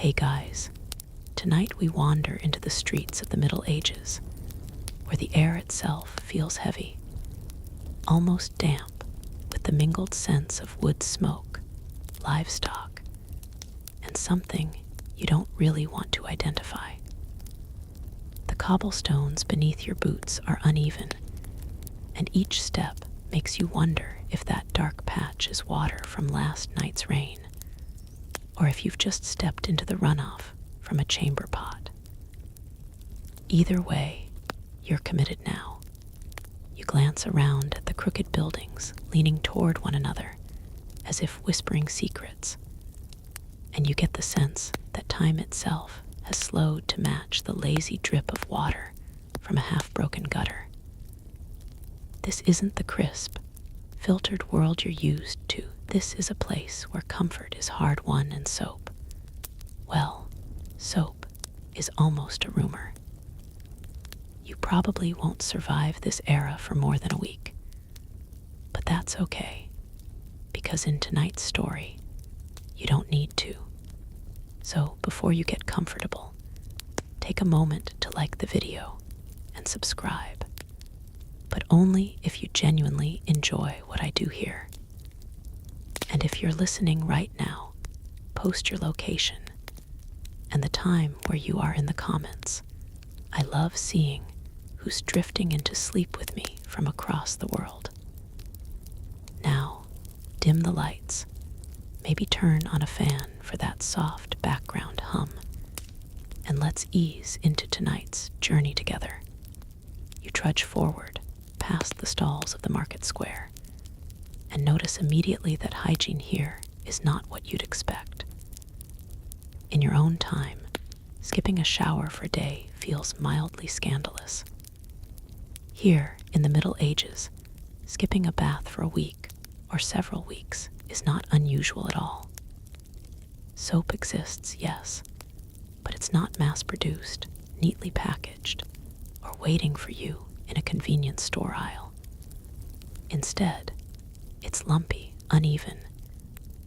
Hey guys, tonight we wander into the streets of the Middle Ages, where the air itself feels heavy, almost damp, with the mingled scents of wood smoke, livestock, and something you don't really want to identify. The cobblestones beneath your boots are uneven, and each step makes you wonder if that dark patch is water from last night's rain, or if you've just stepped into the runoff from a chamber pot. Either way, you're committed now. You glance around at the crooked buildings leaning toward one another, as if whispering secrets, and you get the sense that time itself has slowed to match the lazy drip of water from a half-broken gutter. This isn't the crisp, filtered world you're used to. This is a place where comfort is hard-won and soap. Well, soap is almost a rumor. You probably won't survive this era for more than a week. But that's okay, because in tonight's story, you don't need to. So before you get comfortable, take a moment to like the video and subscribe. But only if you genuinely enjoy what I do here. And if you're listening right now, post your location and the time where you are in the comments. I love seeing who's drifting into sleep with me from across the world. Now, dim the lights, maybe turn on a fan for that soft background hum, and let's ease into tonight's journey together. You trudge forward, past the stalls of the market square, and notice immediately that hygiene here is not what you'd expect. In your own time, skipping a shower for a day feels mildly scandalous. Here, in the Middle Ages, skipping a bath for a week or several weeks is not unusual at all. Soap exists, yes, but it's not mass-produced, neatly packaged, or waiting for you in a convenience store aisle. Instead, it's lumpy, uneven,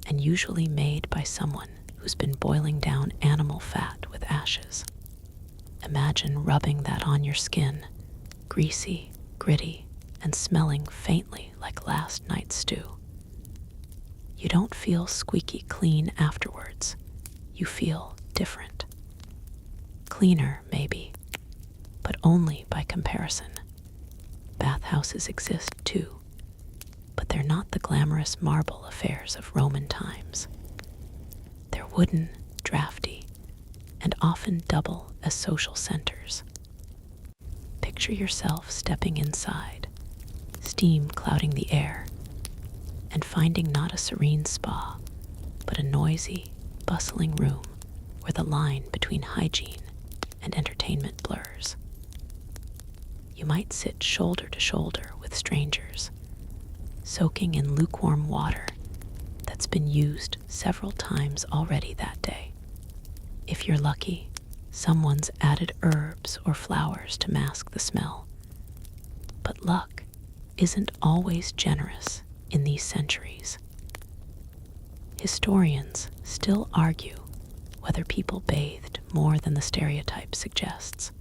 and usually made by someone who's been boiling down animal fat with ashes. Imagine rubbing that on your skin, greasy, gritty, and smelling faintly like last night's stew. You don't feel squeaky clean afterwards. You feel different. Cleaner, maybe, but only by comparison. Bathhouses exist too, but they're not the glamorous marble affairs of Roman times. They're wooden, drafty, and often double as social centers. Picture yourself stepping inside, steam clouding the air, and finding not a serene spa, but a noisy, bustling room where the line between hygiene and entertainment blurs. You might sit shoulder to shoulder with strangers, soaking in lukewarm water that's been used several times already that day. If you're lucky, someone's added herbs or flowers to mask the smell. But luck isn't always generous in these centuries. Historians still argue whether people bathed more than the stereotype suggests,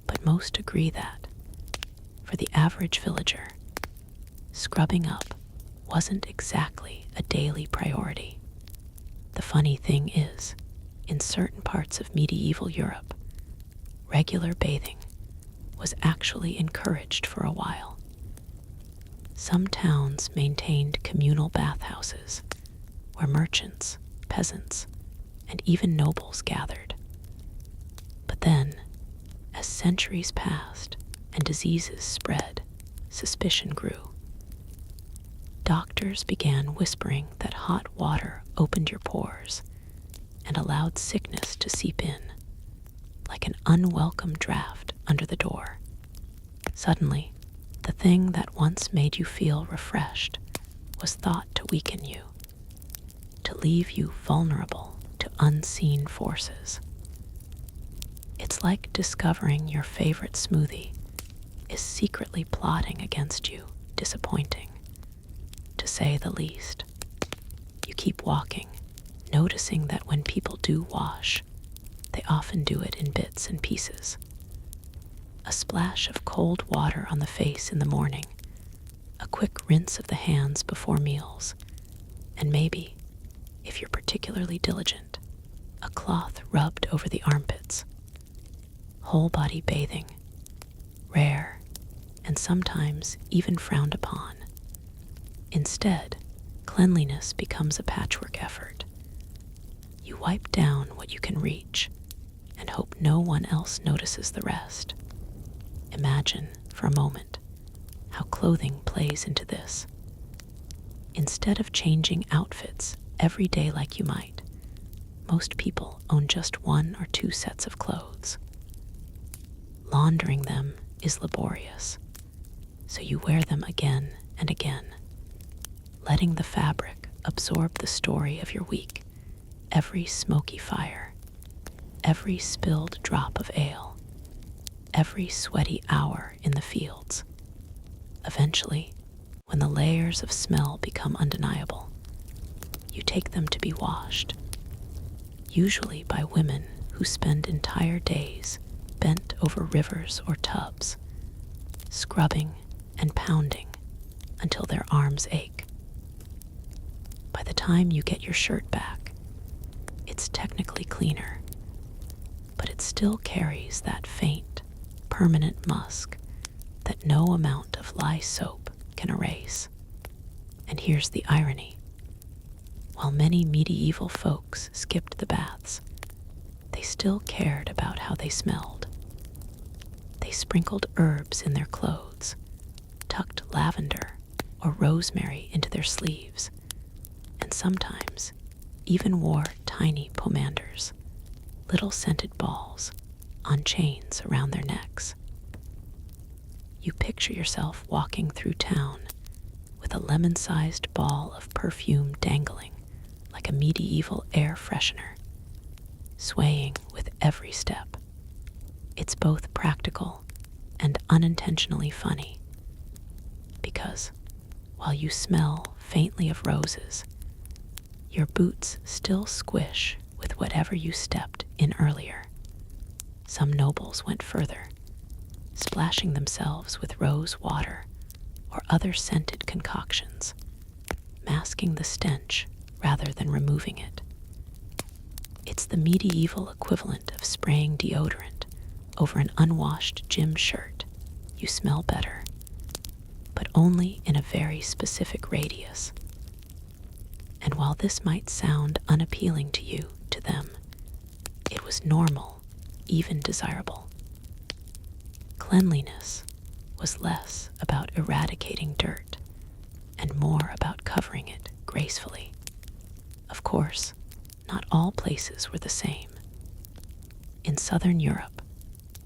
but most agree that, for the average villager, scrubbing up wasn't exactly a daily priority. The funny thing is, in certain parts of medieval Europe, regular bathing was actually encouraged for a while. Some towns maintained communal bathhouses where merchants, peasants, and even nobles gathered. But then, as centuries passed and diseases spread, suspicion grew. Doctors began whispering that hot water opened your pores and allowed sickness to seep in, like an unwelcome draft under the door. Suddenly, the thing that once made you feel refreshed was thought to weaken you, to leave you vulnerable to unseen forces. It's like discovering your favorite smoothie is secretly plotting against you, disappointing, to say the least. You keep walking, noticing that when people do wash, they often do it in bits and pieces. A splash of cold water on the face in the morning, a quick rinse of the hands before meals, and maybe, if you're particularly diligent, a cloth rubbed over the armpits. Whole body bathing, rare, and sometimes even frowned upon. Instead, cleanliness becomes a patchwork effort. You wipe down what you can reach and hope no one else notices the rest. Imagine, for a moment, how clothing plays into this. Instead of changing outfits every day like you might, most people own just 1 or 2 sets of clothes. Laundering them is laborious, so you wear them again and again, letting the fabric absorb the story of your week, every smoky fire, every spilled drop of ale, every sweaty hour in the fields. Eventually, when the layers of smell become undeniable, you take them to be washed, usually by women who spend entire days bent over rivers or tubs, scrubbing and pounding until their arms ache. By the time you get your shirt back, it's technically cleaner, but it still carries that faint, permanent musk that no amount of lye soap can erase. And here's the irony. While many medieval folks skipped the baths, they still cared about how they smelled. They sprinkled herbs in their clothes, tucked lavender or rosemary into their sleeves, and sometimes even wore tiny pomanders, little scented balls, on chains around their necks. You picture yourself walking through town with a lemon-sized ball of perfume dangling like a medieval air freshener, swaying with every step. It's both practical and unintentionally funny, because while you smell faintly of roses, your boots still squish with whatever you stepped in earlier. Some nobles went further, splashing themselves with rose water or other scented concoctions, masking the stench rather than removing it. It's the medieval equivalent of spraying deodorant over an unwashed gym shirt. You smell better, but only in a very specific radius. And while this might sound unappealing to them, it was normal, even desirable. Cleanliness was less about eradicating dirt and more about covering it gracefully. Of course, not all places were the same. In southern Europe,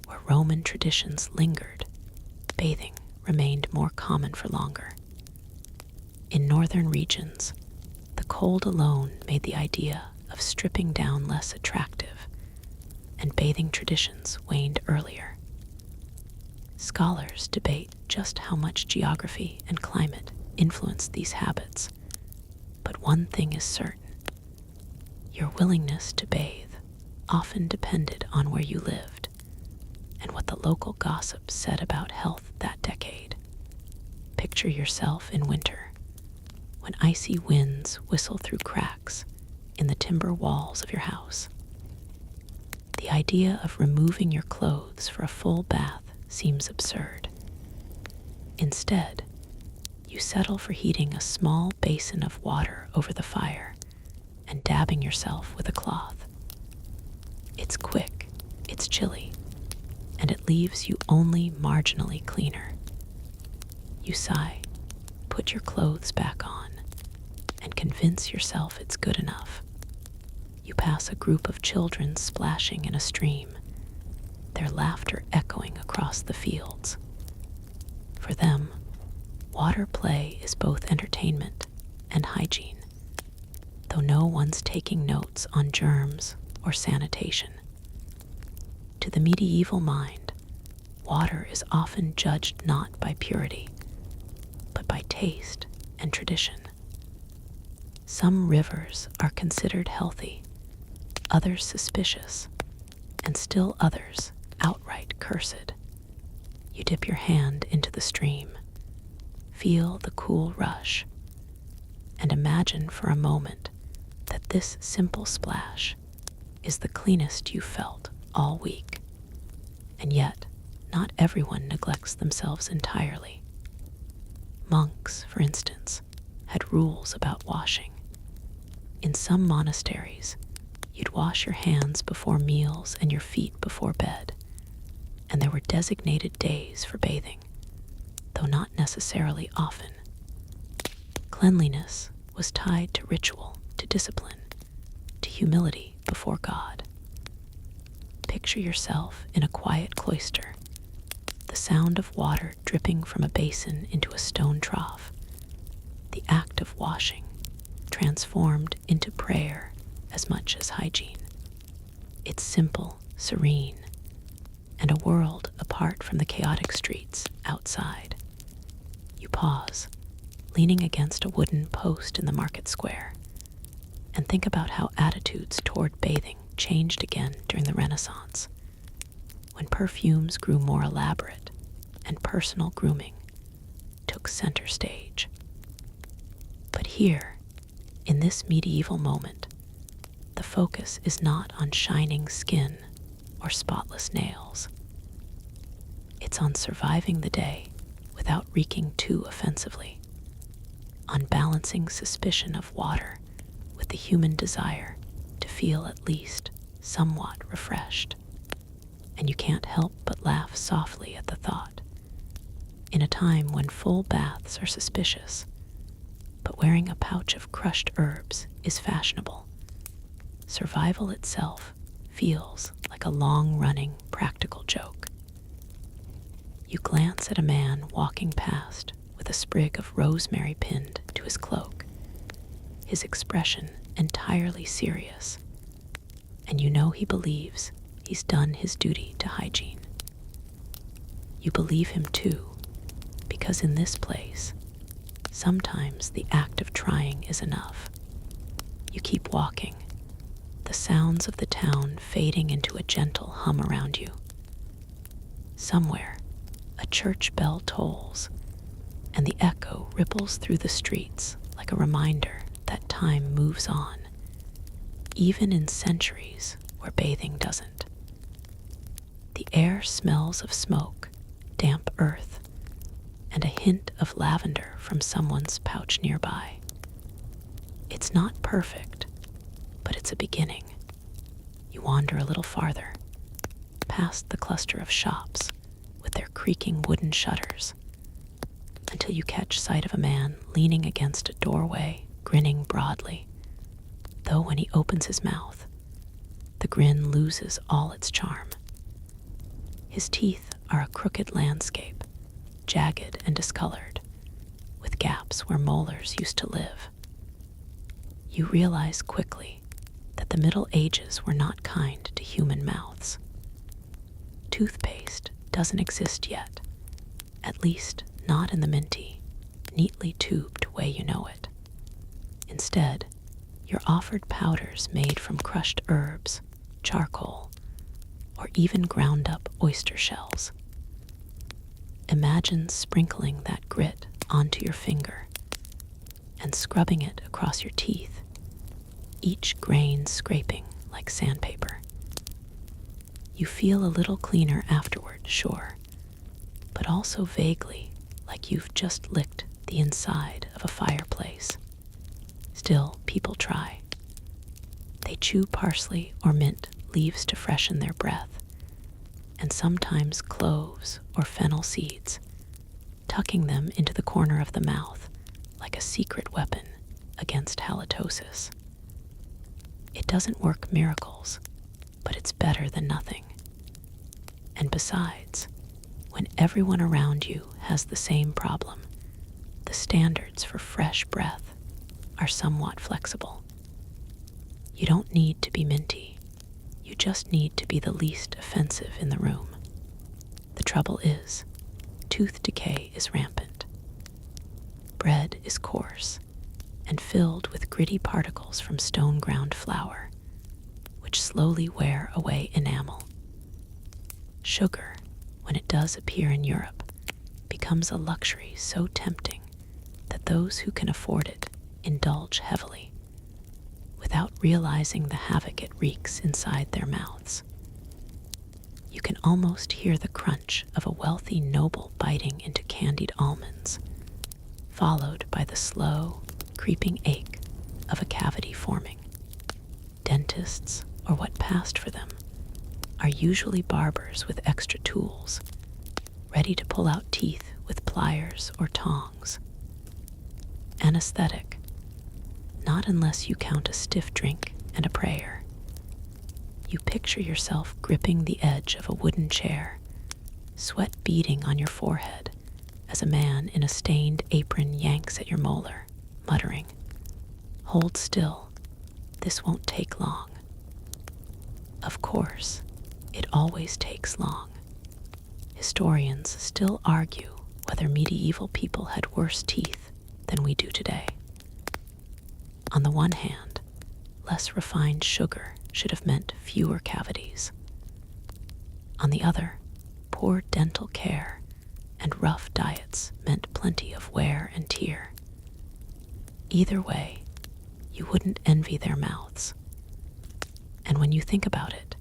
where Roman traditions lingered, bathing remained more common for longer. In northern regions, the cold alone made the idea of stripping down less attractive, and bathing traditions waned earlier. Scholars debate just how much geography and climate influenced these habits, but one thing is certain. Your willingness to bathe often depended on where you lived and what the local gossip said about health that decade. Picture yourself in winter, when icy winds whistle through cracks in the timber walls of your house. The idea of removing your clothes for a full bath seems absurd. Instead, you settle for heating a small basin of water over the fire and dabbing yourself with a cloth. It's quick, it's chilly, and it leaves you only marginally cleaner. You sigh, put your clothes back on, and convince yourself it's good enough. You pass a group of children splashing in a stream, their laughter echoing across the fields. For them, water play is both entertainment and hygiene, though no one's taking notes on germs or sanitation. To the medieval mind, water is often judged not by purity, but by taste and tradition. Some rivers are considered healthy, others suspicious, and still others outright cursed. You dip your hand into the stream, feel the cool rush, and imagine for a moment that this simple splash is the cleanest you've felt all week. And yet, not everyone neglects themselves entirely. Monks, for instance, had rules about washing. In some monasteries, you'd wash your hands before meals and your feet before bed, and there were designated days for bathing, though not necessarily often. Cleanliness was tied to ritual, to discipline, to humility before God. Picture yourself in a quiet cloister, the sound of water dripping from a basin into a stone trough, the act of washing transformed into prayer as much as hygiene. It's simple, serene, and a world apart from the chaotic streets outside. You pause, leaning against a wooden post in the market square, and think about how attitudes toward bathing changed again during the Renaissance, when perfumes grew more elaborate and personal grooming took center stage. But here, in this medieval moment, the focus is not on shining skin or spotless nails. It's on surviving the day without reeking too offensively, on balancing suspicion of water with the human desire to feel at least somewhat refreshed. And you can't help but laugh softly at the thought. In a time when full baths are suspicious, but wearing a pouch of crushed herbs is fashionable, survival itself feels like a long-running practical joke. You glance at a man walking past with a sprig of rosemary pinned to his cloak, his expression entirely serious, and you know he believes he's done his duty to hygiene. You believe him too, because in this place, sometimes the act of trying is enough. You keep walking, the sounds of the town fading into a gentle hum around you. Somewhere, a church bell tolls, and the echo ripples through the streets like a reminder that time moves on, even in centuries where bathing doesn't. The air smells of smoke, damp earth, and a hint of lavender from someone's pouch nearby. It's not perfect, but it's a beginning. You wander a little farther, past the cluster of shops with their creaking wooden shutters, until you catch sight of a man leaning against a doorway, grinning broadly, though when he opens his mouth, the grin loses all its charm. His teeth are a crooked landscape, jagged and discolored, with gaps where molars used to live. You realize quickly that the Middle Ages were not kind to human mouths. Toothpaste doesn't exist yet, at least not in the minty, neatly tubed way you know it. Instead, you're offered powders made from crushed herbs, charcoal, or even ground up oyster shells. Imagine sprinkling that grit onto your finger and scrubbing it across your teeth, each grain scraping like sandpaper. You feel a little cleaner afterward, sure, but also vaguely like you've just licked the inside of a fireplace. Still, people try. They chew parsley or mint leaves to freshen their breath, and sometimes cloves or fennel seeds, tucking them into the corner of the mouth like a secret weapon against halitosis. It doesn't work miracles, but it's better than nothing. And besides, when everyone around you has the same problem, the standards for fresh breath are somewhat flexible. You don't need to be minty. You just need to be the least offensive in the room. The trouble is, tooth decay is rampant. Bread is coarse, and filled with gritty particles from stone ground flour, which slowly wear away enamel. Sugar, when it does appear in Europe, becomes a luxury so tempting that those who can afford it indulge heavily, without realizing the havoc it wreaks inside their mouths. You can almost hear the crunch of a wealthy noble biting into candied almonds, followed by the slow, creeping ache of a cavity forming. Dentists, or what passed for them, are usually barbers with extra tools, ready to pull out teeth with pliers or tongs. Anesthetic, not unless you count a stiff drink and a prayer. You picture yourself gripping the edge of a wooden chair, sweat beading on your forehead as a man in a stained apron yanks at your molar, muttering, "Hold still, this won't take long." Of course, it always takes long. Historians still argue whether medieval people had worse teeth than we do today. On the one hand, less refined sugar should have meant fewer cavities. On the other, poor dental care and rough diets meant plenty of wear and tear. Either way, you wouldn't envy their mouths. And when you think about it,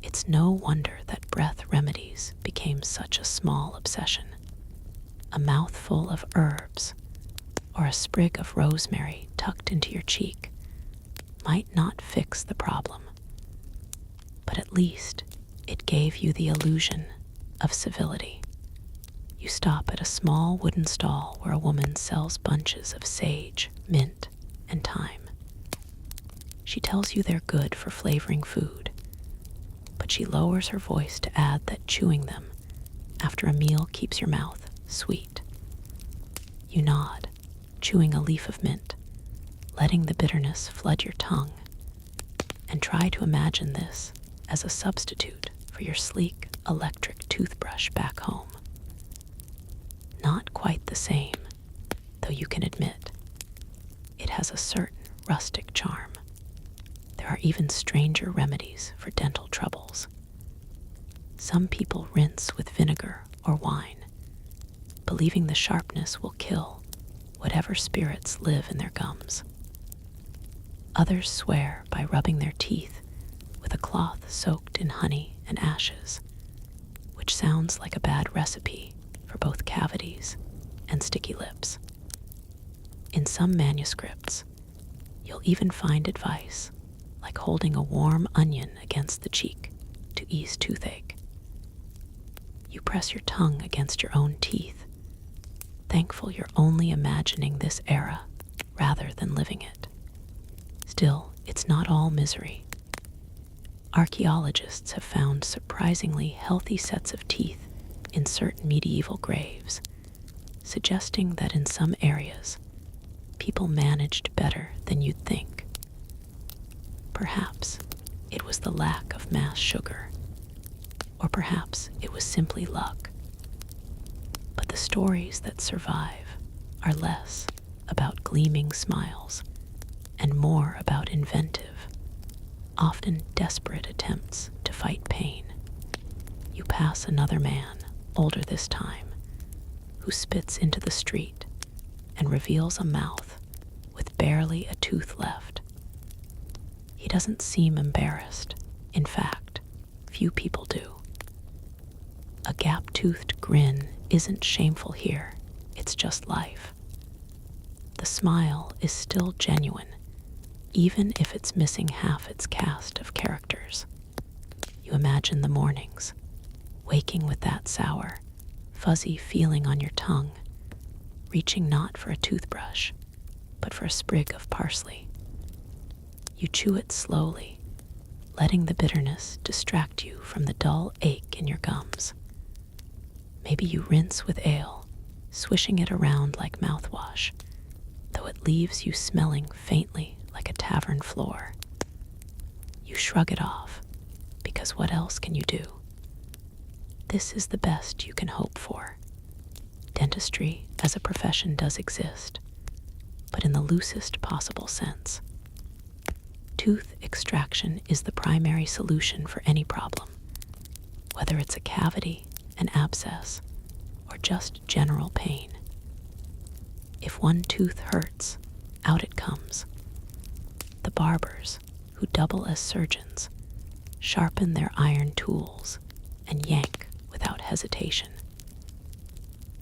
it's no wonder that breath remedies became such a small obsession. A mouthful of herbs or a sprig of rosemary tucked into your cheek might not fix the problem, but at least it gave you the illusion of civility. You stop at a small wooden stall where a woman sells bunches of sage, mint, and thyme. She tells you they're good for flavoring food, but she lowers her voice to add that chewing them after a meal keeps your mouth sweet. You nod, chewing a leaf of mint, letting the bitterness flood your tongue, and try to imagine this as a substitute for your sleek electric toothbrush back home. Not quite the same, though you can admit it has a certain rustic charm. There are even stranger remedies for dental troubles. Some people rinse with vinegar or wine, believing the sharpness will kill whatever spirits live in their gums. Others swear by rubbing their teeth with a cloth soaked in honey and ashes, which sounds like a bad recipe for both cavities and sticky lips. In some manuscripts, you'll even find advice like holding a warm onion against the cheek to ease toothache. You press your tongue against your own teeth, thankful you're only imagining this era rather than living it. Still, it's not all misery. Archaeologists have found surprisingly healthy sets of teeth in certain medieval graves, suggesting that in some areas, people managed better than you'd think. Perhaps it was the lack of mass sugar, or perhaps it was simply luck. But the stories that survive are less about gleaming smiles and more about inventive, often desperate attempts to fight pain. You pass another man, older this time, who spits into the street and reveals a mouth with barely a tooth left. He doesn't seem embarrassed. In fact, few people do. A gap-toothed grin isn't shameful here, it's just life. The smile is still genuine, even if it's missing half its cast of characters. You imagine the mornings, waking with that sour, fuzzy feeling on your tongue, reaching not for a toothbrush, but for a sprig of parsley. You chew it slowly, letting the bitterness distract you from the dull ache in your gums. Maybe you rinse with ale, swishing it around like mouthwash, though it leaves you smelling faintly like a tavern floor. You shrug it off, because what else can you do? This is the best you can hope for. Dentistry as a profession does exist, but in the loosest possible sense. Tooth extraction is the primary solution for any problem, whether it's a cavity, an abscess, or just general pain. If one tooth hurts, out it comes. The barbers, who double as surgeons, sharpen their iron tools and yank without hesitation.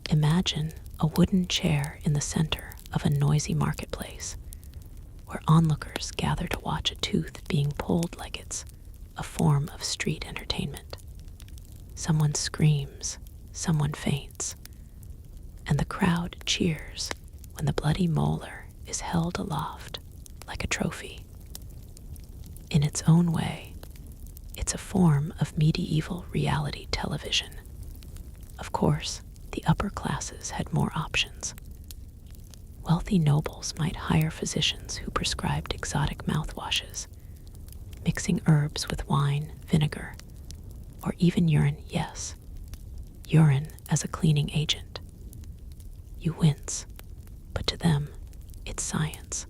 Imagine a wooden chair in the center of a noisy marketplace, where onlookers gather to watch a tooth being pulled like it's a form of street entertainment. Someone screams, someone faints, and the crowd cheers when the bloody molar is held aloft like a trophy. In its own way, it's a form of medieval reality television. Of course, the upper classes had more options. Wealthy nobles might hire physicians who prescribed exotic mouthwashes, mixing herbs with wine, vinegar, or even urine, yes, urine as a cleaning agent. You wince, but to them, it's science.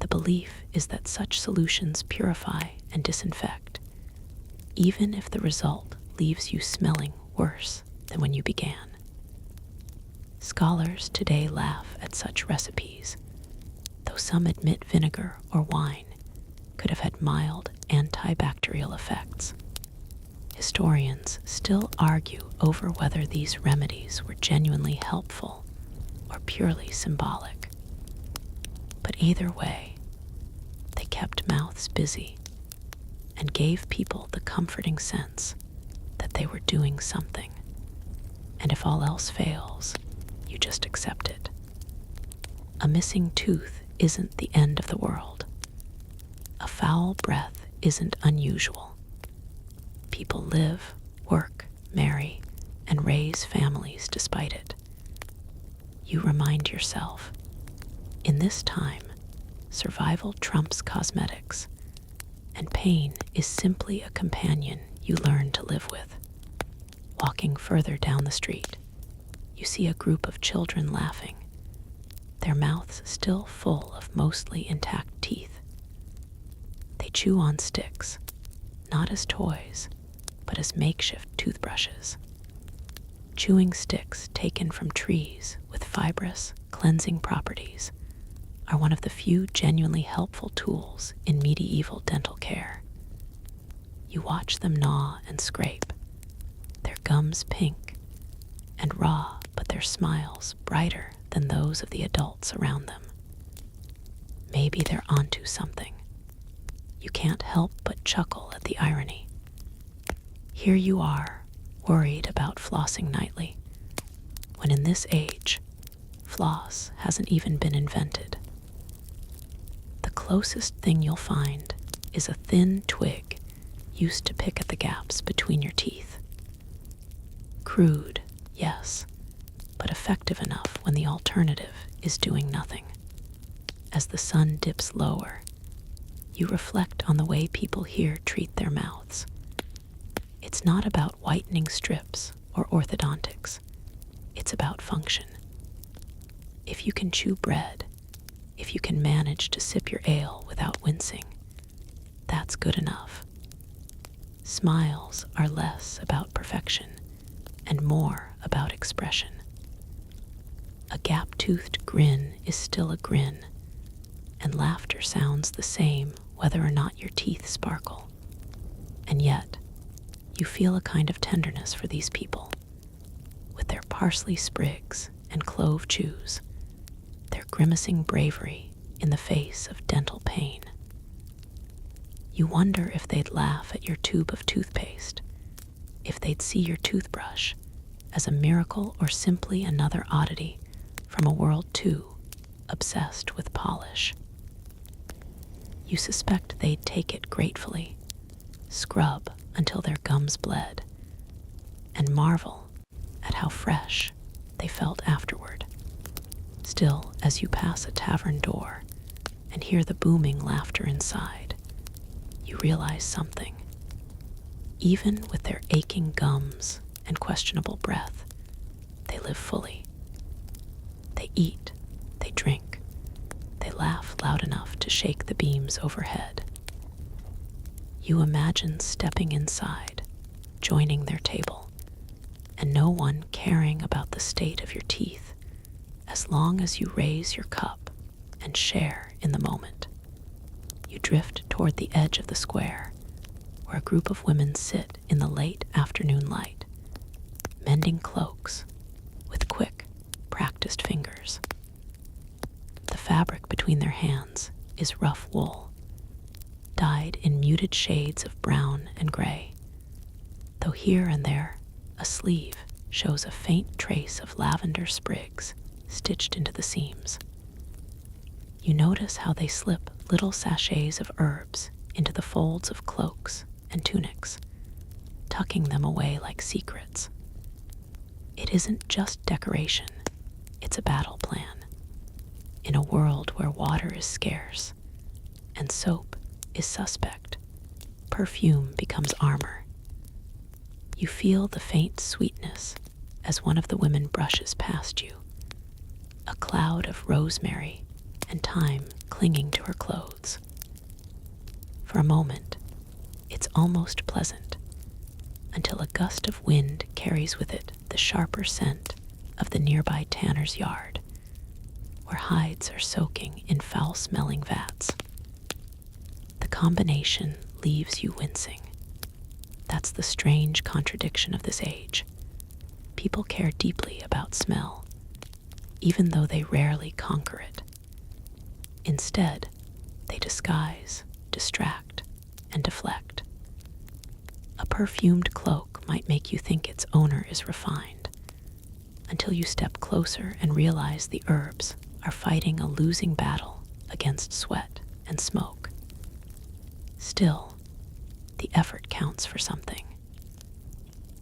The belief is that such solutions purify and disinfect, even if the result leaves you smelling worse than when you began. Scholars today laugh at such recipes, though some admit vinegar or wine could have had mild antibacterial effects. Historians still argue over whether these remedies were genuinely helpful or purely symbolic. But either way, they kept mouths busy and gave people the comforting sense that they were doing something. And if all else fails, you just accept it. A missing tooth isn't the end of the world. A foul breath isn't unusual. People live, work, marry, and raise families despite it. You remind yourself, in this time, survival trumps cosmetics, and pain is simply a companion you learn to live with. Walking further down the street, you see a group of children laughing, their mouths still full of mostly intact teeth. They chew on sticks, not as toys, but as makeshift toothbrushes. Chewing sticks taken from trees with fibrous, cleansing properties are one of the few genuinely helpful tools in medieval dental care. You watch them gnaw and scrape, their gums pink and raw, but their smiles brighter than those of the adults around them. Maybe they're onto something. You can't help but chuckle at the irony. Here you are, worried about flossing nightly, when in this age, floss hasn't even been invented. The closest thing you'll find is a thin twig used to pick at the gaps between your teeth. Crude, yes, but effective enough when the alternative is doing nothing. As the sun dips lower, you reflect on the way people here treat their mouths. It's not about whitening strips or orthodontics. It's about function. If you can chew bread, if you can manage to sip your ale without wincing, that's good enough. Smiles are less about perfection and more about expression. A gap-toothed grin is still a grin, and laughter sounds the same whether or not your teeth sparkle. And yet, you feel a kind of tenderness for these people, with their parsley sprigs and clove chews, their grimacing bravery in the face of dental pain. You wonder if they'd laugh at your tube of toothpaste, if they'd see your toothbrush as a miracle or simply another oddity from a world too obsessed with polish. You suspect they'd take it gratefully, scrub until their gums bled, and marvel at how fresh they felt afterward. Still, as you pass a tavern door and hear the booming laughter inside, you realize something. Even with their aching gums and questionable breath, they live fully. They eat, they drink, they laugh loud enough to shake the beams overhead. You imagine stepping inside, joining their table, and no one caring about the state of your teeth as long as you raise your cup and share in the moment. You drift toward the edge of the square, where a group of women sit in the late afternoon light, mending cloaks with quick, practiced fingers. The fabric between their hands is rough wool, dyed in muted shades of brown and gray, though here and there a sleeve shows a faint trace of lavender sprigs stitched into the seams. You notice how they slip little sachets of herbs into the folds of cloaks and tunics, tucking them away like secrets. It isn't just decoration, it's a battle plan. In a world where water is scarce and soap is suspect, perfume becomes armor. You feel the faint sweetness as one of the women brushes past you, a cloud of rosemary and thyme clinging to her clothes. For a moment, it's almost pleasant, until a gust of wind carries with it the sharper scent of the nearby tanner's yard, where hides are soaking in foul-smelling vats. The combination leaves you wincing. That's the strange contradiction of this age. People care deeply about smell, even though they rarely conquer it. Instead, they disguise, distract, and deflect. A perfumed cloak might make you think its owner is refined, until you step closer and realize the herbs are fighting a losing battle against sweat and smoke. Still, the effort counts for something.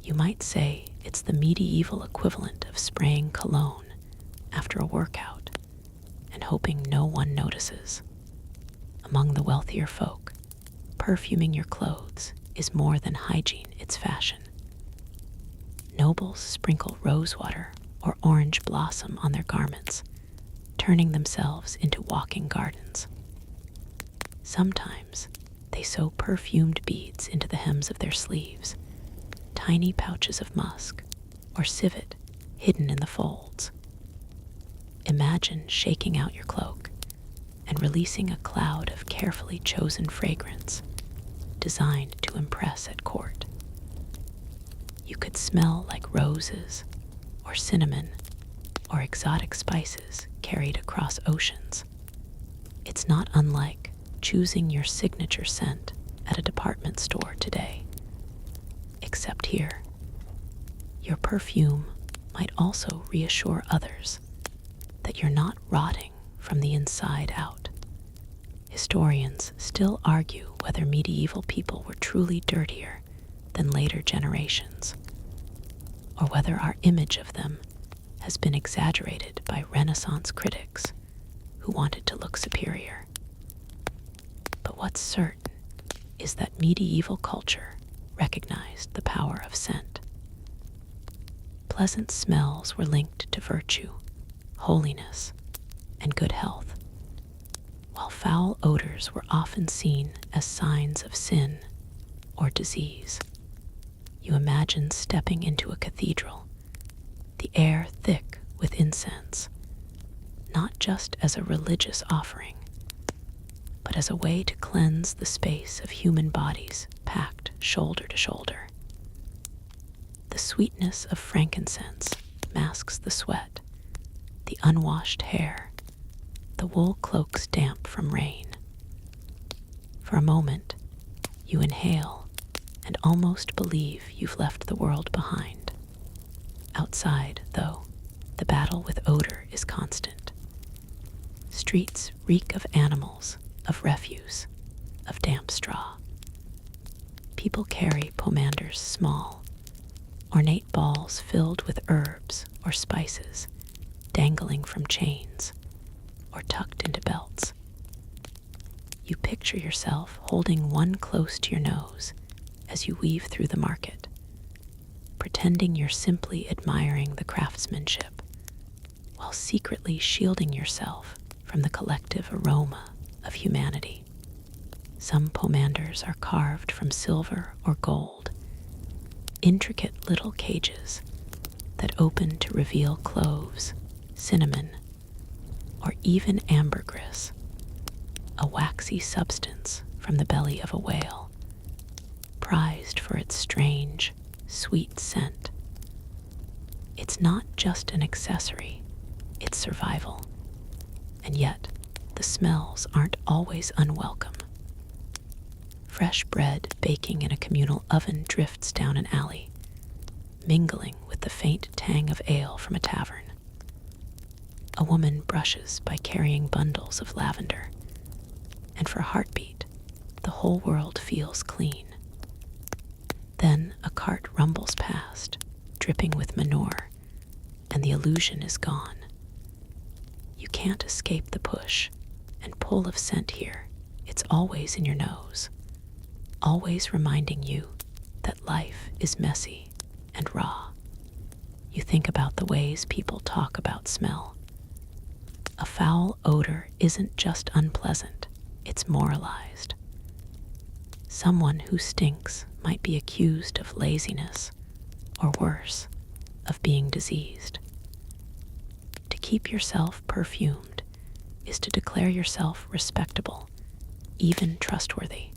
You might say it's the medieval equivalent of spraying cologne after a workout and hoping no one notices. Among the wealthier folk, perfuming your clothes is more than hygiene, it's fashion. Nobles sprinkle rosewater or orange blossom on their garments, turning themselves into walking gardens. Sometimes they sew perfumed beads into the hems of their sleeves, tiny pouches of musk or civet hidden in the folds. Imagine shaking out your cloak and releasing a cloud of carefully chosen fragrance designed to impress at court. You could smell like roses or cinnamon or exotic spices carried across oceans. It's not unlike choosing your signature scent at a department store today. Except here, your perfume might also reassure others that you're not rotting from the inside out. Historians still argue whether medieval people were truly dirtier than later generations, or whether our image of them has been exaggerated by Renaissance critics who wanted to look superior. But what's certain is that medieval culture recognized the power of scent. Pleasant smells were linked to virtue, holiness, and good health, while foul odors were often seen as signs of sin or disease. You imagine stepping into a cathedral, the air thick with incense, not just as a religious offering, but as a way to cleanse the space of human bodies packed shoulder to shoulder. The sweetness of frankincense masks the sweat, the unwashed hair, the wool cloaks damp from rain. For a moment, you inhale and almost believe you've left the world behind. Outside, though, the battle with odor is constant. Streets reek of animals, of refuse, of damp straw. People carry pomanders small, ornate balls filled with herbs or spices, dangling from chains or tucked into belts. You picture yourself holding one close to your nose as you weave through the market, pretending you're simply admiring the craftsmanship, while secretly shielding yourself from from the collective aroma of humanity. Some pomanders are carved from silver or gold, intricate little cages that open to reveal cloves, cinnamon, or even ambergris, a waxy substance from the belly of a whale, prized for its strange, sweet scent. It's not just an accessory, it's survival. And yet, the smells aren't always unwelcome. Fresh bread baking in a communal oven drifts down an alley, mingling with the faint tang of ale from a tavern. A woman brushes by carrying bundles of lavender, and for a heartbeat, the whole world feels clean. Then a cart rumbles past, dripping with manure, and the illusion is gone. You can't escape the push and pull of scent here. It's always in your nose, always reminding you that life is messy and raw. You think about the ways people talk about smell. A foul odor isn't just unpleasant, it's moralized. Someone who stinks might be accused of laziness, or worse, of being diseased. To keep yourself perfumed is to declare yourself respectable, even trustworthy.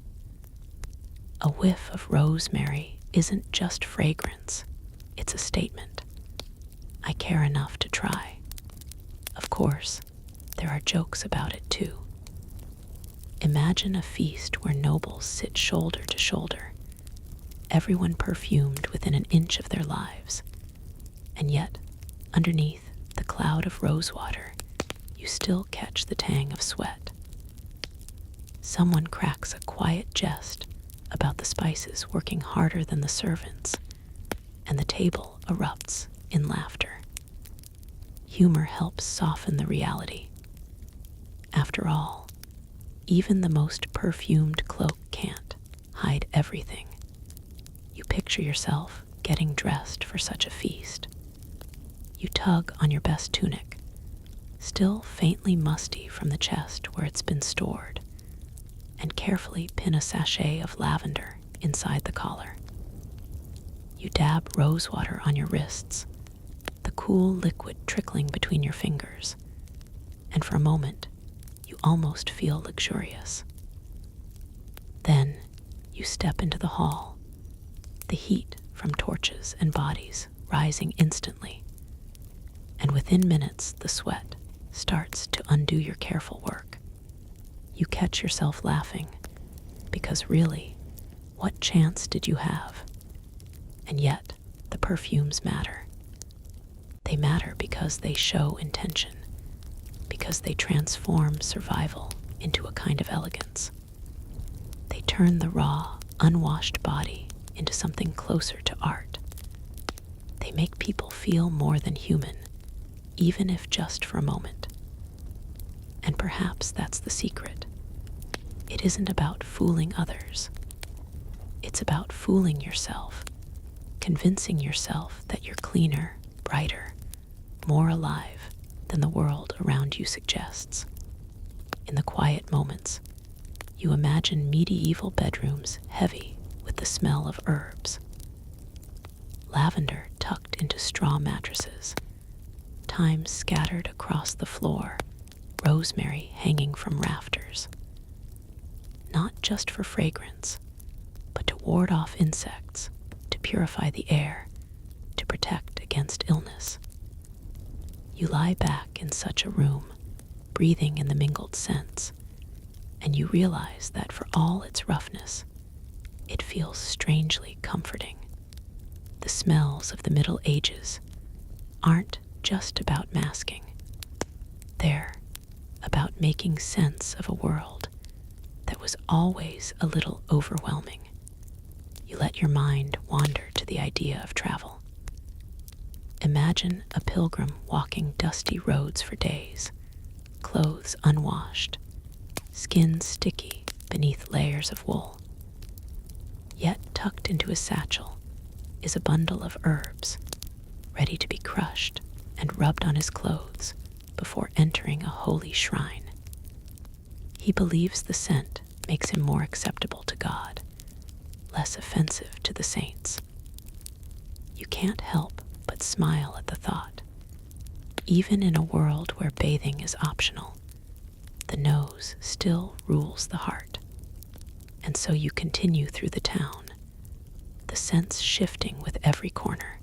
A whiff of rosemary isn't just fragrance, it's a statement. I care enough to try. Of course, there are jokes about it too. Imagine a feast where nobles sit shoulder to shoulder, everyone perfumed within an inch of their lives. And yet, underneath the cloud of rosewater, you still catch the tang of sweat. Someone cracks a quiet jest about the spices working harder than the servants, and the table erupts in laughter. Humor helps soften the reality. After all, even the most perfumed cloak can't hide everything. You picture yourself getting dressed for such a feast. You tug on your best tunic, still faintly musty from the chest where it's been stored, and carefully pin a sachet of lavender inside the collar. You dab rosewater on your wrists, the cool liquid trickling between your fingers, and for a moment, you almost feel luxurious. Then you step into the hall, the heat from torches and bodies rising instantly, and within minutes the sweat starts to undo your careful work. You catch yourself laughing, because really, what chance did you have? And yet, the perfumes matter. They matter because they show intention, because they transform survival into a kind of elegance. They turn the raw, unwashed body into something closer to art. They make people feel more than human, even if just for a moment. And perhaps that's the secret. It isn't about fooling others. It's about fooling yourself, convincing yourself that you're cleaner, brighter, more alive than the world around you suggests. In the quiet moments, you imagine medieval bedrooms heavy with the smell of herbs. Lavender tucked into straw mattresses, thyme scattered across the floor, rosemary hanging from rafters. Not just for fragrance, but to ward off insects, to purify the air, to protect against illness. You lie back in such a room, breathing in the mingled scents, and you realize that for all its roughness, it feels strangely comforting. The smells of the Middle Ages aren't just about masking. They're about making sense of a world that was always a little overwhelming. You let your mind wander to the idea of travel. Imagine a pilgrim walking dusty roads for days, clothes unwashed, skin sticky beneath layers of wool. Yet tucked into his satchel is a bundle of herbs, ready to be crushed and rubbed on his clothes before entering a holy shrine. He believes the scent makes him more acceptable to God, less offensive to the saints. You can't help but smile at the thought. Even in a world where bathing is optional, the nose still rules the heart. And so you continue through the town, the scents shifting with every corner.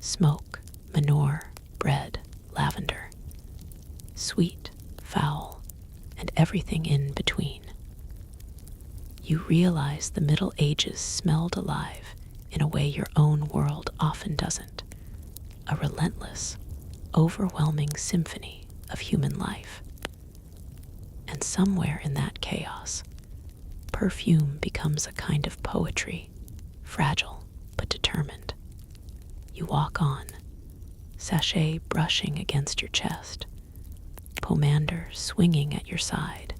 Smoke, manure, bread, lavender. Sweet, foul, and everything in between. You realize the Middle Ages smelled alive in a way your own world often doesn't. A relentless, overwhelming symphony of human life. And somewhere in that chaos, perfume becomes a kind of poetry, fragile but determined. You walk on, sachet brushing against your chest, pomander swinging at your side,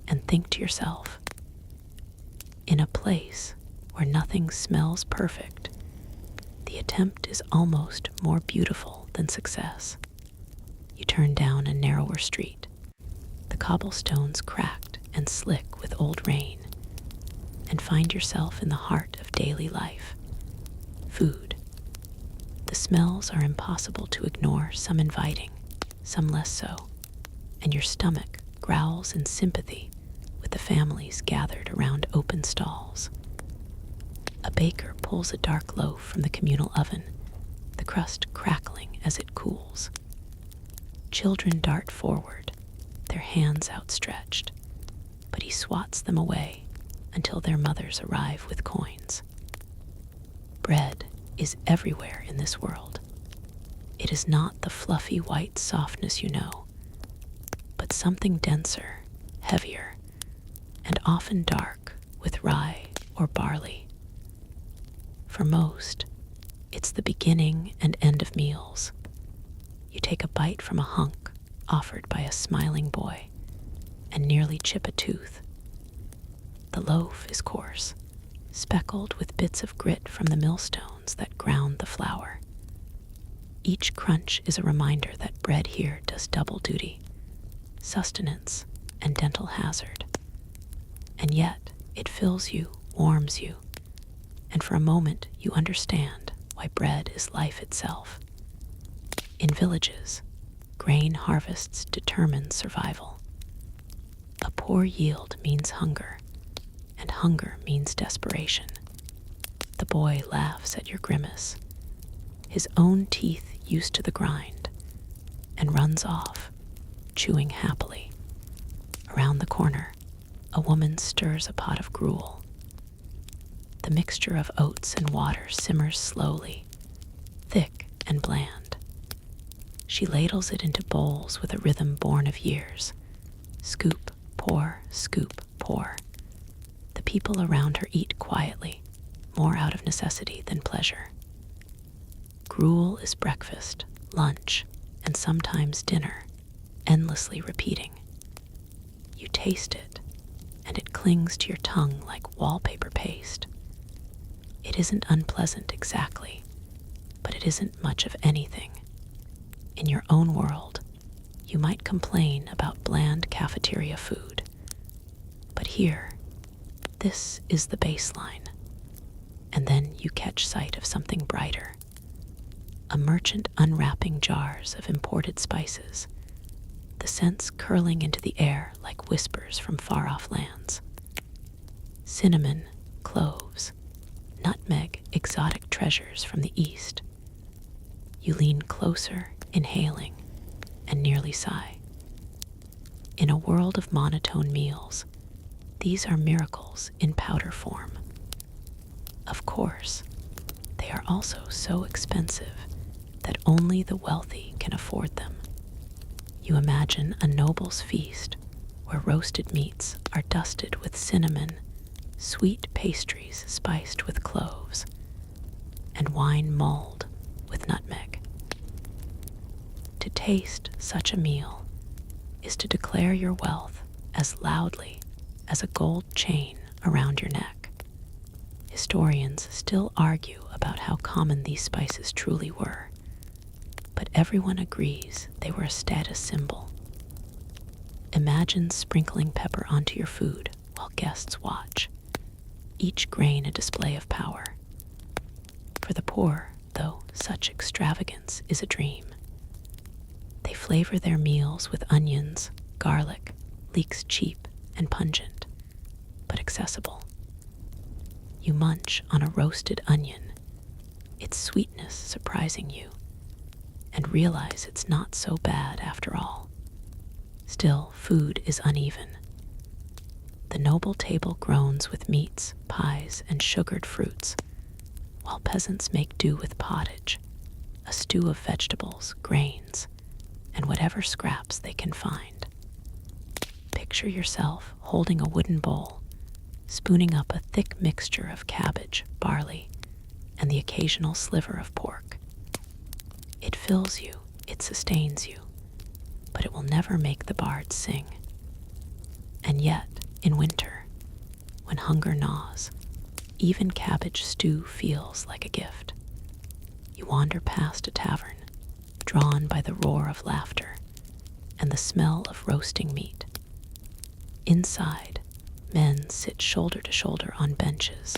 and think to yourself, in a place where nothing smells perfect, the attempt is almost more beautiful than success. You turn down a narrower street, the cobblestones cracked and slick with old rain, and find yourself in the heart of daily life. Food. The smells are impossible to ignore, some inviting, some less so, and your stomach growls in sympathy with the families gathered around open stalls. A baker pulls a dark loaf from the communal oven, the crust crackling as it cools. Children dart forward, their hands outstretched, but he swats them away until their mothers arrive with coins. Bread is everywhere in this world. It is not the fluffy white softness you know, but something denser, heavier, and often dark with rye or barley. For most, it's the beginning and end of meals. You take a bite from a hunk offered by a smiling boy and nearly chip a tooth. The loaf is coarse, speckled with bits of grit from the millstones that ground the flour. Each crunch is a reminder that bread here does double duty, sustenance and dental hazard. And yet, it fills you, warms you, and for a moment you understand why bread is life itself. In villages, grain harvests determine survival. A poor yield means hunger, and hunger means desperation. The boy laughs at your grimace, his own teeth used to the grind, and runs off, chewing happily. Around the corner, a woman stirs a pot of gruel. The mixture of oats and water simmers slowly, thick and bland. She ladles it into bowls with a rhythm born of years. Scoop, pour, scoop, pour. The people around her eat quietly, more out of necessity than pleasure. Gruel is breakfast, lunch, and sometimes dinner, endlessly repeating. You taste it, and it clings to your tongue like wallpaper paste. It isn't unpleasant exactly, but it isn't much of anything. In your own world, you might complain about bland cafeteria food. But here, this is the baseline. And then you catch sight of something brighter. A merchant unwrapping jars of imported spices, the scents curling into the air like whispers from far-off lands. Cinnamon, cloves, nutmeg, exotic treasures from the east. You lean closer, inhaling, and nearly sigh. In a world of monotone meals, these are miracles in powder form. Of course, they are also so expensive that only the wealthy can afford them. You imagine a noble's feast where roasted meats are dusted with cinnamon, sweet pastries spiced with cloves, and wine mulled with nutmeg. To taste such a meal is to declare your wealth as loudly as a gold chain around your neck. Historians still argue about how common these spices truly were, but everyone agrees they were a status symbol. Imagine sprinkling pepper onto your food while guests watch, each grain a display of power. For the poor, though, such extravagance is a dream. They flavor their meals with onions, garlic, leeks cheap and pungent, but accessible. You munch on a roasted onion, its sweetness surprising you, and realize it's not so bad after all. Still, food is uneven. The noble table groans with meats, pies, and sugared fruits, while peasants make do with pottage, a stew of vegetables, grains, and whatever scraps they can find. Picture yourself holding a wooden bowl, spooning up a thick mixture of cabbage, barley, and the occasional sliver of pork. It fills you, it sustains you, but it will never make the bards sing. And yet, in winter, when hunger gnaws, even cabbage stew feels like a gift. You wander past a tavern, drawn by the roar of laughter and the smell of roasting meat. Inside, men sit shoulder to shoulder on benches,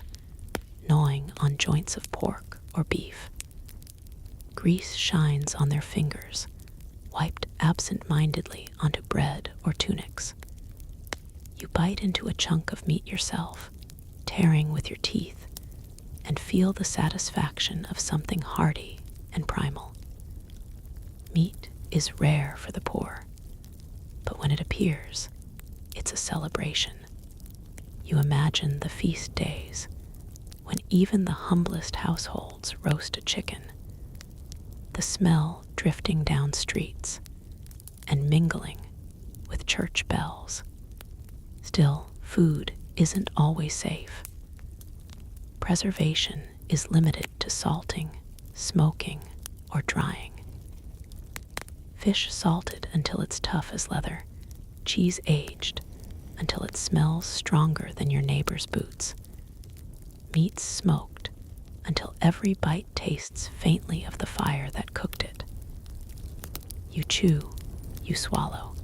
gnawing on joints of pork or beef. Grease shines on their fingers, wiped absent-mindedly onto bread or tunics. You bite into a chunk of meat yourself, tearing with your teeth, and feel the satisfaction of something hearty and primal. Meat is rare for the poor, but when it appears, it's a celebration. You imagine the feast days when even the humblest households roast a chicken, the smell drifting down streets and mingling with church bells. Still, food isn't always safe. Preservation is limited to salting, smoking, or drying. Fish salted until it's tough as leather, cheese aged until it smells stronger than your neighbor's boots, meat smoked until every bite tastes faintly of the fire that cooked it. You chew, you swallow,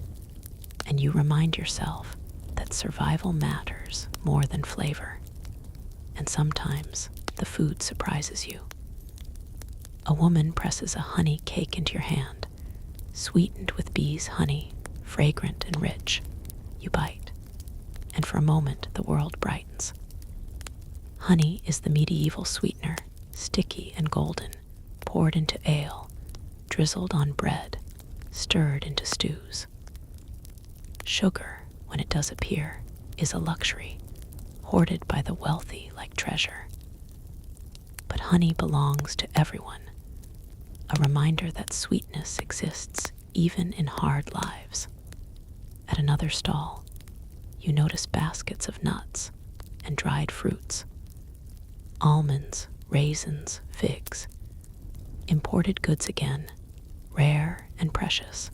and you remind yourself that survival matters more than flavor, and sometimes the food surprises you. A woman presses a honey cake into your hand, sweetened with bees' honey, fragrant and rich. You bite, and for a moment the world brightens. Honey is the medieval sweetener, sticky and golden, poured into ale, drizzled on bread, stirred into stews. Sugar, when it does appear, is a luxury, hoarded by the wealthy like treasure. But honey belongs to everyone, a reminder that sweetness exists even in hard lives. At another stall, you notice baskets of nuts and dried fruits, almonds, raisins, figs, imported goods again, rare and precious,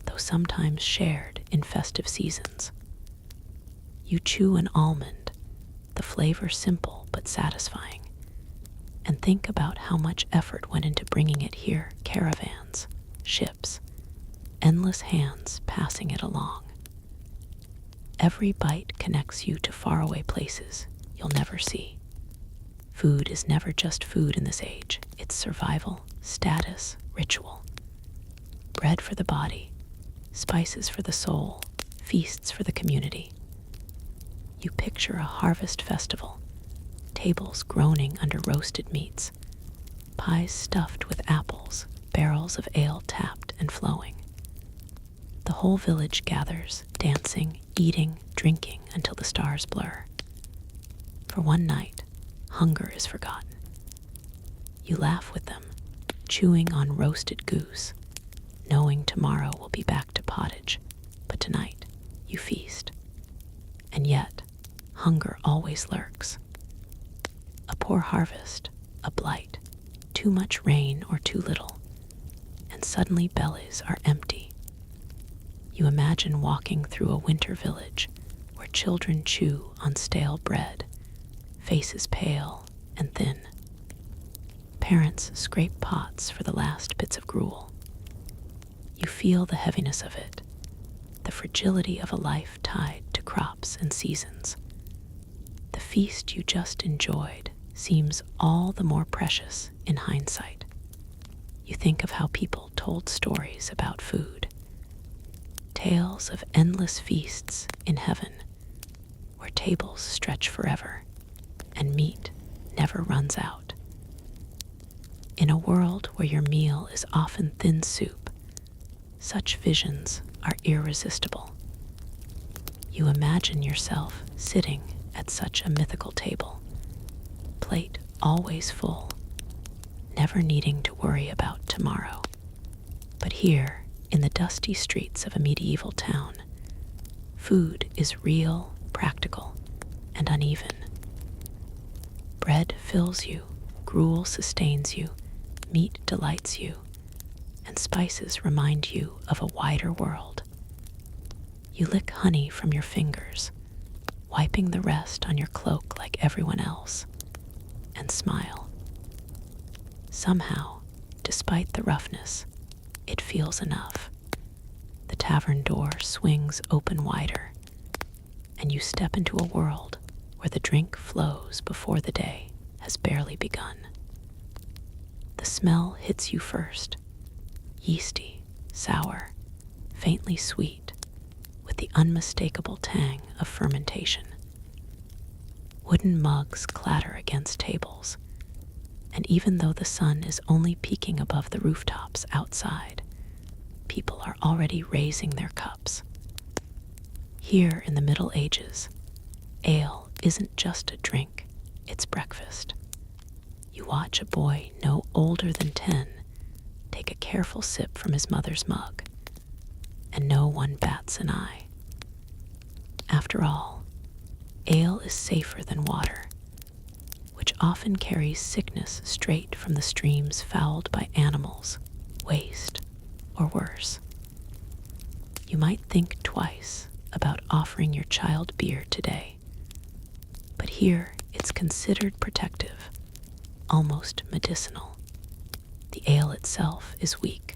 though sometimes shared in festive seasons. You chew an almond, the flavor simple but satisfying, and think about how much effort went into bringing it here. Caravans, ships, endless hands passing it along. Every bite connects you to faraway places you'll never see. Food is never just food in this age. It's survival, status, ritual. Bread for the body, spices for the soul, feasts for the community. You picture a harvest festival, tables groaning under roasted meats, pies stuffed with apples, barrels of ale tapped and flowing. The whole village gathers, dancing, eating, drinking until the stars blur. For one night, hunger is forgotten. You laugh with them, chewing on roasted goose, knowing tomorrow will be back to pottage, but tonight you feast. And yet, hunger always lurks. A poor harvest, a blight, too much rain or too little, and suddenly bellies are empty. You imagine walking through a winter village where children chew on stale bread, faces pale and thin. Parents scrape pots for the last bits of gruel. You feel the heaviness of it, the fragility of a life tied to crops and seasons. The feast you just enjoyed seems all the more precious in hindsight. You think of how people told stories about food, tales of endless feasts in heaven, where tables stretch forever and meat never runs out. In a world where your meal is often thin soup, such visions are irresistible. You imagine yourself sitting at such a mythical table, plate always full, never needing to worry about tomorrow. But here, in the dusty streets of a medieval town, food is real, practical, and uneven. Bread fills you, gruel sustains you, meat delights you, and spices remind you of a wider world. You lick honey from your fingers, wiping the rest on your cloak like everyone else, and smile. Somehow, despite the roughness, it feels enough. The tavern door swings open wider, and you step into a world where the drink flows before the day has barely begun. The smell hits you first, yeasty, sour, faintly sweet, with the unmistakable tang of fermentation. Wooden mugs clatter against tables, and even though the sun is only peeking above the rooftops outside, people are already raising their cups. Here in the Middle Ages, ale isn't just a drink, it's breakfast. You watch a boy no older than 10 take a careful sip from his mother's mug, and no one bats an eye. After all, ale is safer than water, which often carries sickness straight from the streams fouled by animals, waste, or worse. You might think twice about offering your child beer today, but here it's considered protective, almost medicinal. The ale itself is weak,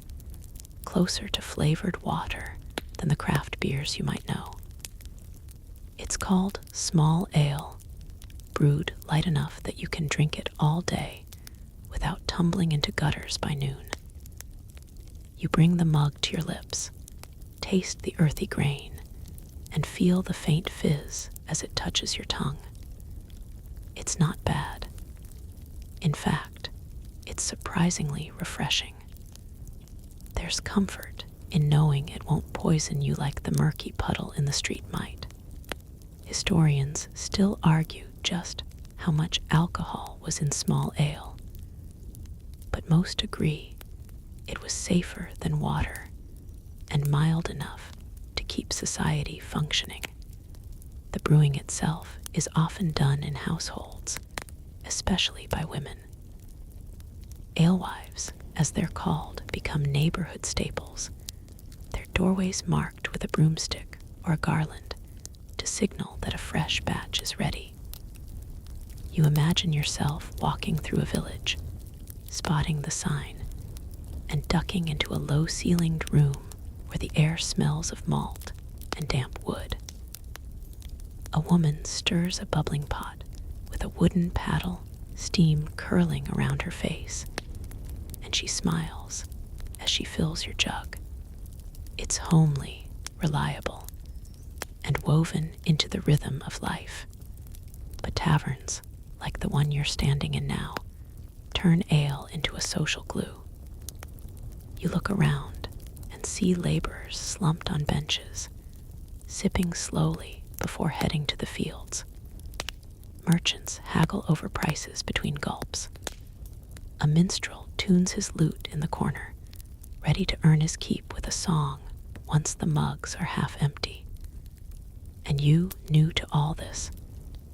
closer to flavored water than the craft beers you might know. It's called small ale, brewed light enough that you can drink it all day without tumbling into gutters by noon. You bring the mug to your lips, taste the earthy grain, and feel the faint fizz as it touches your tongue. It's not bad. In fact, it's surprisingly refreshing. There's comfort in knowing it won't poison you like the murky puddle in the street might. Historians still argue just how much alcohol was in small ale, but most agree it was safer than water and mild enough to keep society functioning. The brewing itself is often done in households, especially by women. Alewives, as they're called, become neighborhood staples, their doorways marked with a broomstick or a garland to signal that a fresh batch is ready. You imagine yourself walking through a village, spotting the sign, and ducking into a low-ceilinged room where the air smells of malt and damp wood. A woman stirs a bubbling pot with a wooden paddle, steam curling around her face, and she smiles as she fills your jug. It's homely, reliable, and woven into the rhythm of life. But taverns, like the one you're standing in now, turn ale into a social glue. You look around and see laborers slumped on benches, sipping slowly before heading to the fields. Merchants haggle over prices between gulps. A minstrel tunes his lute in the corner, ready to earn his keep with a song once the mugs are half empty. And you, new to all this,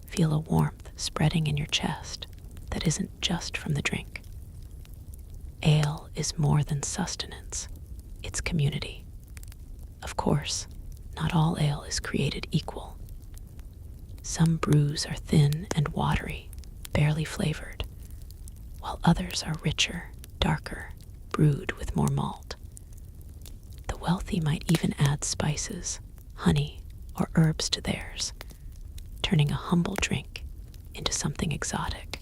feel a warmth spreading in your chest that isn't just from the drink. Ale is more than sustenance, it's community. Of course, not all ale is created equal. Some brews are thin and watery, barely flavored, while others are richer, darker, brewed with more malt. The wealthy might even add spices, honey, or herbs to theirs, turning a humble drink into something exotic.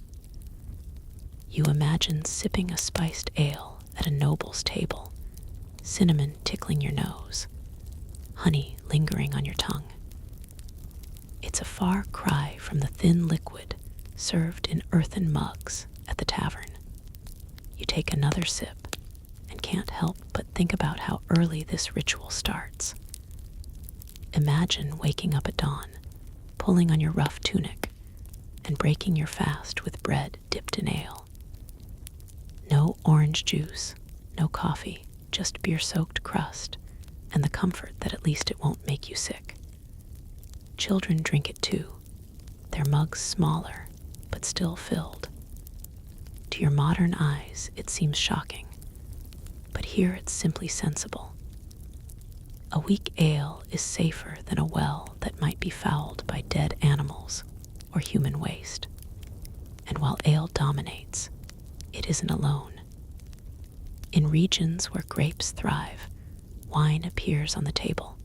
You imagine sipping a spiced ale at a noble's table, cinnamon tickling your nose, honey lingering on your tongue. It's a far cry from the thin liquid served in earthen mugs at the tavern. You take another sip and can't help but think about how early this ritual starts. Imagine waking up at dawn, pulling on your rough tunic, and breaking your fast with bread dipped in ale. No orange juice, no coffee, just beer-soaked crust, and the comfort that at least it won't make you sick. Children drink it too, their mugs smaller, but still filled. To your modern eyes, it seems shocking, but here it's simply sensible. A weak ale is safer than a well that might be fouled by dead animals or human waste. And while ale dominates, it isn't alone. In regions where grapes thrive, wine appears on the table,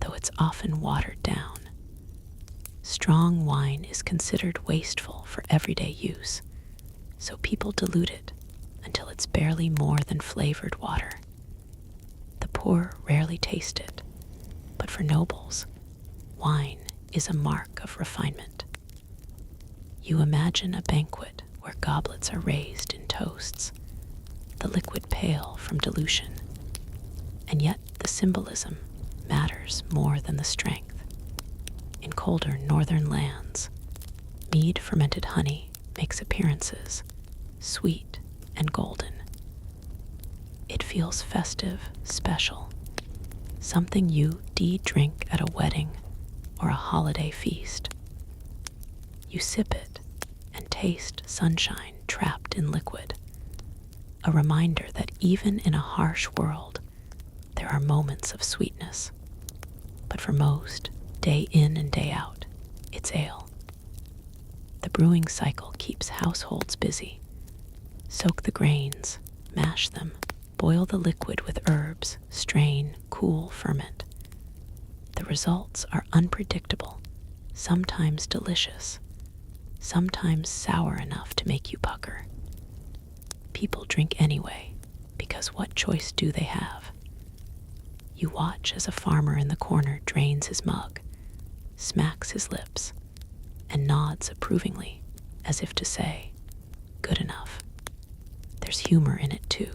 though it's often watered down. Strong wine is considered wasteful for everyday use, so people dilute it until it's barely more than flavored water. The poor rarely taste it, but for nobles, wine is a mark of refinement. You imagine a banquet where goblets are raised in toasts, the liquid pale from dilution, and yet the symbolism matters more than the strength. In colder northern lands, mead-fermented honey makes appearances, sweet and golden. It feels festive, special, something you drink at a wedding or a holiday feast. You sip it and taste sunshine trapped in liquid, a reminder that even in a harsh world, there are moments of sweetness. But for most, day in and day out, it's ale. The brewing cycle keeps households busy. Soak the grains, mash them, boil the liquid with herbs, strain, cool, ferment. The results are unpredictable, sometimes delicious, sometimes sour enough to make you pucker. People drink anyway, because what choice do they have? You watch as a farmer in the corner drains his mug, smacks his lips, and nods approvingly, as if to say, good enough. There's humor in it too.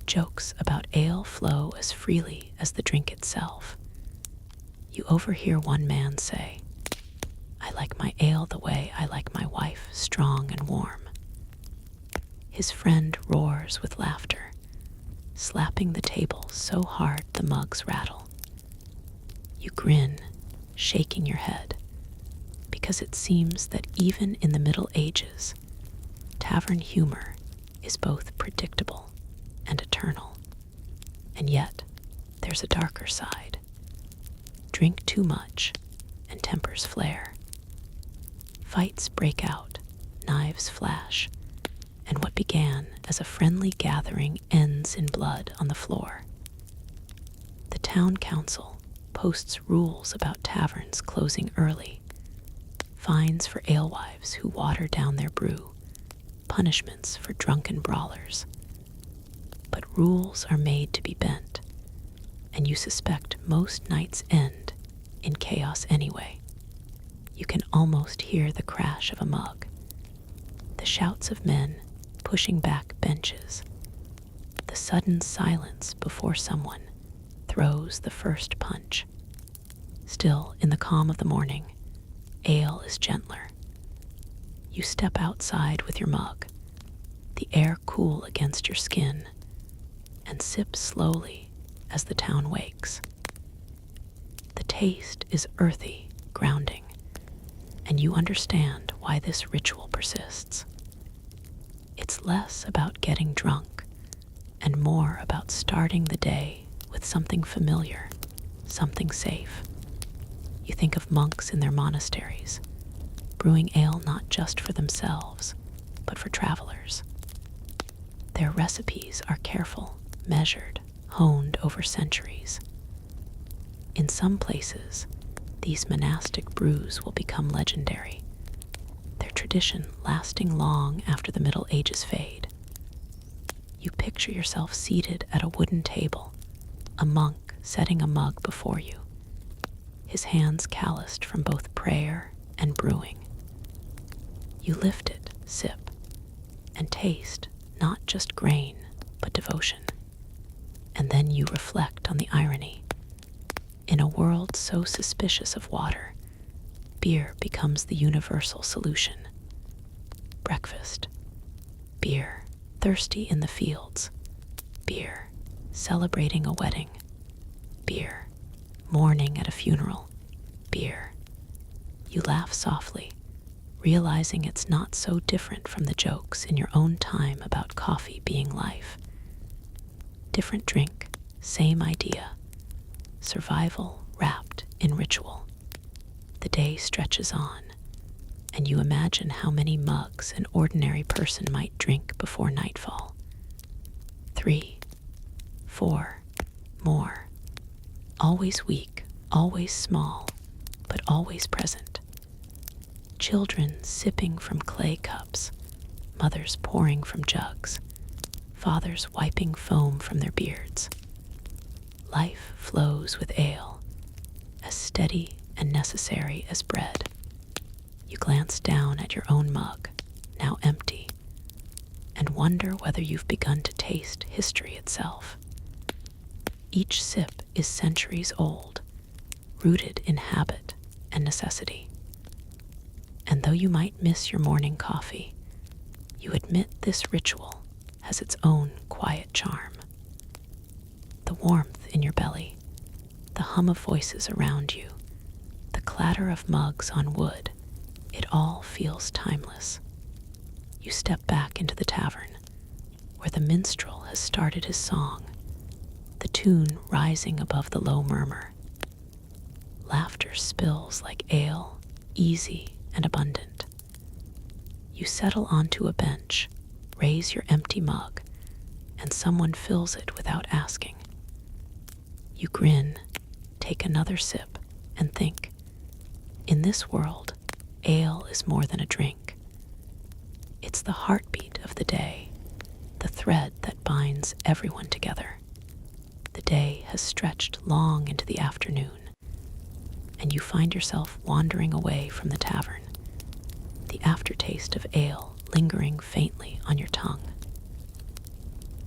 Jokes about ale flow as freely as the drink itself. You overhear one man say, I like my ale the way I like my wife, strong and warm. His friend roars with laughter, slapping the table so hard the mugs rattle. You grin, shaking your head, because it seems that even in the Middle Ages, tavern humor is both predictable and eternal. And yet, there's a darker side. Drink too much, and tempers flare. Fights break out, knives flash, and what began as a friendly gathering ends in blood on the floor. The town council posts rules about taverns closing early, fines for alewives who water down their brew, punishments for drunken brawlers. But rules are made to be bent, and you suspect most nights end in chaos anyway. You can almost hear the crash of a mug, the shouts of men pushing back benches, the sudden silence before someone throws the first punch. Still, in the calm of the morning, ale is gentler. You step outside with your mug, the air cool against your skin, and sip slowly as the town wakes. The taste is earthy, grounding, and you understand why this ritual persists. It's less about getting drunk and more about starting the day with something familiar, something safe. You think of monks in their monasteries, brewing ale not just for themselves, but for travelers. Their recipes are careful, measured, honed over centuries. In some places, these monastic brews will become legendary, their tradition lasting long after the Middle Ages fade. You picture yourself seated at a wooden table, a monk setting a mug before you, his hands calloused from both prayer and brewing. You lift it, sip, and taste not just grain, but devotion. And then you reflect on the irony. In a world so suspicious of water, beer becomes the universal solution. Breakfast, beer. Thirsty in the fields, beer. Celebrating a wedding, beer. Mourning at a funeral, beer. You laugh softly, realizing it's not so different from the jokes in your own time about coffee being life. Different drink, same idea. Survival wrapped in ritual. The day stretches on, and you imagine how many mugs an ordinary person might drink before nightfall. 3, 4, more. Always weak, always small, but always present. Children sipping from clay cups, mothers pouring from jugs, fathers wiping foam from their beards. Life flows with ale, as steady and necessary as bread. You glance down at your own mug, now empty, and wonder whether you've begun to taste history itself. Each sip is centuries old, rooted in habit and necessity. And though you might miss your morning coffee, you admit this ritual has its own quiet charm. The warmth in your belly, the hum of voices around you, the clatter of mugs on wood, it all feels timeless. You step back into the tavern, where the minstrel has started his song, the tune rising above the low murmur. Laughter spills like ale, easy and abundant. You settle onto a bench, raise your empty mug, and someone fills it without asking. You grin, take another sip, and think, in this world, ale is more than a drink. It's the heartbeat of the day, the thread that binds everyone together. The day has stretched long into the afternoon, and you find yourself wandering away from the tavern, the aftertaste of ale lingering faintly on your tongue.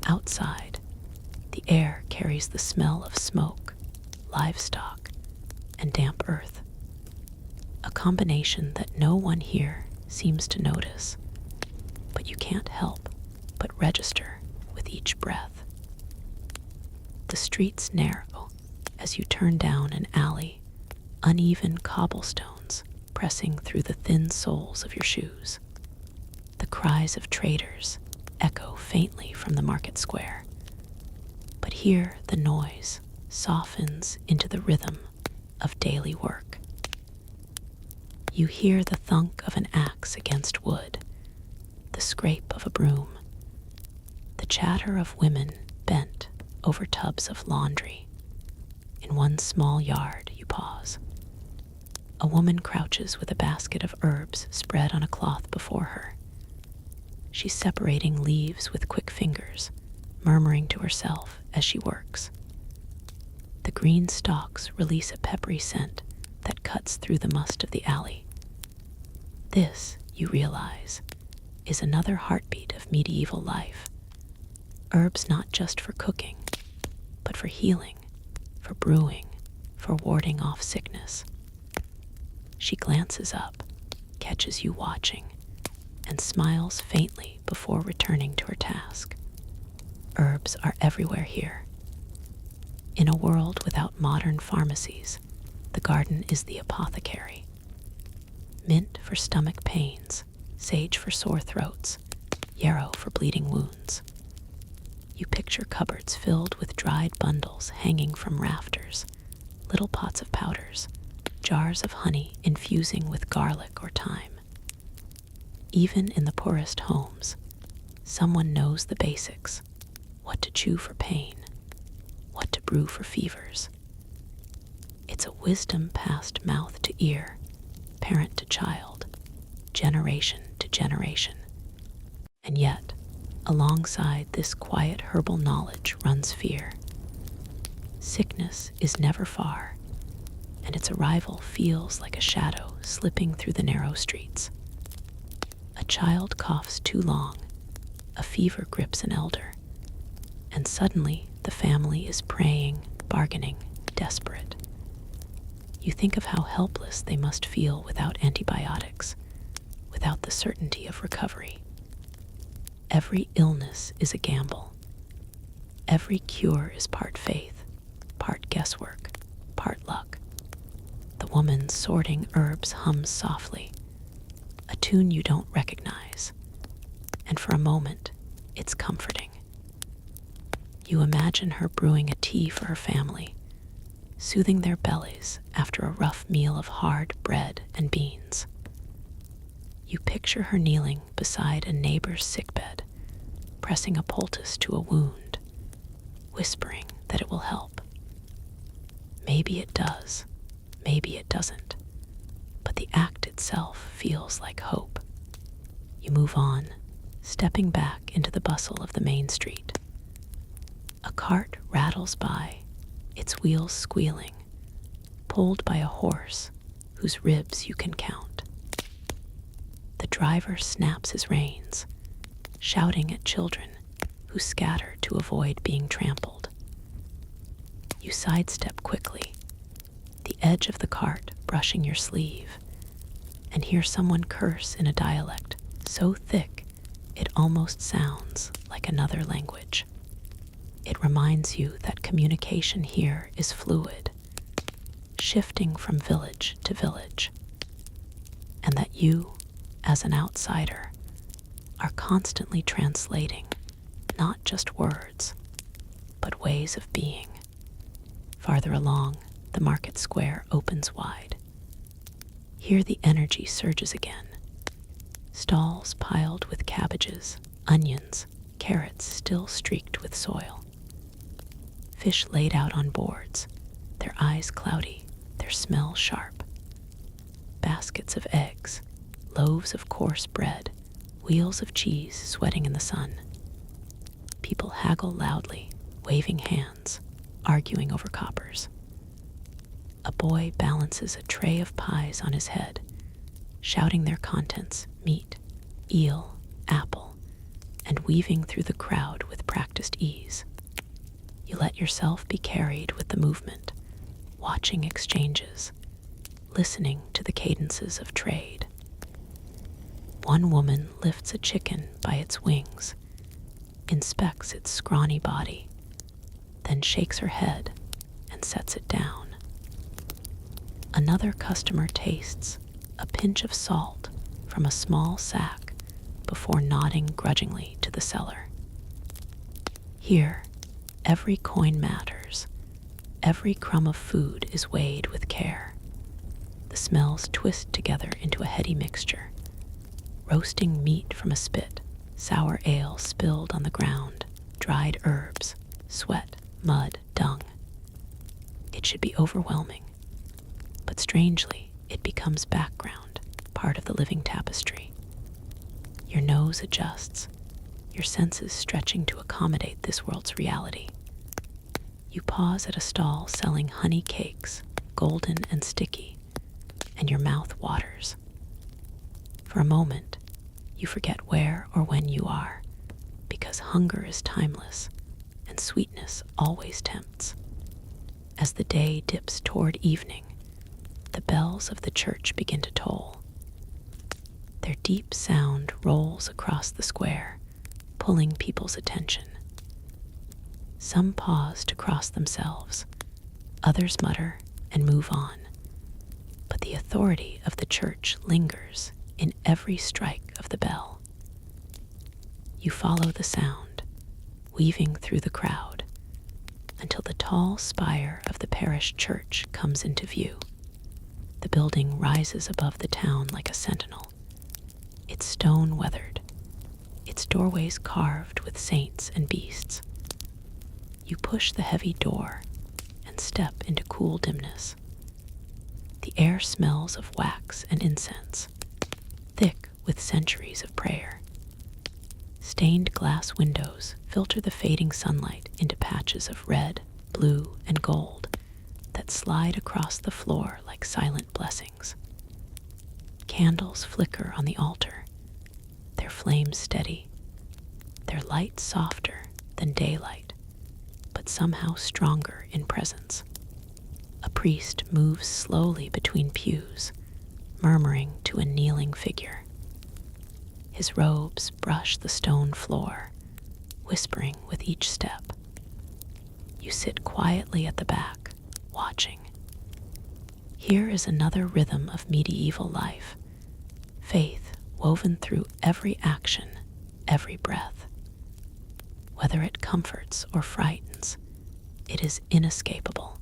Outside, the air carries the smell of smoke, livestock, and damp earth, a combination that no one here seems to notice, but you can't help but register with each breath. The streets narrow as you turn down an alley, uneven cobblestones pressing through the thin soles of your shoes. The cries of traders echo faintly from the market square, but here the noise softens into the rhythm of daily work. You hear the thunk of an axe against wood, the scrape of a broom, the chatter of women bent over tubs of laundry. In one small yard, you pause. A woman crouches with a basket of herbs spread on a cloth before her. She's separating leaves with quick fingers, murmuring to herself as she works. The green stalks release a peppery scent that cuts through the must of the alley. This, you realize, is another heartbeat of medieval life. Herbs not just for cooking, but for healing, for brewing, for warding off sickness. She glances up, catches you watching, and smiles faintly before returning to her task. Herbs are everywhere here. In a world without modern pharmacies, the garden is the apothecary. Mint for stomach pains, sage for sore throats, yarrow for bleeding wounds. You picture cupboards filled with dried bundles hanging from rafters, little pots of powders, jars of honey infusing with garlic or thyme. Even in the poorest homes, someone knows the basics: what to chew for pain, what to brew for fevers. It's a wisdom passed mouth to ear, parent to child, generation to generation. And yet, alongside this quiet herbal knowledge runs fear. Sickness is never far, and its arrival feels like a shadow slipping through the narrow streets. A child coughs too long, a fever grips an elder, and suddenly the family is praying, bargaining, desperate. You think of how helpless they must feel without antibiotics, without the certainty of recovery. Every illness is a gamble. Every cure is part faith, part guesswork, part luck. The woman sorting herbs hums softly, a tune you don't recognize, and for a moment, it's comforting. You imagine her brewing a tea for her family, soothing their bellies after a rough meal of hard bread and beans. You picture her kneeling beside a neighbor's sickbed, pressing a poultice to a wound, whispering that it will help. Maybe it does, maybe it doesn't, but the act itself feels like hope. You move on, stepping back into the bustle of the main street. A cart rattles by, its wheels squealing, pulled by a horse whose ribs you can count. The driver snaps his reins, shouting at children who scatter to avoid being trampled. You sidestep quickly, the edge of the cart brushing your sleeve, and hear someone curse in a dialect so thick it almost sounds like another language. It reminds you that communication here is fluid, shifting from village to village, and that you, as an outsider, are constantly translating not just words, but ways of being. Farther along, the market square opens wide. Here the energy surges again. Stalls piled with cabbages, onions, carrots still streaked with soil. Fish laid out on boards, their eyes cloudy, their smell sharp. Baskets of eggs, loaves of coarse bread, wheels of cheese sweating in the sun. People haggle loudly, waving hands, arguing over coppers. A boy balances a tray of pies on his head, shouting their contents: meat, eel, apple, and weaving through the crowd with practiced ease. You let yourself be carried with the movement, watching exchanges, listening to the cadences of trade. One woman lifts a chicken by its wings, inspects its scrawny body, then shakes her head and sets it down. Another customer tastes a pinch of salt from a small sack before nodding grudgingly to the seller. Here, every coin matters. Every crumb of food is weighed with care. The smells twist together into a heady mixture. Roasting meat from a spit, sour ale spilled on the ground, dried herbs, sweat, mud, dung. It should be overwhelming, but strangely, it becomes background, part of the living tapestry. Your nose adjusts, your senses stretching to accommodate this world's reality. You pause at a stall selling honey cakes, golden and sticky, and your mouth waters. For a moment, you forget where or when you are, because hunger is timeless and sweetness always tempts. As the day dips toward evening, the bells of the church begin to toll. Their deep sound rolls across the square, pulling people's attention. Some pause to cross themselves, others mutter and move on, but the authority of the church lingers in every strike of the bell. You follow the sound, weaving through the crowd, until the tall spire of the parish church comes into view. The building rises above the town like a sentinel, its stone weathered, its doorways carved with saints and beasts. You push the heavy door and step into cool dimness. The air smells of wax and incense, thick with centuries of prayer. Stained glass windows filter the fading sunlight into patches of red, blue, and gold that slide across the floor like silent blessings. Candles flicker on the altar, their flames steady, their light softer than daylight, but somehow stronger in presence. A priest moves slowly between pews, murmuring to a kneeling figure. His robes brush the stone floor, whispering with each step. You sit quietly at the back, watching. Here is another rhythm of medieval life, faith woven through every action, every breath. Whether it comforts or frightens, it is inescapable.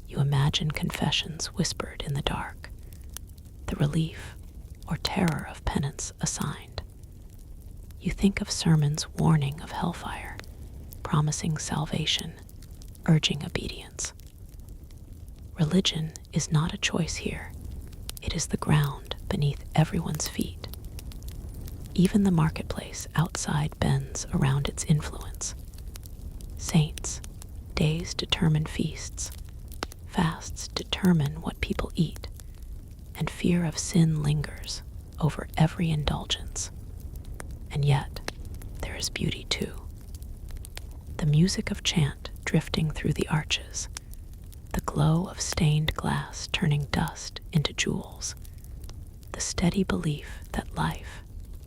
You imagine confessions whispered in the dark, the relief or terror of penance assigned. You think of sermons warning of hellfire, promising salvation, urging obedience. Religion is not a choice here. It is the ground beneath everyone's feet. Even the marketplace outside bends around its influence. Saints, days determine feasts. Fasts determine what people eat, and fear of sin lingers over every indulgence. And yet, there is beauty too. The music of chant drifting through the arches, the glow of stained glass turning dust into jewels, the steady belief that life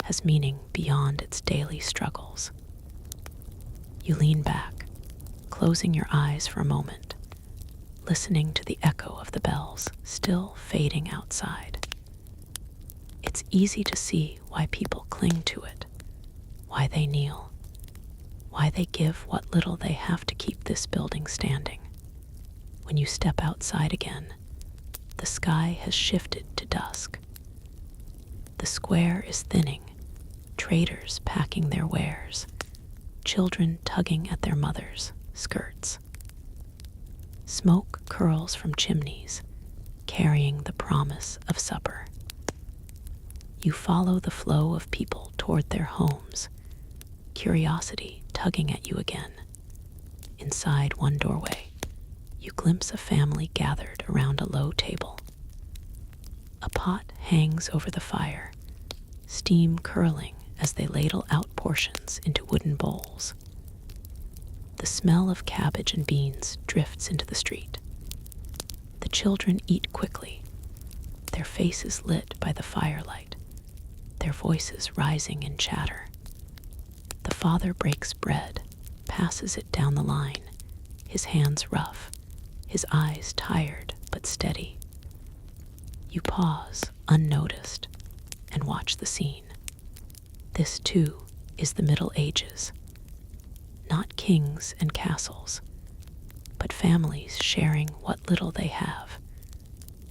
has meaning beyond its daily struggles. You lean back, closing your eyes for a moment, listening to the echo of the bells still fading outside. It's easy to see why people cling to it, why they kneel, why they give what little they have to keep this building standing. When you step outside again, the sky has shifted to dusk. The square is thinning, traders packing their wares, children tugging at their mothers' skirts. Smoke curls from chimneys, carrying the promise of supper. You follow the flow of people toward their homes, curiosity tugging at you again. Inside one doorway, you glimpse a family gathered around a low table. A pot hangs over the fire, steam curling as they ladle out portions into wooden bowls. The smell of cabbage and beans drifts into the street. The children eat quickly, their faces lit by the firelight, their voices rising in chatter. The father breaks bread, passes it down the line, his hands rough, his eyes tired but steady. You pause, unnoticed, and watch the scene. This, too, is the Middle Ages. Not kings and castles, but families sharing what little they have,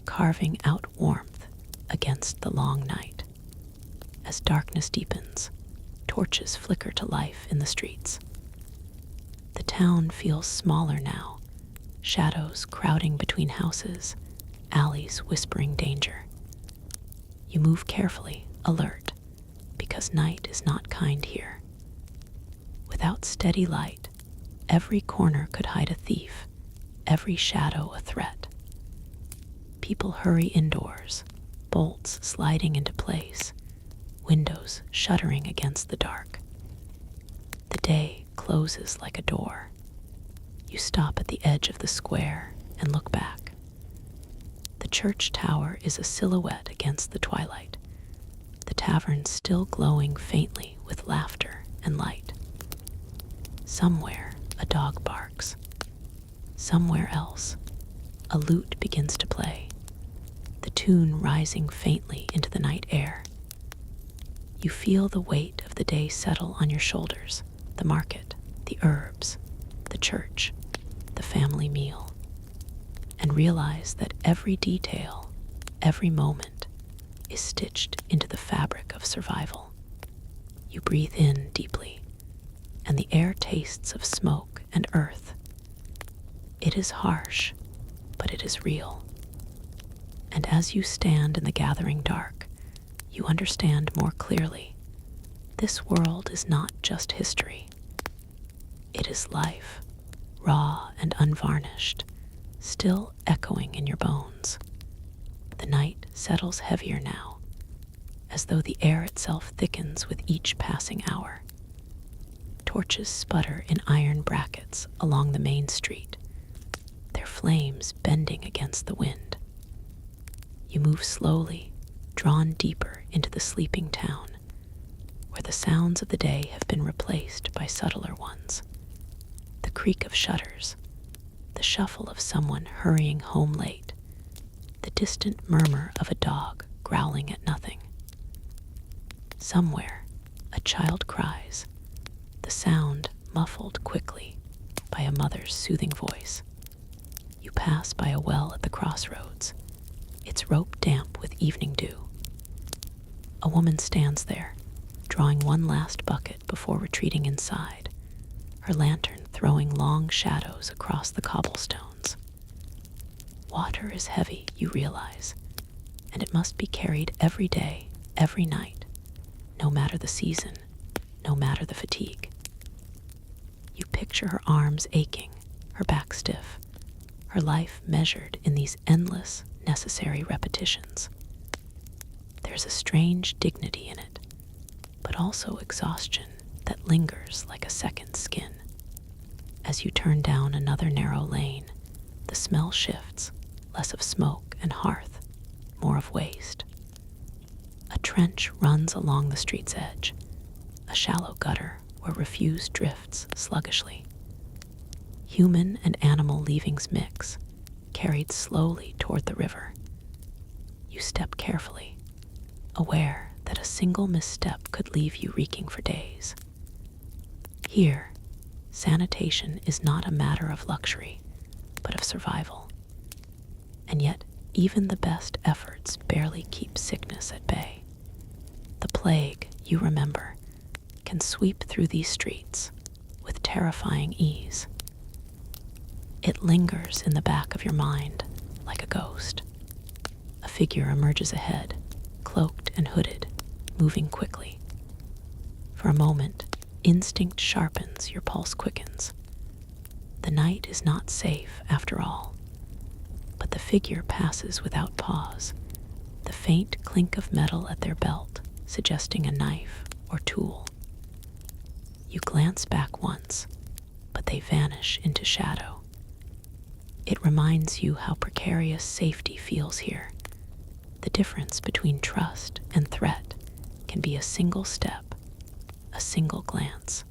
carving out warmth against the long night. As darkness deepens, torches flicker to life in the streets. The town feels smaller now, shadows crowding between houses, alleys whispering danger. You move carefully, alert, because night is not kind here. Without steady light, every corner could hide a thief, every shadow a threat. People hurry indoors, bolts sliding into place, windows shuttering against the dark. The day closes like a door. You stop at the edge of the square and look back. The church tower is a silhouette against the twilight, the tavern still glowing faintly with laughter and light. Somewhere, a dog barks. Somewhere else, a lute begins to play, the tune rising faintly into the night air. You feel the weight of the day settle on your shoulders, the market, the herbs, the church, the family meal, and realize that every detail, every moment, is stitched into the fabric of survival. You breathe in deeply, and the air tastes of smoke and earth. It is harsh, but it is real. And as you stand in the gathering dark, you understand more clearly. This world is not just history. It is life, raw and unvarnished, still echoing in your bones. The night settles heavier now, as though the air itself thickens with each passing hour. Torches sputter in iron brackets along the main street, their flames bending against the wind. You move slowly, drawn deeper into the sleeping town, where the sounds of the day have been replaced by subtler ones. The creak of shutters, the shuffle of someone hurrying home late, the distant murmur of a dog growling at nothing. Somewhere, a child cries, the sound muffled quickly by a mother's soothing voice. You pass by a well at the crossroads, its rope damp with evening dew. A woman stands there, drawing one last bucket before retreating inside, her lantern throwing long shadows across the cobblestones. Water is heavy, you realize, and it must be carried every day, every night, no matter the season, no matter the fatigue. You picture her arms aching, her back stiff, her life measured in these endless, necessary repetitions. There's a strange dignity in it, but also exhaustion that lingers like a second skin. As you turn down another narrow lane, the smell shifts, less of smoke and hearth, more of waste. A trench runs along the street's edge, a shallow gutter where refuse drifts sluggishly. Human and animal leavings mix, carried slowly toward the river. You step carefully, aware that a single misstep could leave you reeking for days. Here, sanitation is not a matter of luxury, but of survival. And yet, even the best efforts barely keep sickness at bay. The plague, you remember, can sweep through these streets with terrifying ease. It lingers in the back of your mind like a ghost. A figure emerges ahead, cloaked and hooded, moving quickly. For a moment, instinct sharpens, your pulse quickens. The night is not safe after all. But the figure passes without pause, the faint clink of metal at their belt suggesting a knife or tool. You glance back once, but they vanish into shadow. It reminds you how precarious safety feels here. The difference between trust and threat can be a single step, a single glance.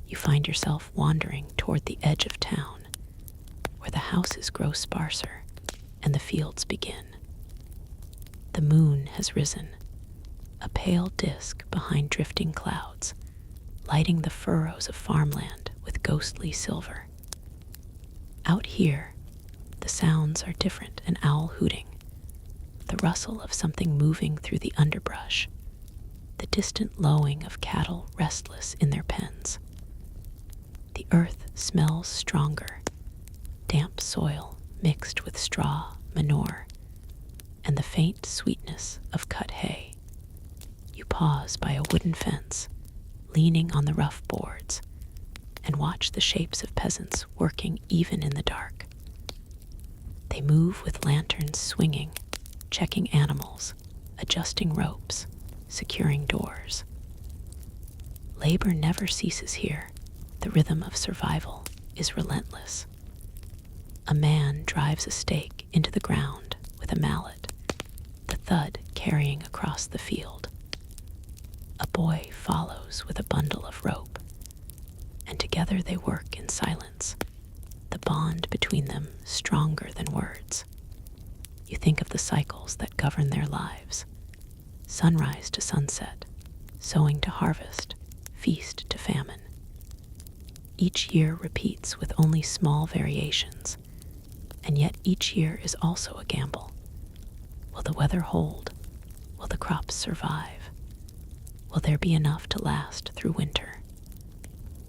You find yourself wandering toward the edge of town, where the houses grow sparser and the fields begin. The moon has risen, a pale disk behind drifting clouds, lighting the furrows of farmland with ghostly silver. Out here, the sounds are different, an owl hooting, the rustle of something moving through the underbrush, the distant lowing of cattle restless in their pens. The earth smells stronger, damp soil mixed with straw, manure, and the faint sweetness of cut hay. You pause by a wooden fence, leaning on the rough boards, and watch the shapes of peasants working even in the dark. They move with lanterns swinging, checking animals, adjusting ropes, securing doors. Labor never ceases here. The rhythm of survival is relentless. A man drives a stake into the ground with a mallet, the thud carrying across the field. A boy follows with a bundle of rope, and together they work in silence, the bond between them stronger than words. You think of the cycles that govern their lives: sunrise to sunset, sowing to harvest, feast to famine. Each year repeats with only small variations, and yet each year is also a gamble. Will the weather hold? Will the crops survive? Will there be enough to last through winter?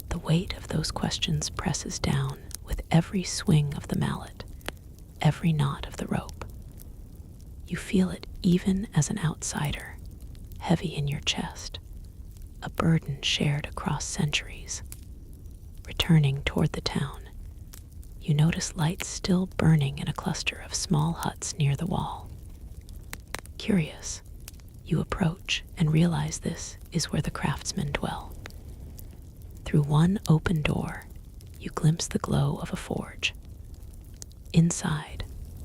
The weight of those questions presses down with every swing of the mallet, every knot of the rope. You feel it even as an outsider, heavy in your chest, a burden shared across centuries. Returning toward the town, you notice lights still burning in a cluster of small huts near the wall. Curious, you approach and realize this is where the craftsmen dwell. Through one open door, you glimpse the glow of a forge. Inside,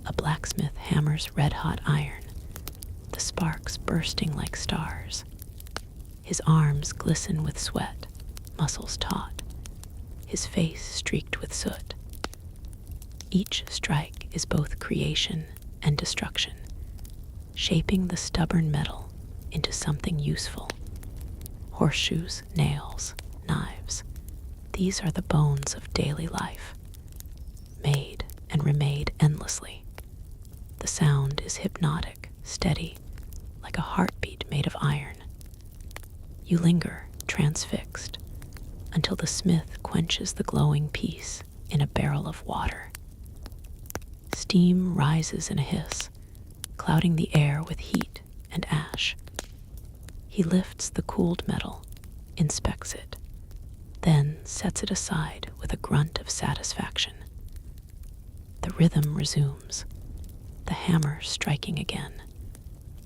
a blacksmith hammers red-hot iron, the sparks bursting like stars. His arms glisten with sweat, muscles taut, his face streaked with soot. Each strike is both creation and destruction, shaping the stubborn metal into something useful. Horseshoes, nails, knives, these are the bones of daily life, made and remade endlessly. The sound is hypnotic, steady, like a heartbeat made of iron. You linger, transfixed, until the smith quenches the glowing piece in a barrel of water. Steam rises in a hiss, clouding the air with heat and ash. He lifts the cooled metal, inspects it, then sets it aside with a grunt of satisfaction. The rhythm resumes, the hammer striking again,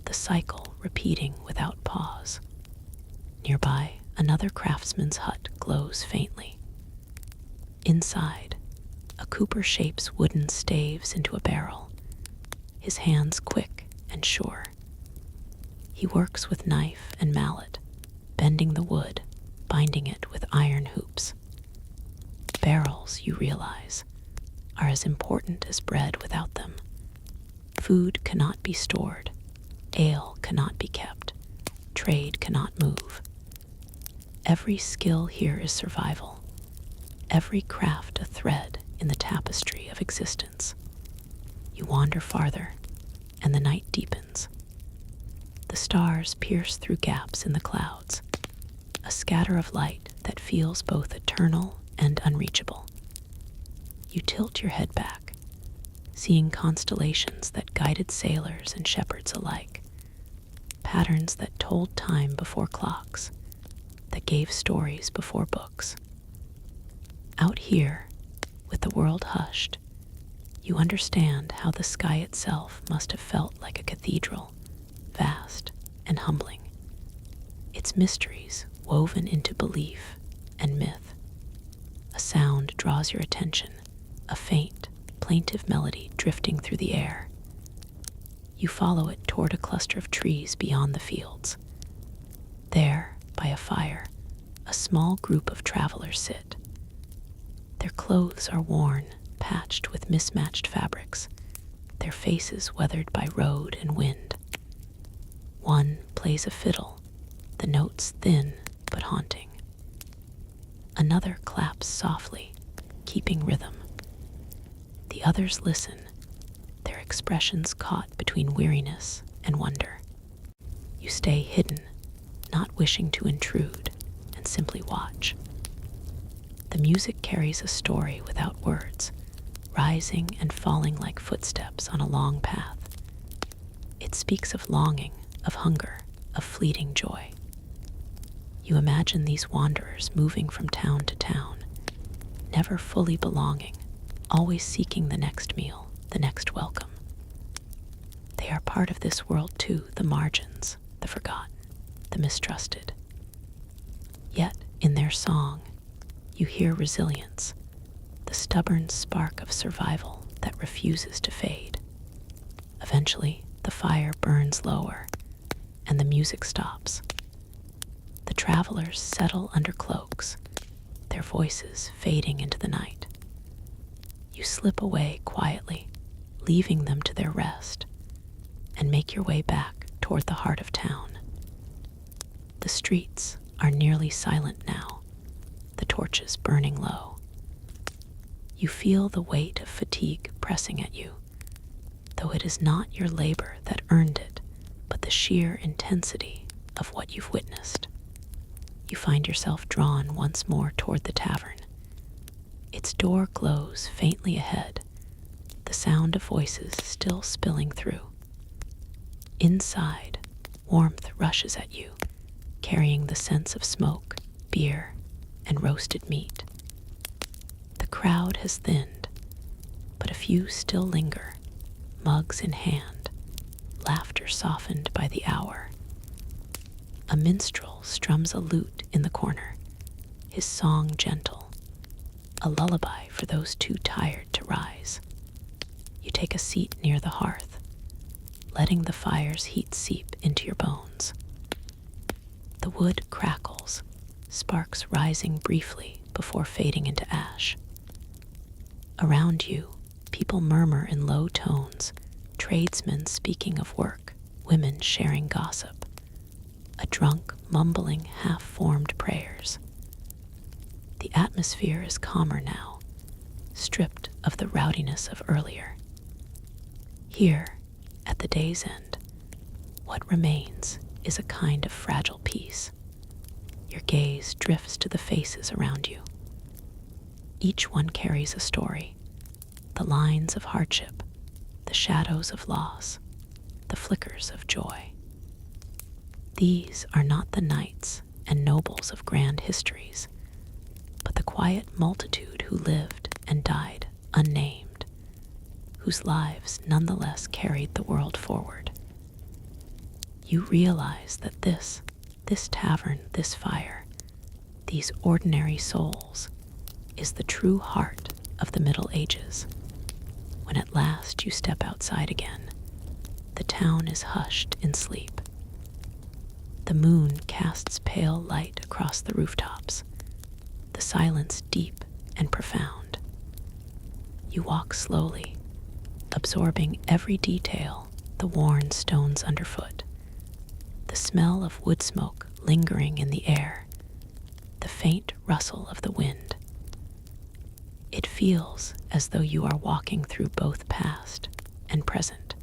the cycle repeating without pause. Nearby, another craftsman's hut glows faintly. Inside, a cooper shapes wooden staves into a barrel, his hands quick and sure. He works with knife and mallet, bending the wood, binding it with iron hoops. Barrels, you realize, are as important as bread without them. Food cannot be stored, ale cannot be kept, trade cannot move. Every skill here is survival, every craft a thread in the tapestry of existence. You wander farther, and the night deepens. The stars pierce through gaps in the clouds, a scatter of light that feels both eternal and unreachable. You tilt your head back, seeing constellations that guided sailors and shepherds alike, patterns that told time before clocks, that gave stories before books. Out here, with the world hushed, you understand how the sky itself must have felt like a cathedral, vast and humbling, its mysteries woven into belief and myth. A sound draws your attention, a faint, plaintive melody drifting through the air. You follow it toward a cluster of trees beyond the fields. There, by a fire, a small group of travelers sit. Their clothes are worn, patched with mismatched fabrics, their faces weathered by road and wind. One plays a fiddle, the notes thin but haunting. Another claps softly, keeping rhythm. The others listen, their expressions caught between weariness and wonder. You stay hidden, not wishing to intrude, and simply watch. The music carries a story without words, rising and falling like footsteps on a long path. It speaks of longing, of hunger, of fleeting joy. You imagine these wanderers moving from town to town, never fully belonging, always seeking the next meal, the next welcome. They are part of this world too, the margins, the forgotten, the mistrusted. Yet, in their song, you hear resilience, the stubborn spark of survival that refuses to fade. Eventually, the fire burns lower, and the music stops. The travelers settle under cloaks, their voices fading into the night. You slip away quietly, leaving them to their rest, and make your way back toward the heart of town. The streets are nearly silent now, the torches burning low. You feel the weight of fatigue pressing at you, though it is not your labor that earned it, but the sheer intensity of what you've witnessed. You find yourself drawn once more toward the tavern. Its door glows faintly ahead, the sound of voices still spilling through. Inside, warmth rushes at you, carrying the scents of smoke, beer, and roasted meat. The crowd has thinned, but a few still linger, mugs in hand, laughter softened by the hour. A minstrel strums a lute in the corner, his song gentle, a lullaby for those too tired to rise. You take a seat near the hearth, letting the fire's heat seep into your bones. The wood crackles, sparks rising briefly before fading into ash. Around you, people murmur in low tones, tradesmen speaking of work, women sharing gossip, a drunk mumbling half-formed prayers. The atmosphere is calmer now, stripped of the rowdiness of earlier. Here, at the day's end, what remains is a kind of fragile peace. Your gaze drifts to the faces around you. Each one carries a story, the lines of hardship, the shadows of loss, the flickers of joy. These are not the knights and nobles of grand histories, but the quiet multitude who lived and died unnamed, whose lives nonetheless carried the world forward. You realize that this tavern, this fire, these ordinary souls, is the true heart of the Middle Ages. When at last you step outside again, the town is hushed in sleep. The moon casts pale light across the rooftops, the silence deep and profound. You walk slowly, absorbing every detail, the worn stones underfoot, the smell of wood smoke lingering in the air, the faint rustle of the wind. It feels as though you are walking through both past and present,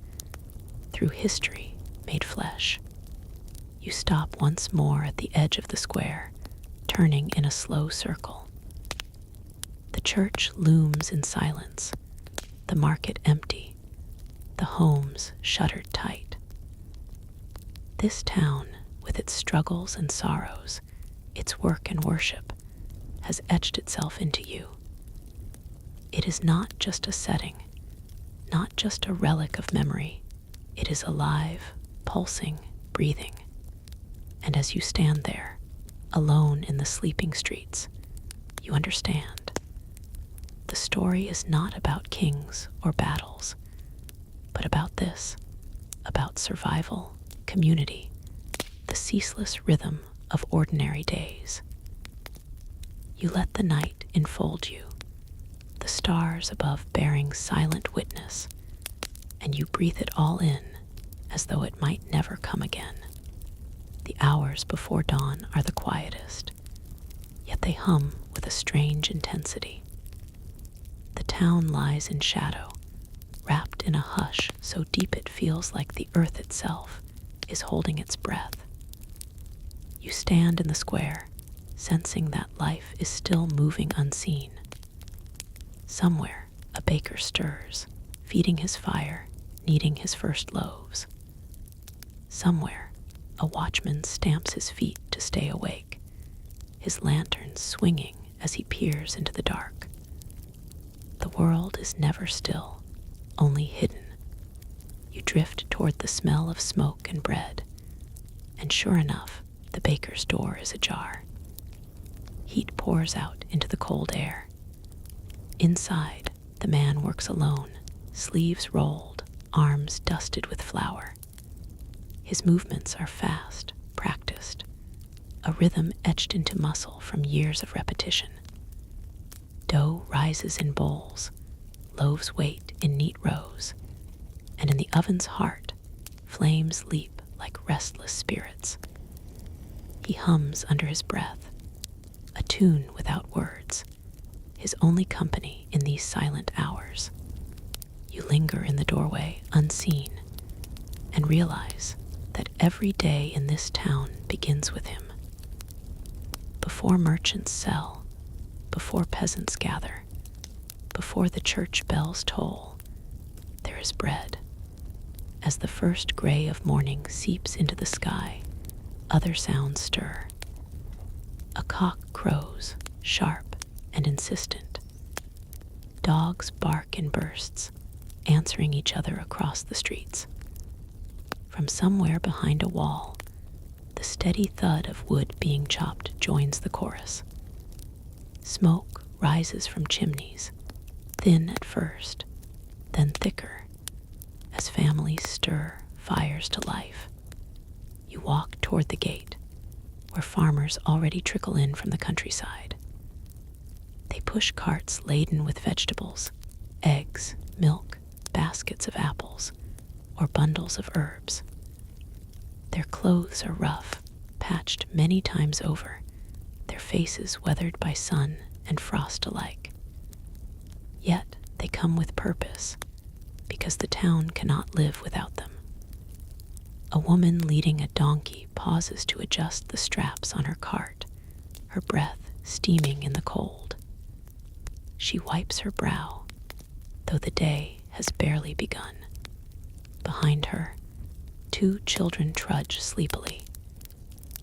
through history made flesh. You stop once more at the edge of the square, turning in a slow circle. The church looms in silence, the market empty, the homes shuttered tight. This town, with its struggles and sorrows, its work and worship, has etched itself into you. It is not just a setting, not just a relic of memory. It is alive, pulsing, breathing. And as you stand there, alone in the sleeping streets, you understand. The story is not about kings or battles, but about this, about survival, community, the ceaseless rhythm of ordinary days. You let the night enfold you, the stars above bearing silent witness, and you breathe it all in as though it might never come again. The hours before dawn are the quietest, yet they hum with a strange intensity. The town lies in shadow, wrapped in a hush so deep it feels like the earth itself is holding its breath. You stand in the square, sensing that life is still moving unseen. Somewhere, a baker stirs, feeding his fire, kneading his first loaves. Somewhere, a watchman stamps his feet to stay awake, his lantern swinging as he peers into the dark. The world is never still, only hidden. You drift toward the smell of smoke and bread, and sure enough, the baker's door is ajar. Heat pours out into the cold air. Inside, the man works alone, sleeves rolled, arms dusted with flour. His movements are fast, practiced, a rhythm etched into muscle from years of repetition. Dough rises in bowls, loaves wait in neat rows, and in the oven's heart, flames leap like restless spirits. He hums under his breath, a tune without words, his only company in these silent hours. You linger in the doorway, unseen, and realize that every day in this town begins with him. Before merchants sell, before peasants gather, before the church bells toll, there is bread, As the first gray of morning seeps into the sky, other sounds stir. A cock crows, sharp and insistent. Dogs bark in bursts, answering each other across the streets. From somewhere behind a wall, the steady thud of wood being chopped joins the chorus. Smoke rises from chimneys, thin at first, then thicker, as families stir fires to life. You walk toward the gate, where farmers already trickle in from the countryside. They push carts laden with vegetables, eggs, milk, baskets of apples, or bundles of herbs. Their clothes are rough, patched many times over, their faces weathered by sun and frost alike. Yet they come with purpose, because the town cannot live without them. A woman leading a donkey pauses to adjust the straps on her cart, her breath steaming in the cold. She wipes her brow, though the day has barely begun. Behind her, 2 children trudge sleepily,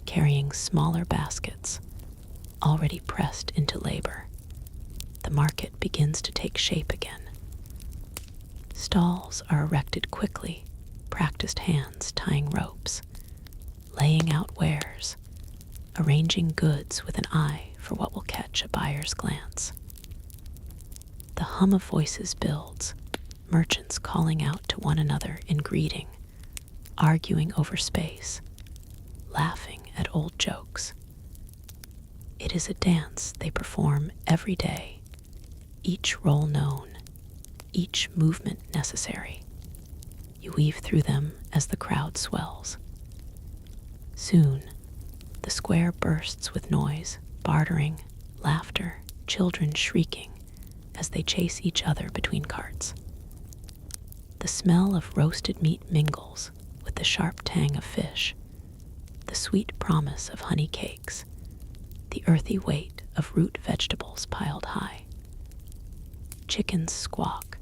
carrying smaller baskets, already pressed into labor. The market begins to take shape again. Stalls are erected quickly, practiced hands tying ropes, laying out wares, arranging goods with an eye for what will catch a buyer's glance. The hum of voices builds, merchants calling out to one another in greeting, arguing over space, laughing at old jokes. It is a dance they perform every day, each role known, each movement necessary. You weave through them as the crowd swells. Soon, the square bursts with noise, bartering, laughter, children shrieking as they chase each other between carts. The smell of roasted meat mingles with the sharp tang of fish, the sweet promise of honey cakes, the earthy weight of root vegetables piled high. Chickens squawk,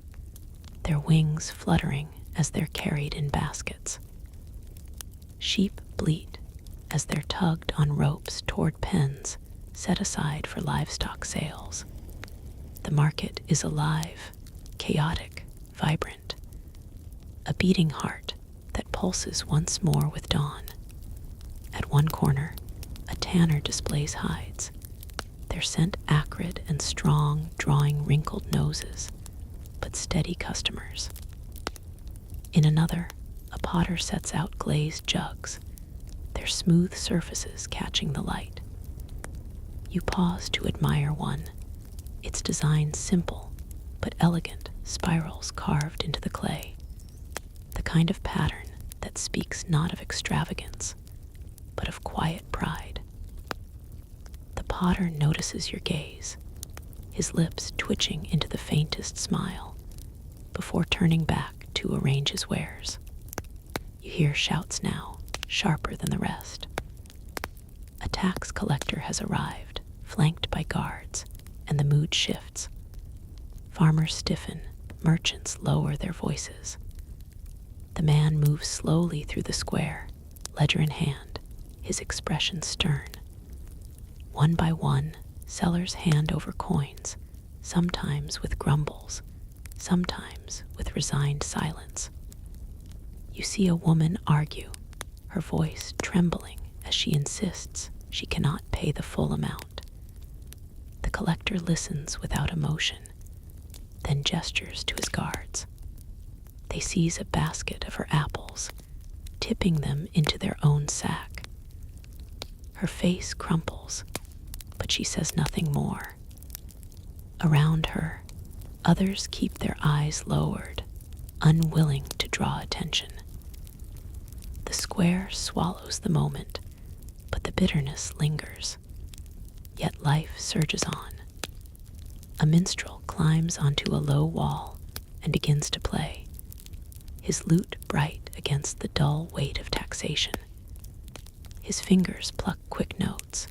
their wings fluttering as they're carried in baskets. Sheep bleat as they're tugged on ropes toward pens set aside for livestock sales. The market is alive, chaotic, vibrant. A beating heart that pulses once more with dawn. At one corner, a tanner displays hides, their scent acrid and strong, drawing wrinkled noses, but steady customers. In another, a potter sets out glazed jugs, their smooth surfaces catching the light. You pause to admire one, its design simple but elegant spirals carved into the clay, the kind of pattern that speaks not of extravagance, but of quiet pride. The potter notices your gaze, his lips twitching into the faintest smile, before turning back to arrange his wares. You hear shouts now, sharper than the rest. A tax collector has arrived, flanked by guards, and the mood shifts. Farmers stiffen, merchants lower their voices. The man moves slowly through the square, ledger in hand, his expression stern. One by one, sellers hand over coins, sometimes with grumbles, sometimes with resigned silence. You see a woman argue, her voice trembling as she insists she cannot pay the full amount. The collector listens without emotion, then gestures to his guards. They seize a basket of her apples, tipping them into their own sack. Her face crumples, but she says nothing more. Around her, others keep their eyes lowered, unwilling to draw attention. The square swallows the moment, but the bitterness lingers. Yet life surges on. A minstrel climbs onto a low wall and begins to play, his lute bright against the dull weight of taxation. His fingers pluck quick notes,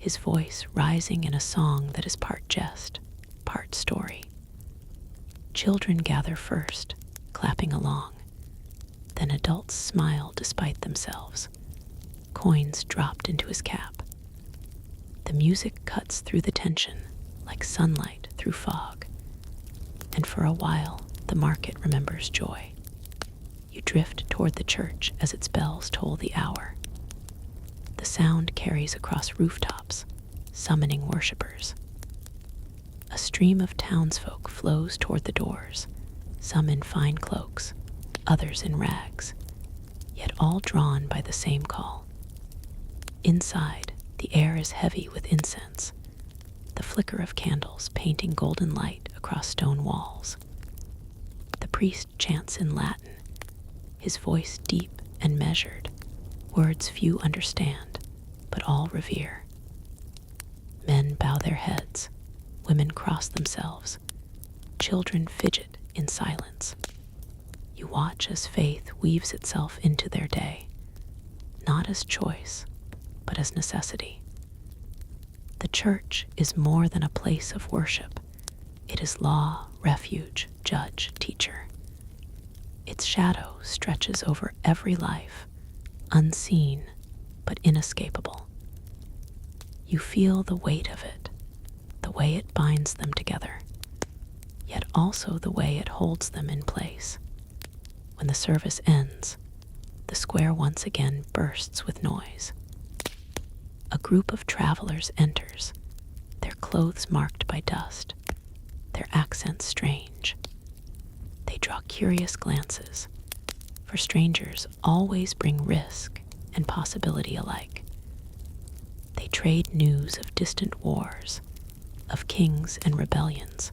his voice rising in a song that is part jest, part story. Children gather first, clapping along. Then adults smile despite themselves. Coins dropped into his cap. The music cuts through the tension like sunlight through fog. And for a while, the market remembers joy. You drift toward the church as its bells toll the hour. The sound carries across rooftops, summoning worshippers. A stream of townsfolk flows toward the doors, some in fine cloaks, others in rags, yet all drawn by the same call. Inside, the air is heavy with incense, the flicker of candles painting golden light across stone walls. The priest chants in Latin, his voice deep and measured, words few understand, but all revere. Men bow their heads, women cross themselves, children fidget in silence. You watch as faith weaves itself into their day, not as choice, but as necessity. The church is more than a place of worship. It is law, refuge, judge, teacher. Its shadow stretches over every life, unseen but inescapable. You feel the weight of it, the way it binds them together, yet also the way it holds them in place. When the service ends, the square once again bursts with noise. A group of travelers enters, their clothes marked by dust, their accents strange. They draw curious glances, for strangers always bring risk and possibility alike. They trade news of distant wars, of kings and rebellions,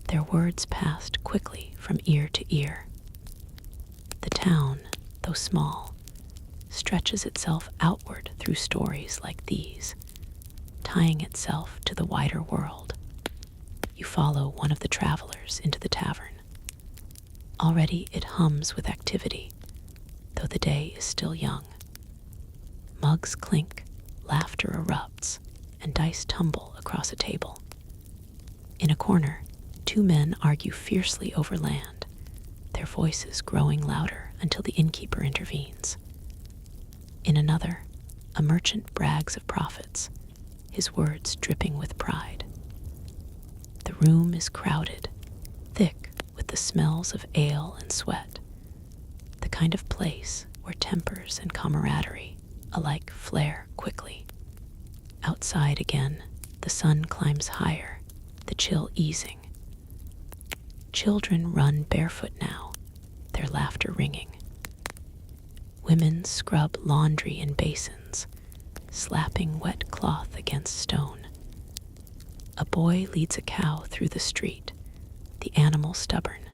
their words passed quickly from ear to ear. The town, though small, stretches itself outward through stories like these, tying itself to the wider world. You follow one of the travelers into the tavern. Already it hums with activity, though the day is still young. Mugs clink, laughter erupts, and dice tumble across a table. In a corner, two men argue fiercely over land, their voices growing louder until the innkeeper intervenes. In another, a merchant brags of profits, his words dripping with pride. The room is crowded, thick with the smells of ale and sweat, the kind of place where tempers and camaraderie alike flare quickly. Outside again, the sun climbs higher, the chill easing. Children run barefoot now, their laughter ringing. Women scrub laundry in basins, slapping wet cloth against stone. A boy leads a cow through the street, the animal stubborn,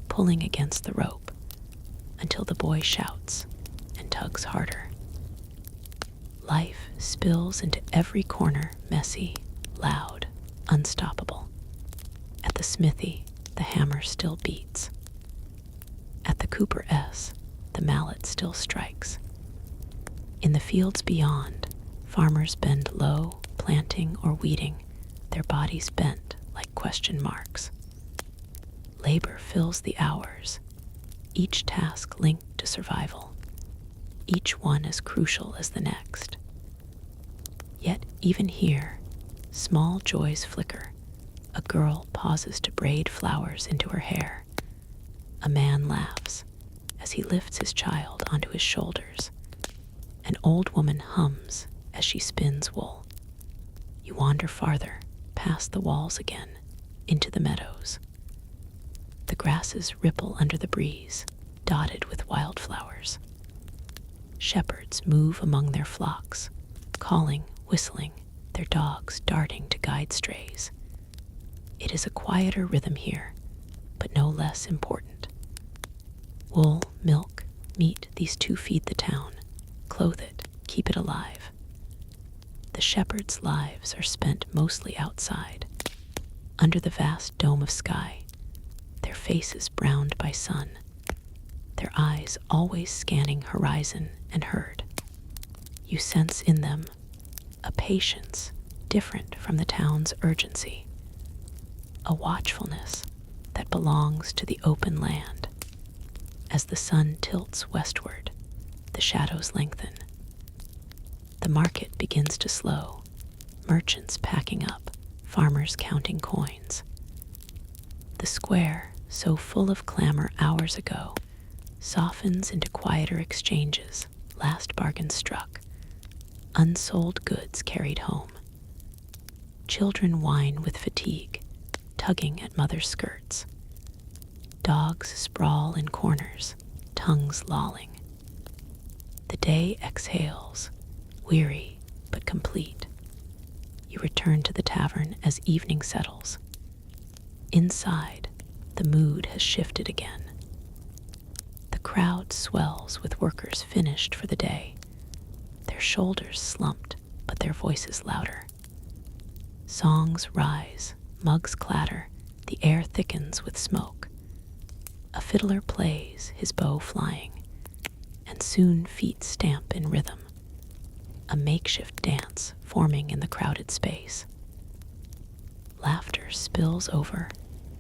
pulling against the rope, until the boy shouts and tugs harder. Life spills into every corner, messy, loud, unstoppable. At the smithy, the hammer still beats. At the Cooper S, the mallet still strikes. In the fields beyond, farmers bend low, planting or weeding, their bodies bent like question marks. Labor fills the hours, each task linked to survival, each one as crucial as the next. Yet even here, small joys flicker. A girl pauses to braid flowers into her hair. A man laughs as he lifts his child onto his shoulders. An old woman hums as she spins wool. You wander farther, past the walls again, into the meadows. The grasses ripple under the breeze, dotted with wildflowers. Shepherds move among their flocks, calling, whistling, their dogs darting to guide strays. It is a quieter rhythm here, but no less important. Wool, milk, meat, these two feed the town, clothe it, keep it alive. The shepherds' lives are spent mostly outside, under the vast dome of sky, their faces browned by sun, their eyes always scanning horizon and herd. You sense in them a patience different from the town's urgency, a watchfulness that belongs to the open land. As the sun tilts westward, the shadows lengthen. The market begins to slow, merchants packing up, farmers counting coins. The square, so full of clamor hours ago, softens into quieter exchanges, last bargains struck, unsold goods carried home. Children whine with fatigue, tugging at mother's skirts. Dogs sprawl in corners, tongues lolling. The day exhales, weary but complete. You return to the tavern as evening settles. Inside, the mood has shifted again. The crowd swells with workers finished for the day, their shoulders slumped but their voices louder. Songs rise, mugs clatter, the air thickens with smoke. A fiddler plays, his bow flying, and soon feet stamp in rhythm, a makeshift dance forming in the crowded space. Laughter spills over,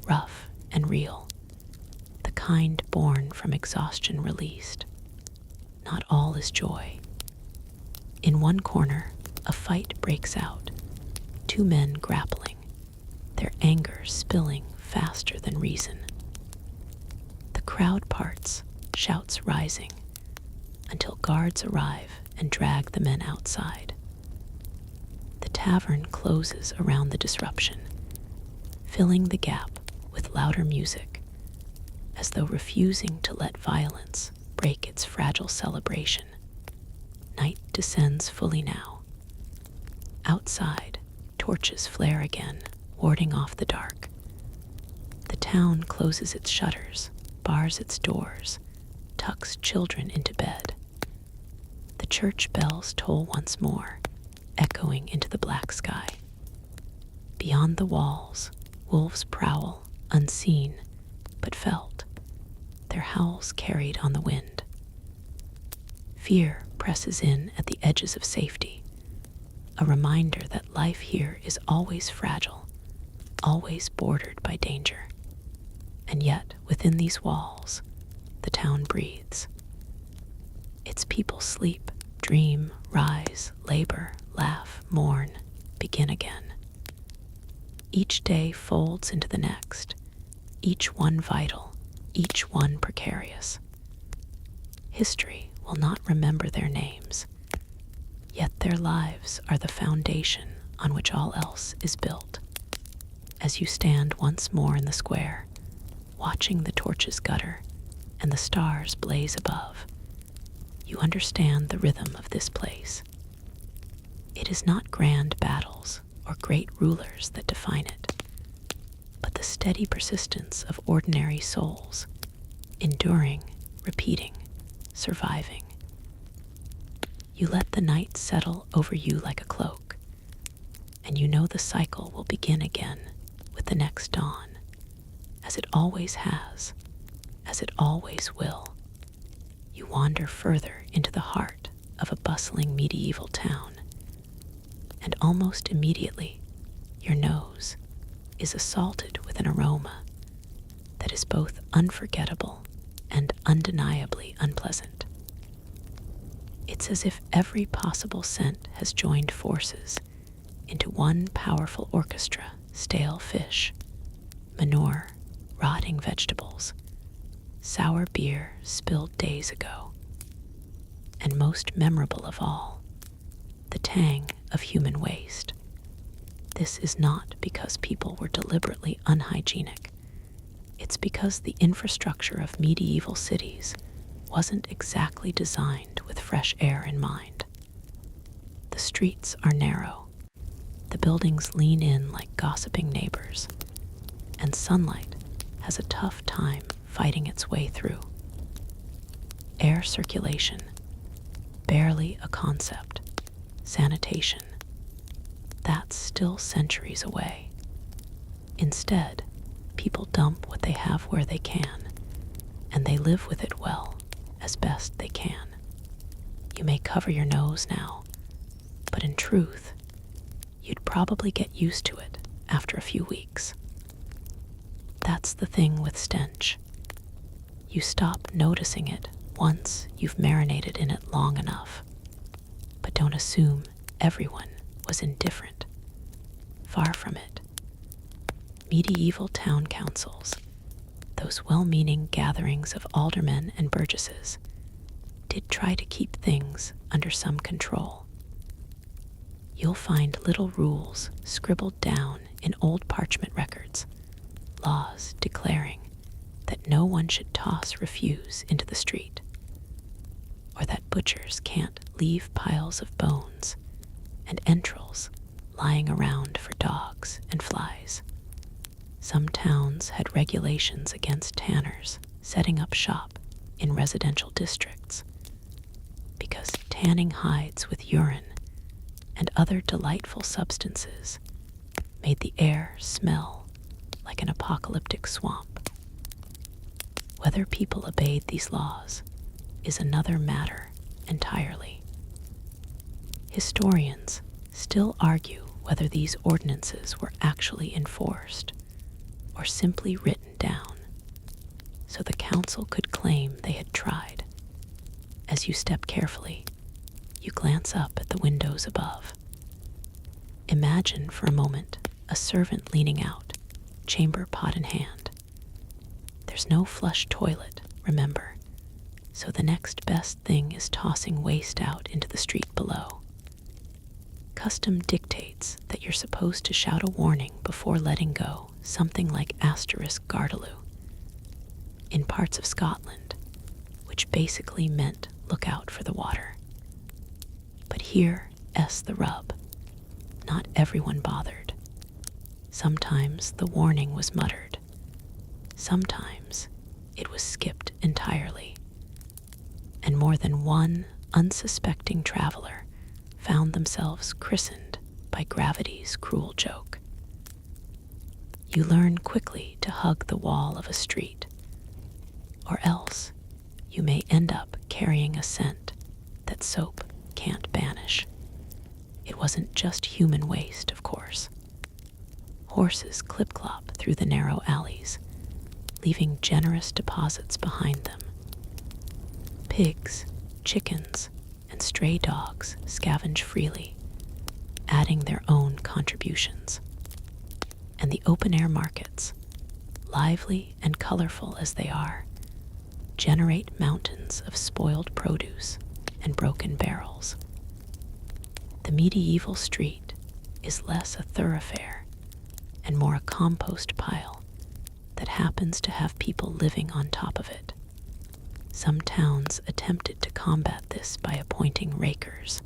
rough and real, the kind born from exhaustion released. Not all is joy. In one corner, a fight breaks out, two men grappling, their anger spilling faster than reason. The crowd parts, shouts rising, until guards arrive and drag the men outside. The tavern closes around the disruption, filling the gap with louder music, as though refusing to let violence break its fragile celebration. Night descends fully now. Outside, torches flare again, warding off the dark. The town closes its shutters, bars its doors, tucks children into bed. The church bells toll once more, echoing into the black sky. Beyond the walls, wolves prowl, unseen but felt, their howls carried on the wind. Fear presses in at the edges of safety, a reminder that life here is always fragile, always bordered by danger. And yet, within these walls, the town breathes. Its people sleep, dream, rise, labor, laugh, mourn, begin again. Each day folds into the next, each one vital, each one precarious. History will not remember their names, yet their lives are the foundation on which all else is built. As you stand once more in the square, watching the torches gutter and the stars blaze above, you understand the rhythm of this place. It is not grand battles or great rulers that define it, but the steady persistence of ordinary souls, enduring, repeating, surviving. You let the night settle over you like a cloak, and you know the cycle will begin again with the next dawn, as it always has, as it always will. You wander further into the heart of a bustling medieval town, and almost immediately your nose is assaulted with an aroma that is both unforgettable and undeniably unpleasant. It's as if every possible scent has joined forces into one powerful orchestra: stale fish, manure, rotting vegetables, sour beer spilled days ago, and most memorable of all, the tang of human waste. This is not because people were deliberately unhygienic. It's because the infrastructure of medieval cities wasn't exactly designed with fresh air in mind. The streets are narrow, the buildings lean in like gossiping neighbors, and sunlight has a tough time fighting its way through. Air circulation, barely a concept. Sanitation, that's still centuries away. Instead, people dump what they have where they can, and they live with it well, as best they can. You may cover your nose now, but in truth, you'd probably get used to it after a few weeks. That's the thing with stench. You stop noticing it once you've marinated in it long enough. But don't assume everyone was indifferent. Far from it. Medieval town councils, those well-meaning gatherings of aldermen and burgesses, did try to keep things under some control. You'll find little rules scribbled down in old parchment records, laws declaring that no one should toss refuse into the street, or that butchers can't leave piles of bones and entrails lying around for dogs and flies. Some towns had regulations against tanners setting up shop in residential districts, because tanning hides with urine and other delightful substances made the air smell like an apocalyptic swamp. Whether people obeyed these laws is another matter entirely. Historians still argue whether these ordinances were actually enforced or simply written down, so the council could claim they had tried. As you step carefully, you glance up at the windows above. Imagine for a moment a servant leaning out, chamber pot in hand. There's no flush toilet, remember, so the next best thing is tossing waste out into the street below. Custom dictates that you're supposed to shout a warning before letting go, something like *Gardaloo. In parts of Scotland, which basically meant look out for the water. But here's the rub. Not everyone bothered. Sometimes the warning was muttered. Sometimes it was skipped entirely. And more than one unsuspecting traveler found themselves christened by gravity's cruel joke. You learn quickly to hug the wall of a street, or else you may end up carrying a scent that soap can't banish. It wasn't just human waste, of course. Horses clip-clop through the narrow alleys, leaving generous deposits behind them. Pigs, chickens, and stray dogs scavenge freely, adding their own contributions. And the open-air markets, lively and colorful as they are, generate mountains of spoiled produce and broken barrels. The medieval street is less a thoroughfare and more a compost pile that happens to have people living on top of it. Some towns attempted to combat this by appointing rakers,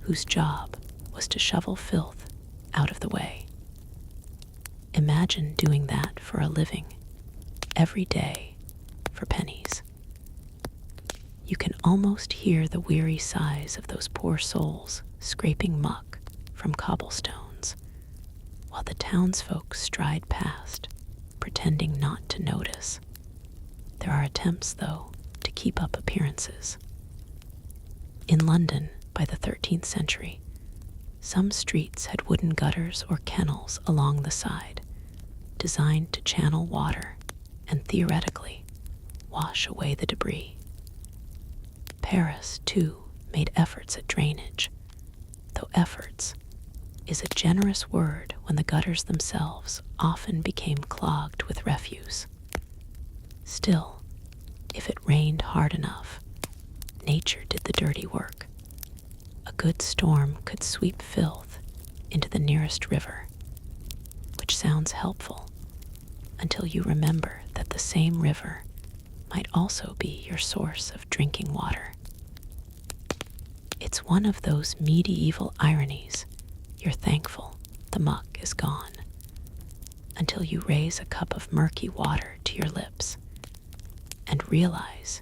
whose job was to shovel filth out of the way. Imagine doing that for a living, every day, for pennies. You can almost hear the weary sighs of those poor souls scraping muck from cobblestones, while the townsfolk stride past, pretending not to notice. There are attempts, though, to keep up appearances. In London, by the 13th century, some streets had wooden gutters or kennels along the side, designed to channel water and theoretically wash away the debris. Paris, too, made efforts at drainage, though efforts is a generous word when the gutters themselves often became clogged with refuse. Still, if it rained hard enough, nature did the dirty work. A good storm could sweep filth into the nearest river, which sounds helpful until you remember that the same river might also be your source of drinking water. It's one of those medieval ironies. You're thankful the muck is gone, until you raise a cup of murky water to your lips and realize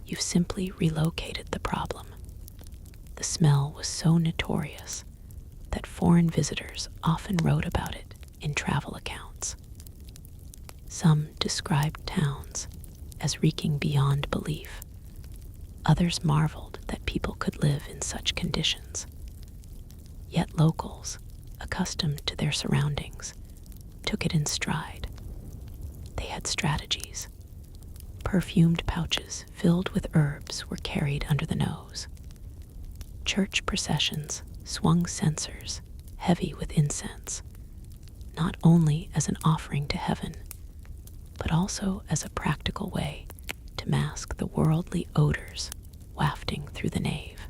you've simply relocated the problem. The smell was so notorious that foreign visitors often wrote about it in travel accounts. Some described towns as reeking beyond belief. Others marveled that people could live in such conditions. Yet locals, accustomed to their surroundings, took it in stride. They had strategies. Perfumed pouches filled with herbs were carried under the nose. Church processions swung censers heavy with incense, not only as an offering to heaven, but also as a practical way to mask the worldly odors wafting through the nave.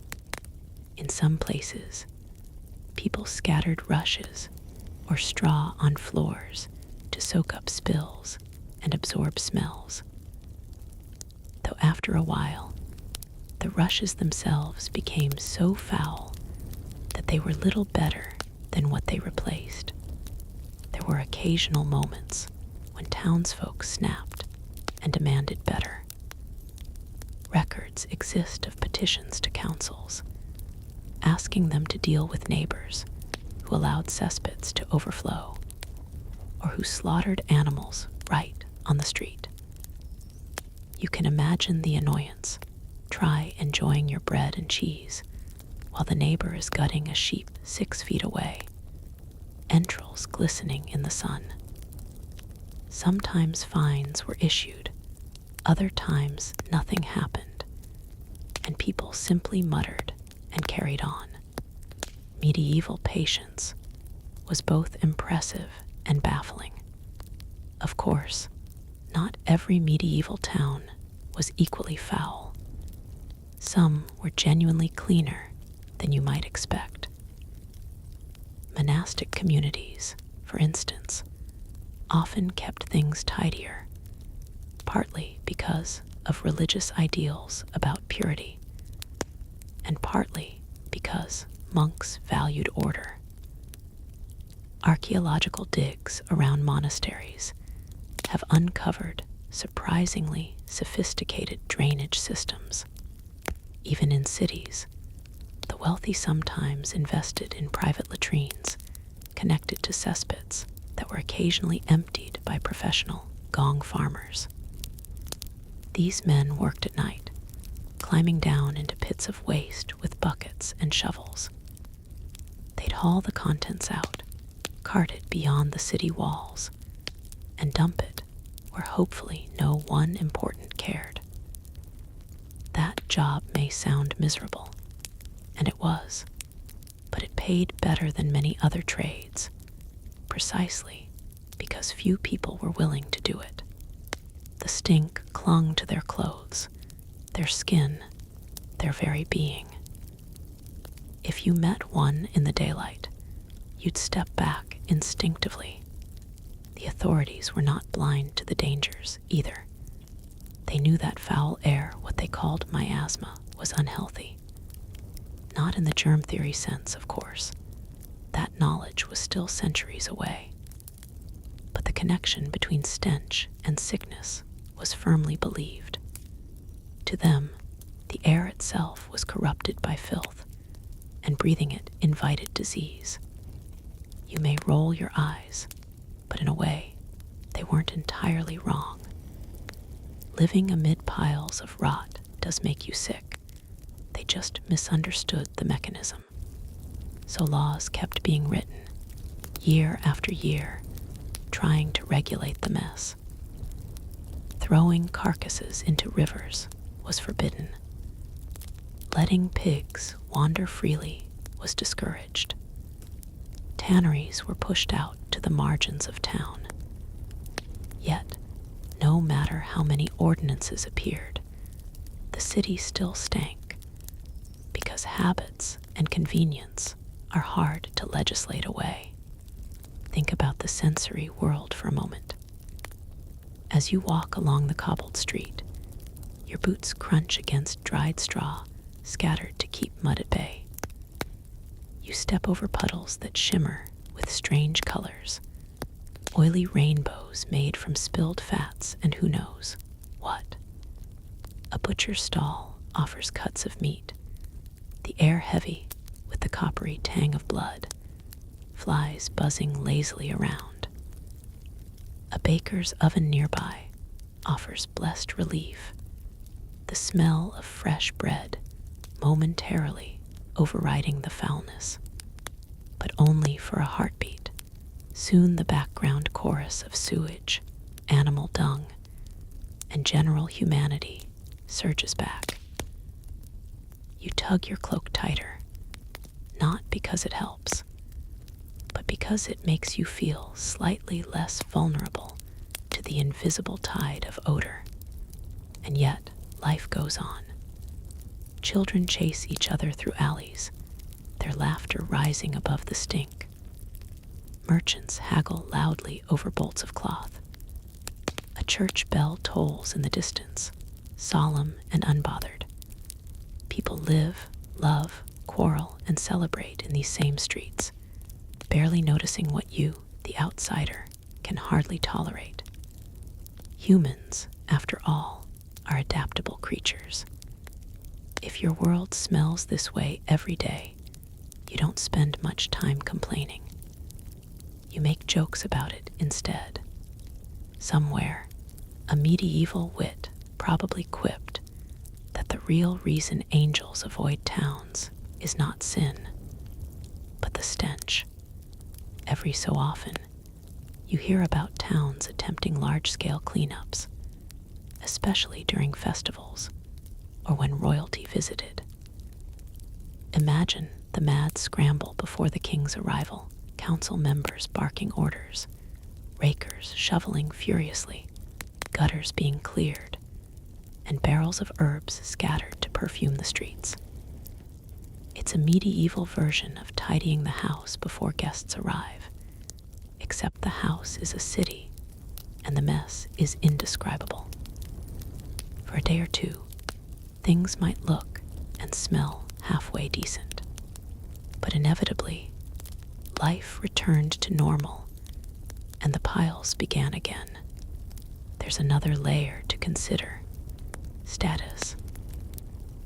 In some places, people scattered rushes or straw on floors to soak up spills and absorb smells. Though after a while, the rushes themselves became so foul that they were little better than what they replaced. There were occasional moments when townsfolk snapped and demanded better. Records exist of petitions to councils, asking them to deal with neighbors who allowed cesspits to overflow, or who slaughtered animals right on the street. You can imagine the annoyance. Try enjoying your bread and cheese while the neighbor is gutting a sheep 6 feet away, entrails glistening in the sun. Sometimes fines were issued, other times nothing happened, and people simply muttered and carried on. Medieval patience was both impressive and baffling. Of course, not every medieval town was equally foul. Some were genuinely cleaner than you might expect. Monastic communities, for instance, often kept things tidier, partly because of religious ideals about purity, and partly because monks valued order. Archaeological digs around monasteries have uncovered surprisingly sophisticated drainage systems. Even in cities, the wealthy sometimes invested in private latrines connected to cesspits that were occasionally emptied by professional gong farmers. These men worked at night, climbing down into pits of waste with buckets and shovels. They'd haul the contents out, cart it beyond the city walls, and dump it where hopefully no one important cared. That job may sound miserable, and it was, but it paid better than many other trades, precisely because few people were willing to do it. The stink clung to their clothes, their skin, their very being. If you met one in the daylight, you'd step back instinctively. The authorities were not blind to the dangers either. They knew that foul air, what they called miasma, was unhealthy. Not in the germ theory sense, of course. That knowledge was still centuries away. But the connection between stench and sickness was firmly believed. To them, the air itself was corrupted by filth, and breathing it invited disease. You may roll your eyes, but in a way, they weren't entirely wrong. Living amid piles of rot does make you sick. They just misunderstood the mechanism. So laws kept being written, year after year, trying to regulate the mess. Throwing carcasses into rivers was forbidden. Letting pigs wander freely was discouraged. Tanneries were pushed out to the margins of town. Yet, no matter how many ordinances appeared, the city still stank, because habits and convenience are hard to legislate away. Think about the sensory world for a moment. As you walk along the cobbled street, your boots crunch against dried straw scattered to keep mud at bay. You step over puddles that shimmer with strange colors, oily rainbows made from spilled fats and who knows what. A butcher's stall offers cuts of meat, the air heavy with the coppery tang of blood, flies buzzing lazily around. A baker's oven nearby offers blessed relief, the smell of fresh bread momentarily overriding the foulness, but only for a heartbeat. Soon the background chorus of sewage, animal dung, and general humanity surges back. You tug your cloak tighter, not because it helps, but because it makes you feel slightly less vulnerable to the invisible tide of odor. And yet, life goes on. Children chase each other through alleys, their laughter rising above the stink. Merchants haggle loudly over bolts of cloth. A church bell tolls in the distance, solemn and unbothered. People live, love, quarrel, and celebrate in these same streets, barely noticing what you, the outsider, can hardly tolerate. Humans, after all, are adaptable creatures. If your world smells this way every day, you don't spend much time complaining. You make jokes about it instead. Somewhere, a medieval wit probably quipped that the real reason angels avoid towns is not sin, but the stench. Every so often, you hear about towns attempting large-scale cleanups, especially during festivals or when royalty visited. Imagine the mad scramble before the king's arrival, council members barking orders, rakers shoveling furiously, gutters being cleared, and barrels of herbs scattered to perfume the streets. It's a medieval version of tidying the house before guests arrive, except the house is a city and the mess is indescribable. For a day or two, things might look and smell halfway decent, but inevitably, life returned to normal and the piles began again. There's another layer to consider: status.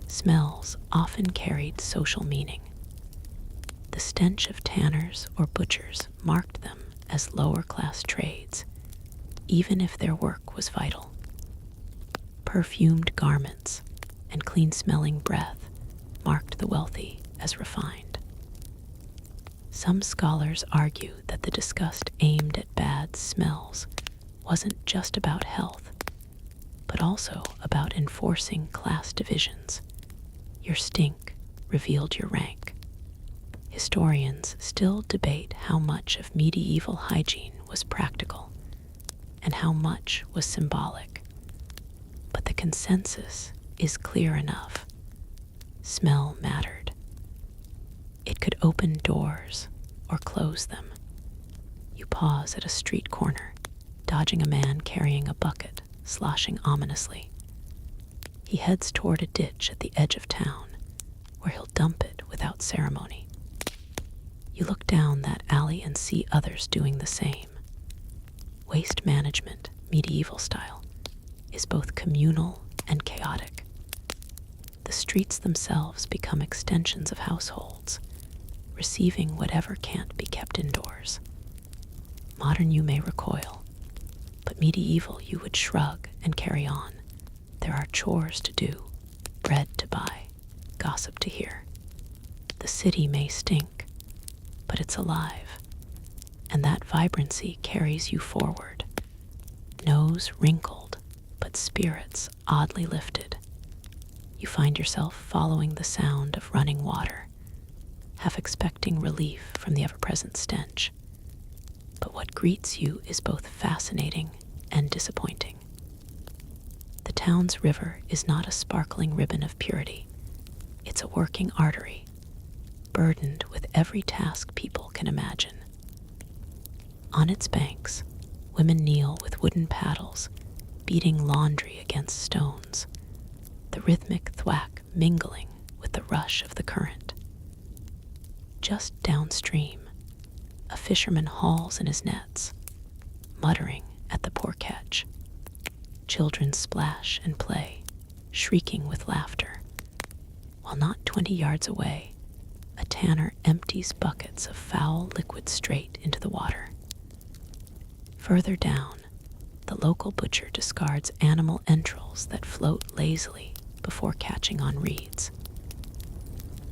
Smells often carried social meaning. The stench of tanners or butchers marked them as lower-class trades, even if their work was vital. Perfumed garments and clean-smelling breath marked the wealthy as refined. Some scholars argue that the disgust aimed at bad smells wasn't just about health, but also about enforcing class divisions. Your stink revealed your rank. Historians still debate how much of medieval hygiene was practical and how much was symbolic. But the consensus is clear enough. Smell mattered. It could open doors or close them. You pause at a street corner, dodging a man carrying a bucket, sloshing ominously. He heads toward a ditch at the edge of town, where he'll dump it without ceremony. You look down that alley and see others doing the same. Waste management, medieval style, is both communal and chaotic. The streets themselves become extensions of households, receiving whatever can't be kept indoors. Modern you may recoil, but medieval you would shrug and carry on. There are chores to do, bread to buy, gossip to hear. The city may stink, but it's alive, and that vibrancy carries you forward. Nose wrinkled, but spirits oddly lifted. You find yourself following the sound of running water, half expecting relief from the ever-present stench. But what greets you is both fascinating and disappointing. The town's river is not a sparkling ribbon of purity. It's a working artery, burdened with every task people can imagine. On its banks, women kneel with wooden paddles, beating laundry against stones, the rhythmic thwack mingling with the rush of the current. Just downstream, a fisherman hauls in his nets, muttering at the poor catch. Children splash and play, shrieking with laughter, while not 20 yards away, a tanner empties buckets of foul liquid straight into the water. Further down, the local butcher discards animal entrails that float lazily before catching on reeds.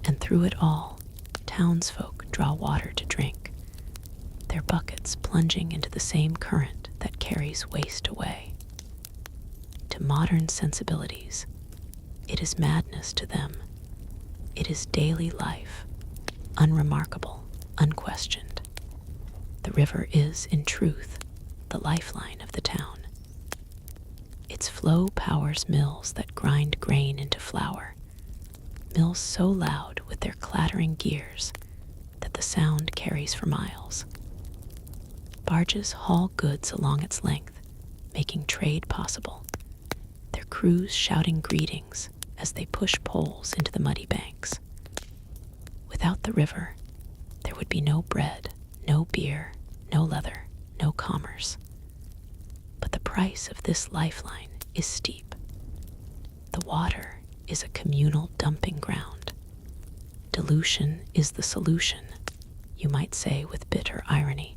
And through it all, townsfolk draw water to drink, their buckets plunging into the same current that carries waste away. To To modern sensibilities, it is madness to them. It is daily life, unremarkable, unquestioned. The river is, in truth, the lifeline of the town. Its flow powers mills that grind grain into flour, mills so loud with their clattering gears that the sound carries for miles. Barges haul goods along its length, making trade possible, their crews shouting greetings as they push poles into the muddy banks. Without the river, there would be no bread, no beer, no leather, no commerce. But the price of this lifeline is steep. The water is a communal dumping ground. Dilution is the solution, you might say with bitter irony.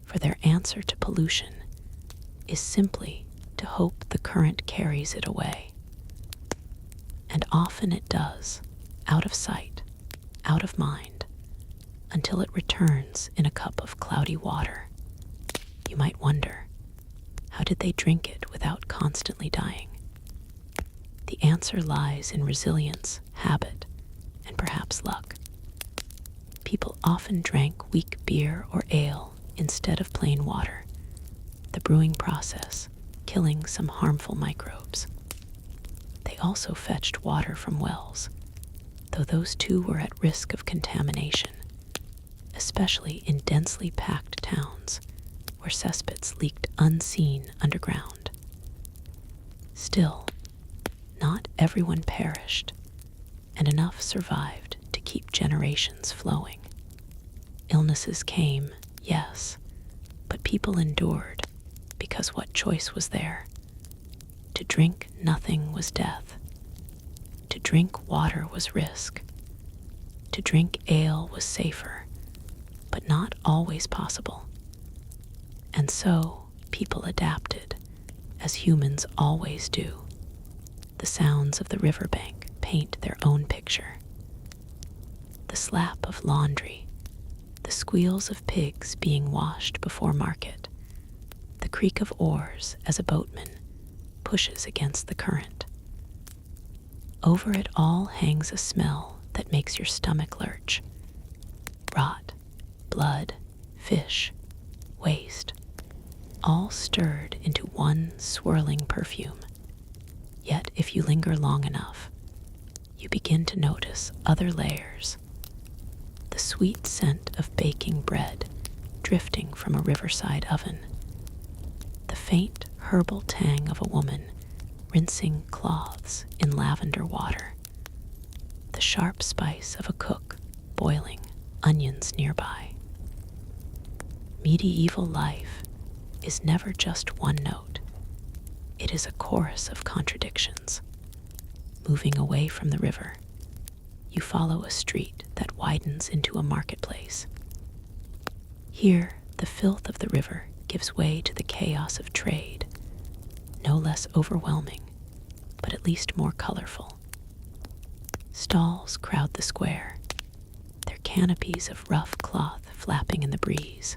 For their answer to pollution is simply to hope the current carries it away. And often it does, out of sight, out of mind, until it returns in a cup of cloudy water. You might wonder, how did they drink it without constantly dying? The answer lies in resilience, habit, and perhaps luck. People often drank weak beer or ale instead of plain water, the brewing process killing some harmful microbes. They also fetched water from wells, though those too were at risk of contamination, especially in densely packed towns where cesspits leaked unseen underground. Still, not everyone perished, and enough survived to keep generations flowing. Illnesses came, yes, but people endured because what choice was there? To drink nothing was death. To drink water was risk. To drink ale was safer, but not always possible. And so people adapted, as humans always do. The sounds of the riverbank paint their own picture. The slap of laundry, the squeals of pigs being washed before market, the creak of oars as a boatman pushes against the current. Over it all hangs a smell that makes your stomach lurch. Rot, blood, fish, waste, all stirred into one swirling perfume. Yet if you linger long enough, you begin to notice other layers. The sweet scent of baking bread drifting from a riverside oven. The faint herbal tang of a woman rinsing cloths in lavender water. The sharp spice of a cook boiling onions nearby. Medieval life is never just one note. It is a chorus of contradictions. Moving away from the river, you follow a street that widens into a marketplace. Here, the filth of the river gives way to the chaos of trade, no less overwhelming, but at least more colorful. Stalls crowd the square, their canopies of rough cloth flapping in the breeze.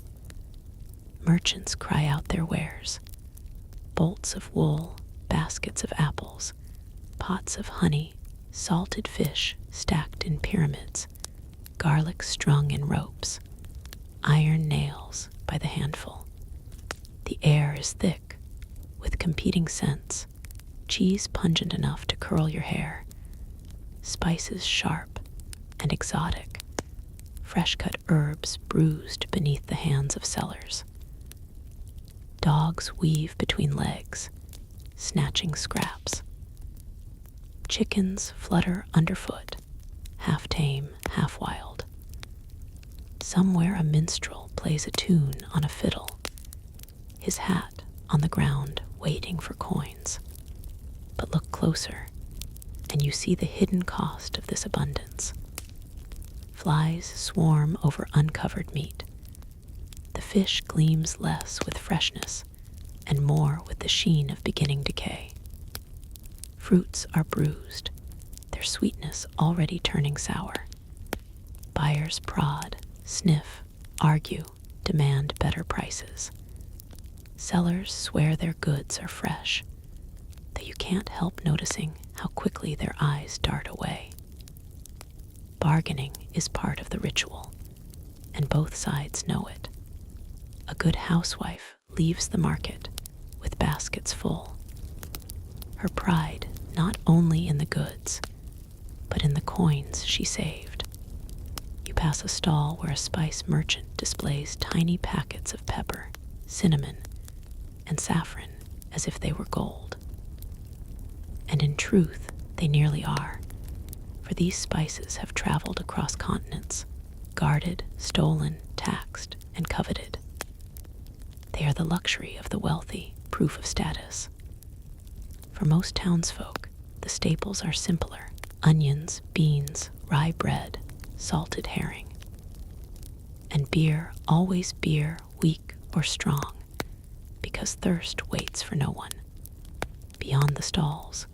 Merchants cry out their wares, bolts of wool, baskets of apples, pots of honey, salted fish stacked in pyramids, garlic strung in ropes, iron nails by the handful. The air is thick, with competing scents, cheese pungent enough to curl your hair, spices sharp and exotic, fresh-cut herbs bruised beneath the hands of sellers. Dogs weave between legs, snatching scraps. Chickens flutter underfoot, half tame, half wild. Somewhere a minstrel plays a tune on a fiddle, his hat on the ground waiting for coins. But look closer, and you see the hidden cost of this abundance. Flies swarm over uncovered meat. The fish gleams less with freshness and more with the sheen of beginning decay. Fruits are bruised, their sweetness already turning sour. Buyers prod, sniff, argue, demand better prices. Sellers swear their goods are fresh, though you can't help noticing how quickly their eyes dart away. Bargaining is part of the ritual, and both sides know it. A good housewife leaves the market with baskets full. Her pride not only in the goods, but in the coins she saved. You pass a stall where a spice merchant displays tiny packets of pepper, cinnamon, and saffron as if they were gold. And in truth, they nearly are, for these spices have traveled across continents, guarded, stolen, taxed, and coveted. They are the luxury of the wealthy, proof of status. For most townsfolk, the staples are simpler: onions, beans, rye bread, salted herring. And beer, always beer, weak or strong, because thirst waits for no one. Beyond the stalls,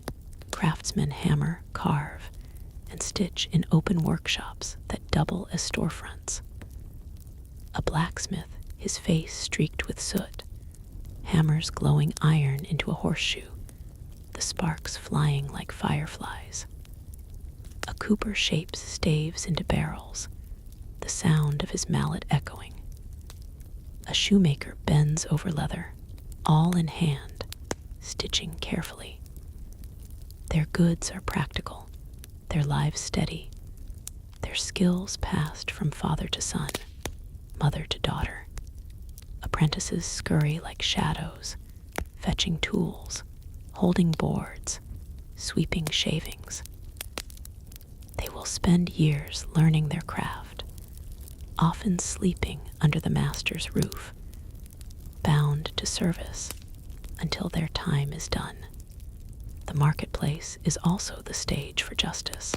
craftsmen hammer, carve, and stitch in open workshops that double as storefronts. A blacksmith, his face streaked with soot, hammers glowing iron into a horseshoe, the sparks flying like fireflies. A cooper shapes staves into barrels, the sound of his mallet echoing. A shoemaker bends over leather, all in hand, stitching carefully. Their goods are practical, their lives steady, their skills passed from father to son, mother to daughter. Apprentices scurry like shadows, fetching tools, holding boards, sweeping shavings. They will spend years learning their craft, often sleeping under the master's roof, bound to service until their time is done. The marketplace is also the stage for justice.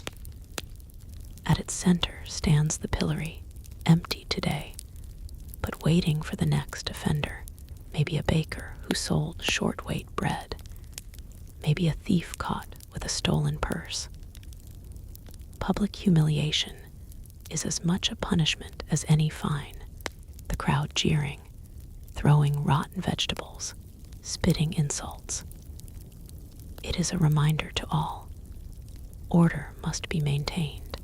At its center stands the pillory, empty today, but waiting for the next offender, maybe a baker who sold short-weight bread, maybe a thief caught with a stolen purse. Public humiliation is as much a punishment as any fine, the crowd jeering, throwing rotten vegetables, spitting insults. It is a reminder to all: order must be maintained,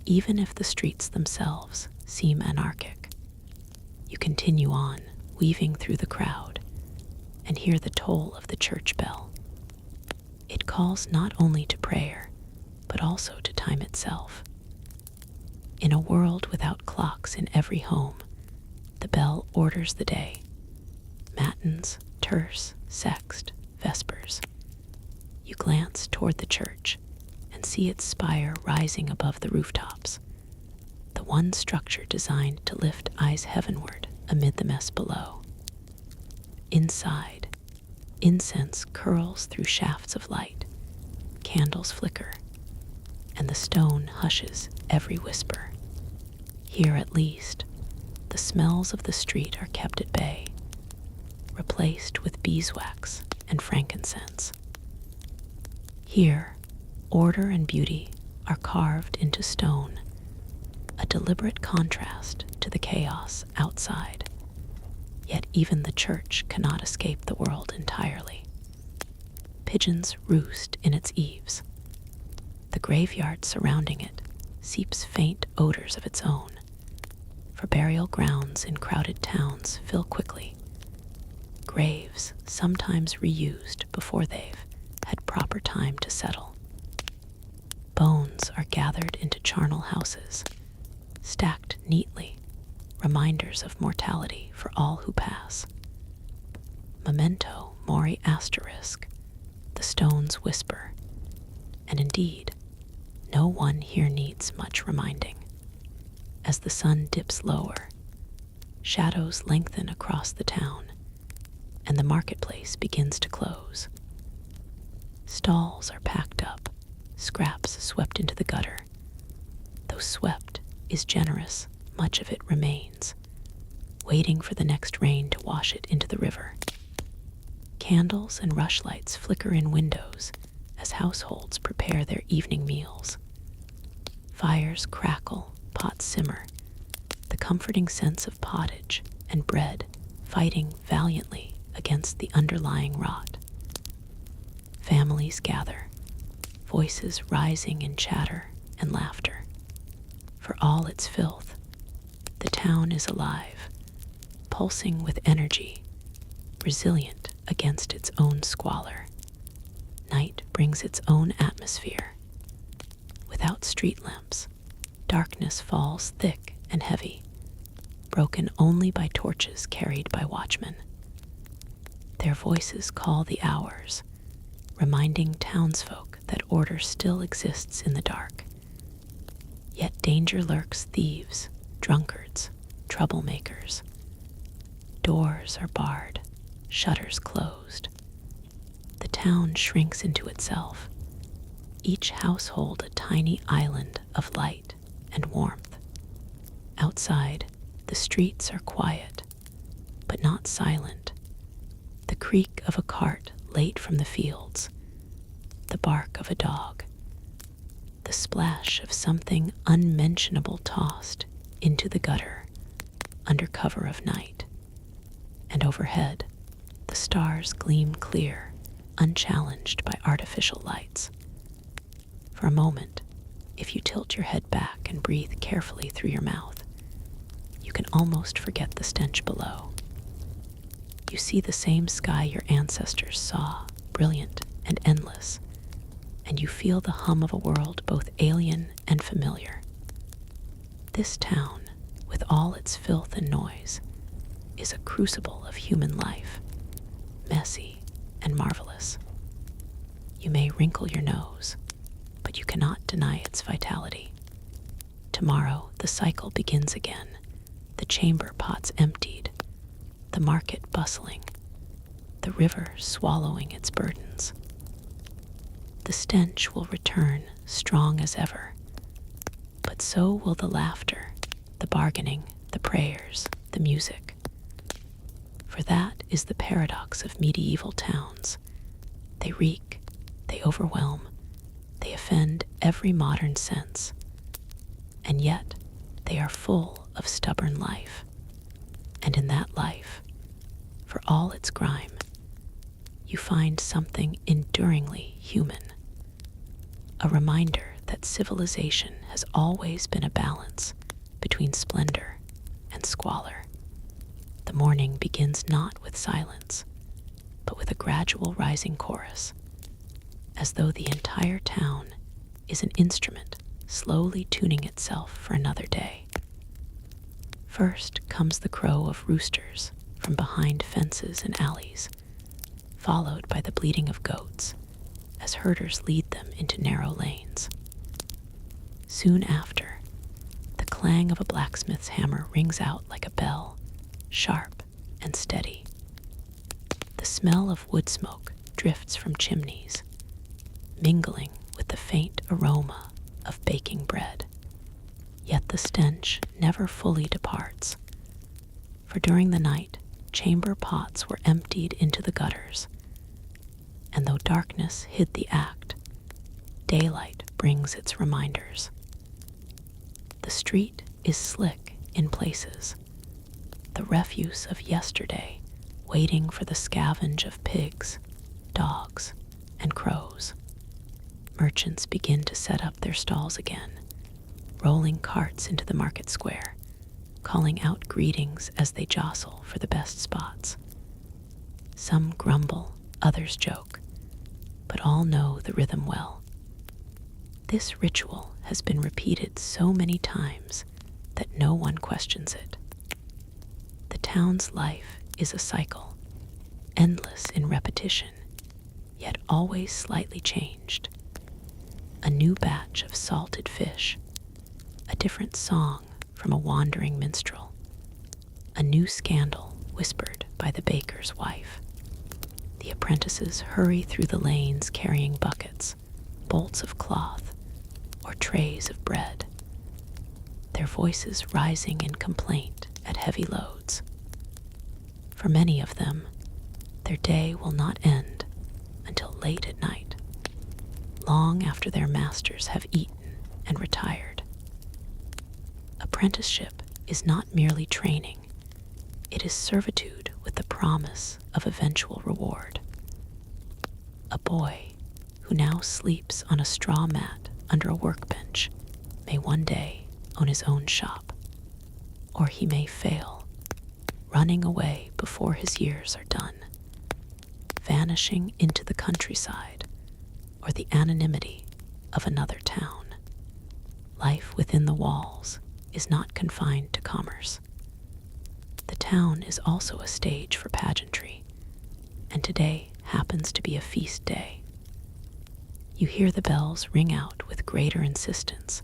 even if the streets themselves seem anarchic. You continue on, weaving through the crowd, and hear the toll of the church bell. It calls not only to prayer, but also to time itself. In a world without clocks in every home, the bell orders the day. Matins, terce, sext, vespers. You glance toward the church and see its spire rising above the rooftops, the one structure designed to lift eyes heavenward amid the mess below. Inside, incense curls through shafts of light, candles flicker, and the stone hushes every whisper. Here, at least, the smells of the street are kept at bay, replaced with beeswax and frankincense. Here, order and beauty are carved into stone, a deliberate contrast to the chaos outside. Yet even the church cannot escape the world entirely. Pigeons roost in its eaves. The graveyard surrounding it seeps faint odors of its own, for burial grounds in crowded towns fill quickly. Graves sometimes reused before they've had proper time to settle. Bones are gathered into charnel houses, stacked neatly, reminders of mortality for all who pass. Memento mori asterisk, the stones whisper, and indeed, no one here needs much reminding. As the sun dips lower, shadows lengthen across the town, and the marketplace begins to close. Stalls are packed up, scraps swept into the gutter. Though swept is generous, much of it remains, waiting for the next rain to wash it into the river. Candles and rushlights flicker in windows as households prepare their evening meals. Fires crackle, pots simmer, the comforting sense of pottage and bread fighting valiantly against the underlying rot. Families gather, voices rising in chatter and laughter. For all its filth, the town is alive, pulsing with energy, resilient against its own squalor. Night brings its own atmosphere. Without street lamps, darkness falls thick and heavy, broken only by torches carried by watchmen. Their voices call the hours, reminding townsfolk that order still exists in the dark. Yet danger lurks thieves, drunkards, troublemakers. Doors are barred, shutters closed. The town shrinks into itself, each household a tiny island of light and warmth. Outside, the streets are quiet, but not silent. The creak of a cart late from the fields, the bark of a dog, the splash of something unmentionable tossed into the gutter under cover of night. And overhead, the stars gleam clear, unchallenged by artificial lights. For a moment, if you tilt your head back and breathe carefully through your mouth, you can almost forget the stench below. You see the same sky your ancestors saw, brilliant and endless, and you feel the hum of a world both alien and familiar. This town, with all its filth and noise, is a crucible of human life, messy and marvelous. You may wrinkle your nose, but you cannot deny its vitality. Tomorrow, the cycle begins again, the chamber pots emptied, the market bustling, the river swallowing its burdens. The stench will return strong as ever, but so will the laughter, the bargaining, the prayers, the music. For that is the paradox of medieval towns. They reek, they overwhelm, they offend every modern sense, and yet they are full of stubborn life. And in that life, for all its grime, you find something enduringly human. A reminder that civilization has always been a balance between splendor and squalor. The morning begins not with silence, but with a gradual rising chorus, as though the entire town is an instrument slowly tuning itself for another day. First comes the crow of roosters from behind fences and alleys, followed by the bleating of goats as herders lead them into narrow lanes. Soon after, the clang of a blacksmith's hammer rings out like a bell, sharp and steady. The smell of wood smoke drifts from chimneys, mingling with the faint aroma of baking bread. Yet the stench never fully departs, for during the night, chamber pots were emptied into the gutters, and though darkness hid the act, daylight brings its reminders. The street is slick in places, the refuse of yesterday waiting for the scavenge of pigs, dogs, and crows. Merchants begin to set up their stalls again, rolling carts into the market square, calling out greetings as they jostle for the best spots. Some grumble, others joke, but all know the rhythm well. This ritual has been repeated so many times that no one questions it. The town's life is a cycle, endless in repetition, yet always slightly changed. A new batch of salted fish, a different song from a wandering minstrel, a new scandal whispered by the baker's wife. The apprentices hurry through the lanes carrying buckets, bolts of cloth, or trays of bread, their voices rising in complaint at heavy loads. For many of them, their day will not end until late at night, long after their masters have eaten and retired. Apprenticeship is not merely training, it is servitude with the promise of eventual reward. A boy who now sleeps on a straw mat under a workbench, may one day own his own shop, or he may fail, running away before his years are done, vanishing into the countryside or the anonymity of another town. Life within the walls is not confined to commerce. The town is also a stage for pageantry, and today happens to be a feast day. You hear the bells ring out with greater insistence,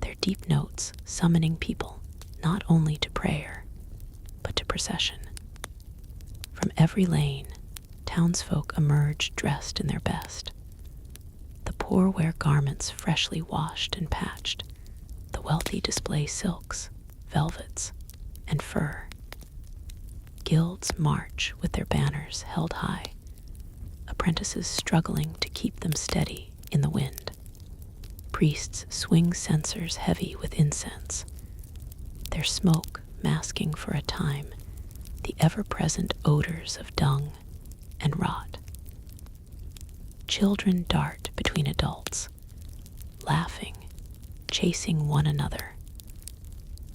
their deep notes summoning people not only to prayer, but to procession. From every lane, townsfolk emerge dressed in their best. The poor wear garments freshly washed and patched. The wealthy display silks, velvets, and fur. Guilds march with their banners held high, apprentices struggling to keep them steady in the wind. Priests swing censers heavy with incense, their smoke masking for a time the ever-present odors of dung and rot. Children dart between adults, laughing, chasing one another,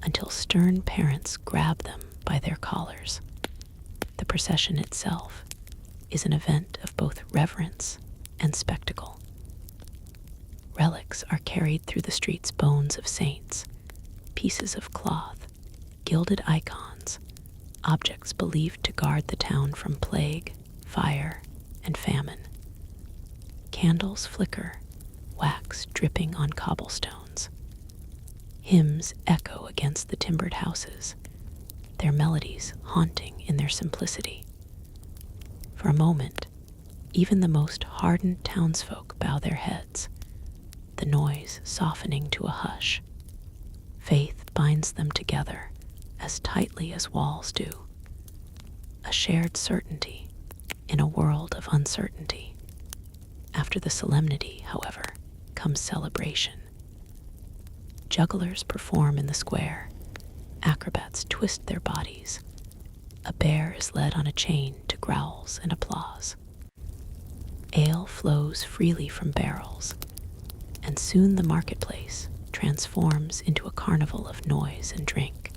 until stern parents grab them by their collars. The procession itself is an event of both reverence and spectacle. Relics are carried through the streets, bones of saints, pieces of cloth, gilded icons, objects believed to guard the town from plague, fire, and famine. Candles flicker, wax dripping on cobblestones. Hymns echo against the timbered houses, their melodies haunting in their simplicity. For a moment, even the most hardened townsfolk bow their heads, the noise softening to a hush. Faith binds them together as tightly as walls do, a shared certainty in a world of uncertainty. After the solemnity, however, comes celebration. Jugglers perform in the square, acrobats twist their bodies, a bear is led on a chain to growls and applause. Ale flows freely from barrels, and soon the marketplace transforms into a carnival of noise and drink.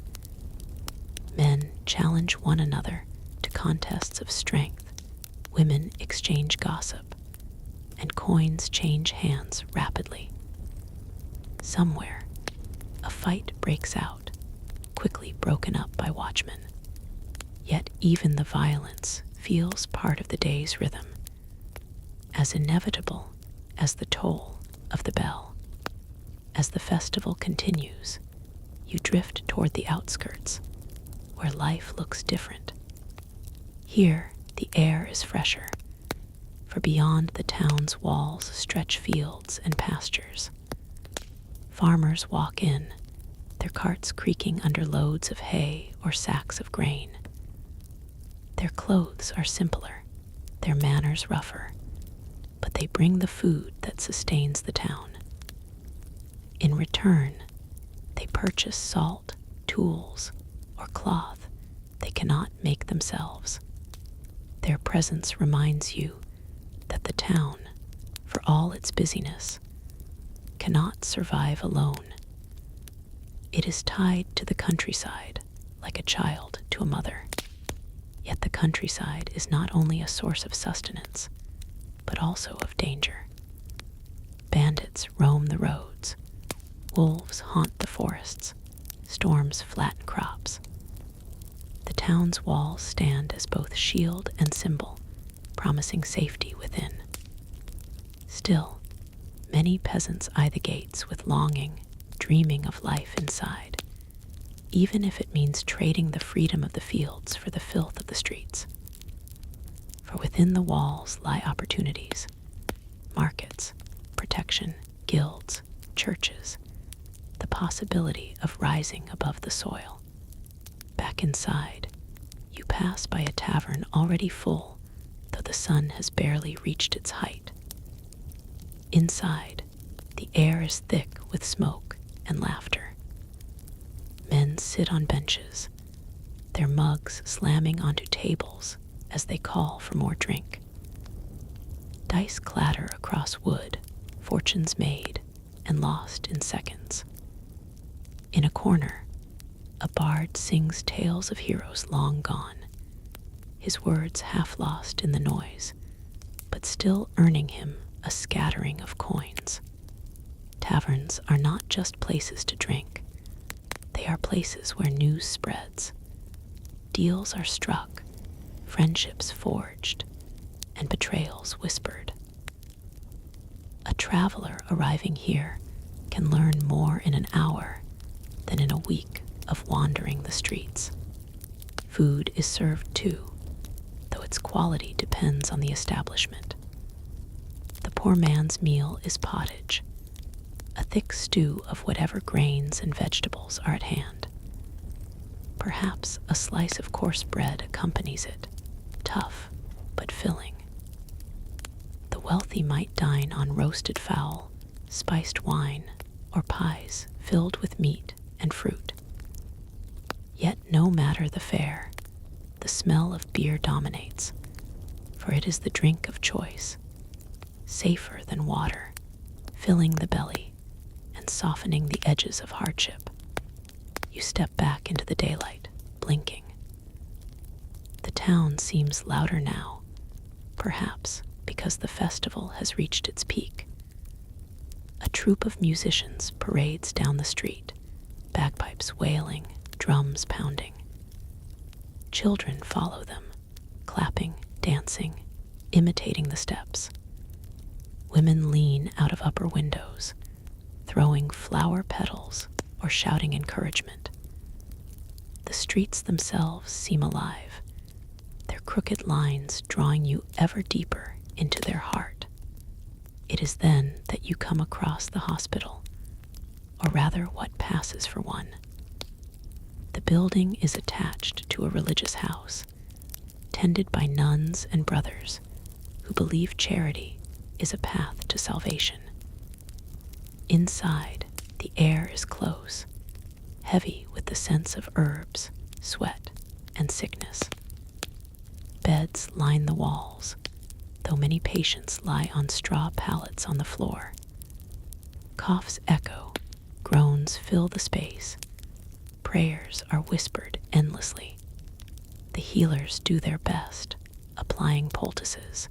Men challenge one another to contests of strength, women exchange gossip, and coins change hands rapidly. Somewhere, a fight breaks out, quickly broken up by watchmen. Yet even the violence feels part of the day's rhythm, as inevitable as the toll of the bell. As the festival continues, you drift toward the outskirts, where life looks different. Here, the air is fresher, for beyond the town's walls stretch fields and pastures. Farmers walk in, their carts creaking under loads of hay or sacks of grain. Their clothes are simpler, their manners rougher, but they bring the food that sustains the town. In return, they purchase salt, tools, or cloth they cannot make themselves. Their presence reminds you that the town, for all its busyness, cannot survive alone. It is tied to the countryside like a child to a mother. Yet the countryside is not only a source of sustenance, but also of danger. Bandits roam the roads, wolves haunt the forests, storms flatten crops. The town's walls stand as both shield and symbol, promising safety within. Still, many peasants eye the gates with longing, dreaming of life inside, even if it means trading the freedom of the fields for the filth of the streets. For within the walls lie opportunities, markets, protection, guilds, churches, the possibility of rising above the soil. Back inside, you pass by a tavern already full, though the sun has barely reached its height. Inside, the air is thick with smoke and laughter. Men sit on benches, their mugs slamming onto tables as they call for more drink. Dice clatter across wood, fortunes made and lost in seconds. In a corner, a bard sings tales of heroes long gone, his words half lost in the noise, but still earning him a scattering of coins. Taverns are not just places to drink, they are places where news spreads. Deals are struck, friendships forged, and betrayals whispered. A traveler arriving here can learn more in an hour than in a week of wandering the streets. Food is served too, though its quality depends on the establishment. The poor man's meal is pottage, a thick stew of whatever grains and vegetables are at hand. Perhaps a slice of coarse bread accompanies it, tough but filling. The wealthy might dine on roasted fowl, spiced wine, or pies filled with meat and fruit. Yet no matter the fare, the smell of beer dominates, for it is the drink of choice, safer than water, filling the belly and softening the edges of hardship. You step back into the daylight, blinking. The town seems louder now, perhaps because the festival has reached its peak. A troupe of musicians parades down the street, bagpipes wailing, drums pounding. Children follow them, clapping, dancing, imitating the steps. Women lean out of upper windows, throwing flower petals or shouting encouragement. The streets themselves seem alive, their crooked lines drawing you ever deeper into their heart. It is then that you come across the hospital, or rather what passes for one. The building is attached to a religious house, tended by nuns and brothers who believe charity is a path to salvation. Inside, the air is close, heavy with the sense of herbs, sweat, and sickness. Beds line the walls, though many patients lie on straw pallets on the floor. Coughs echo, groans fill the space. Prayers are whispered endlessly. The healers do their best, applying poultices,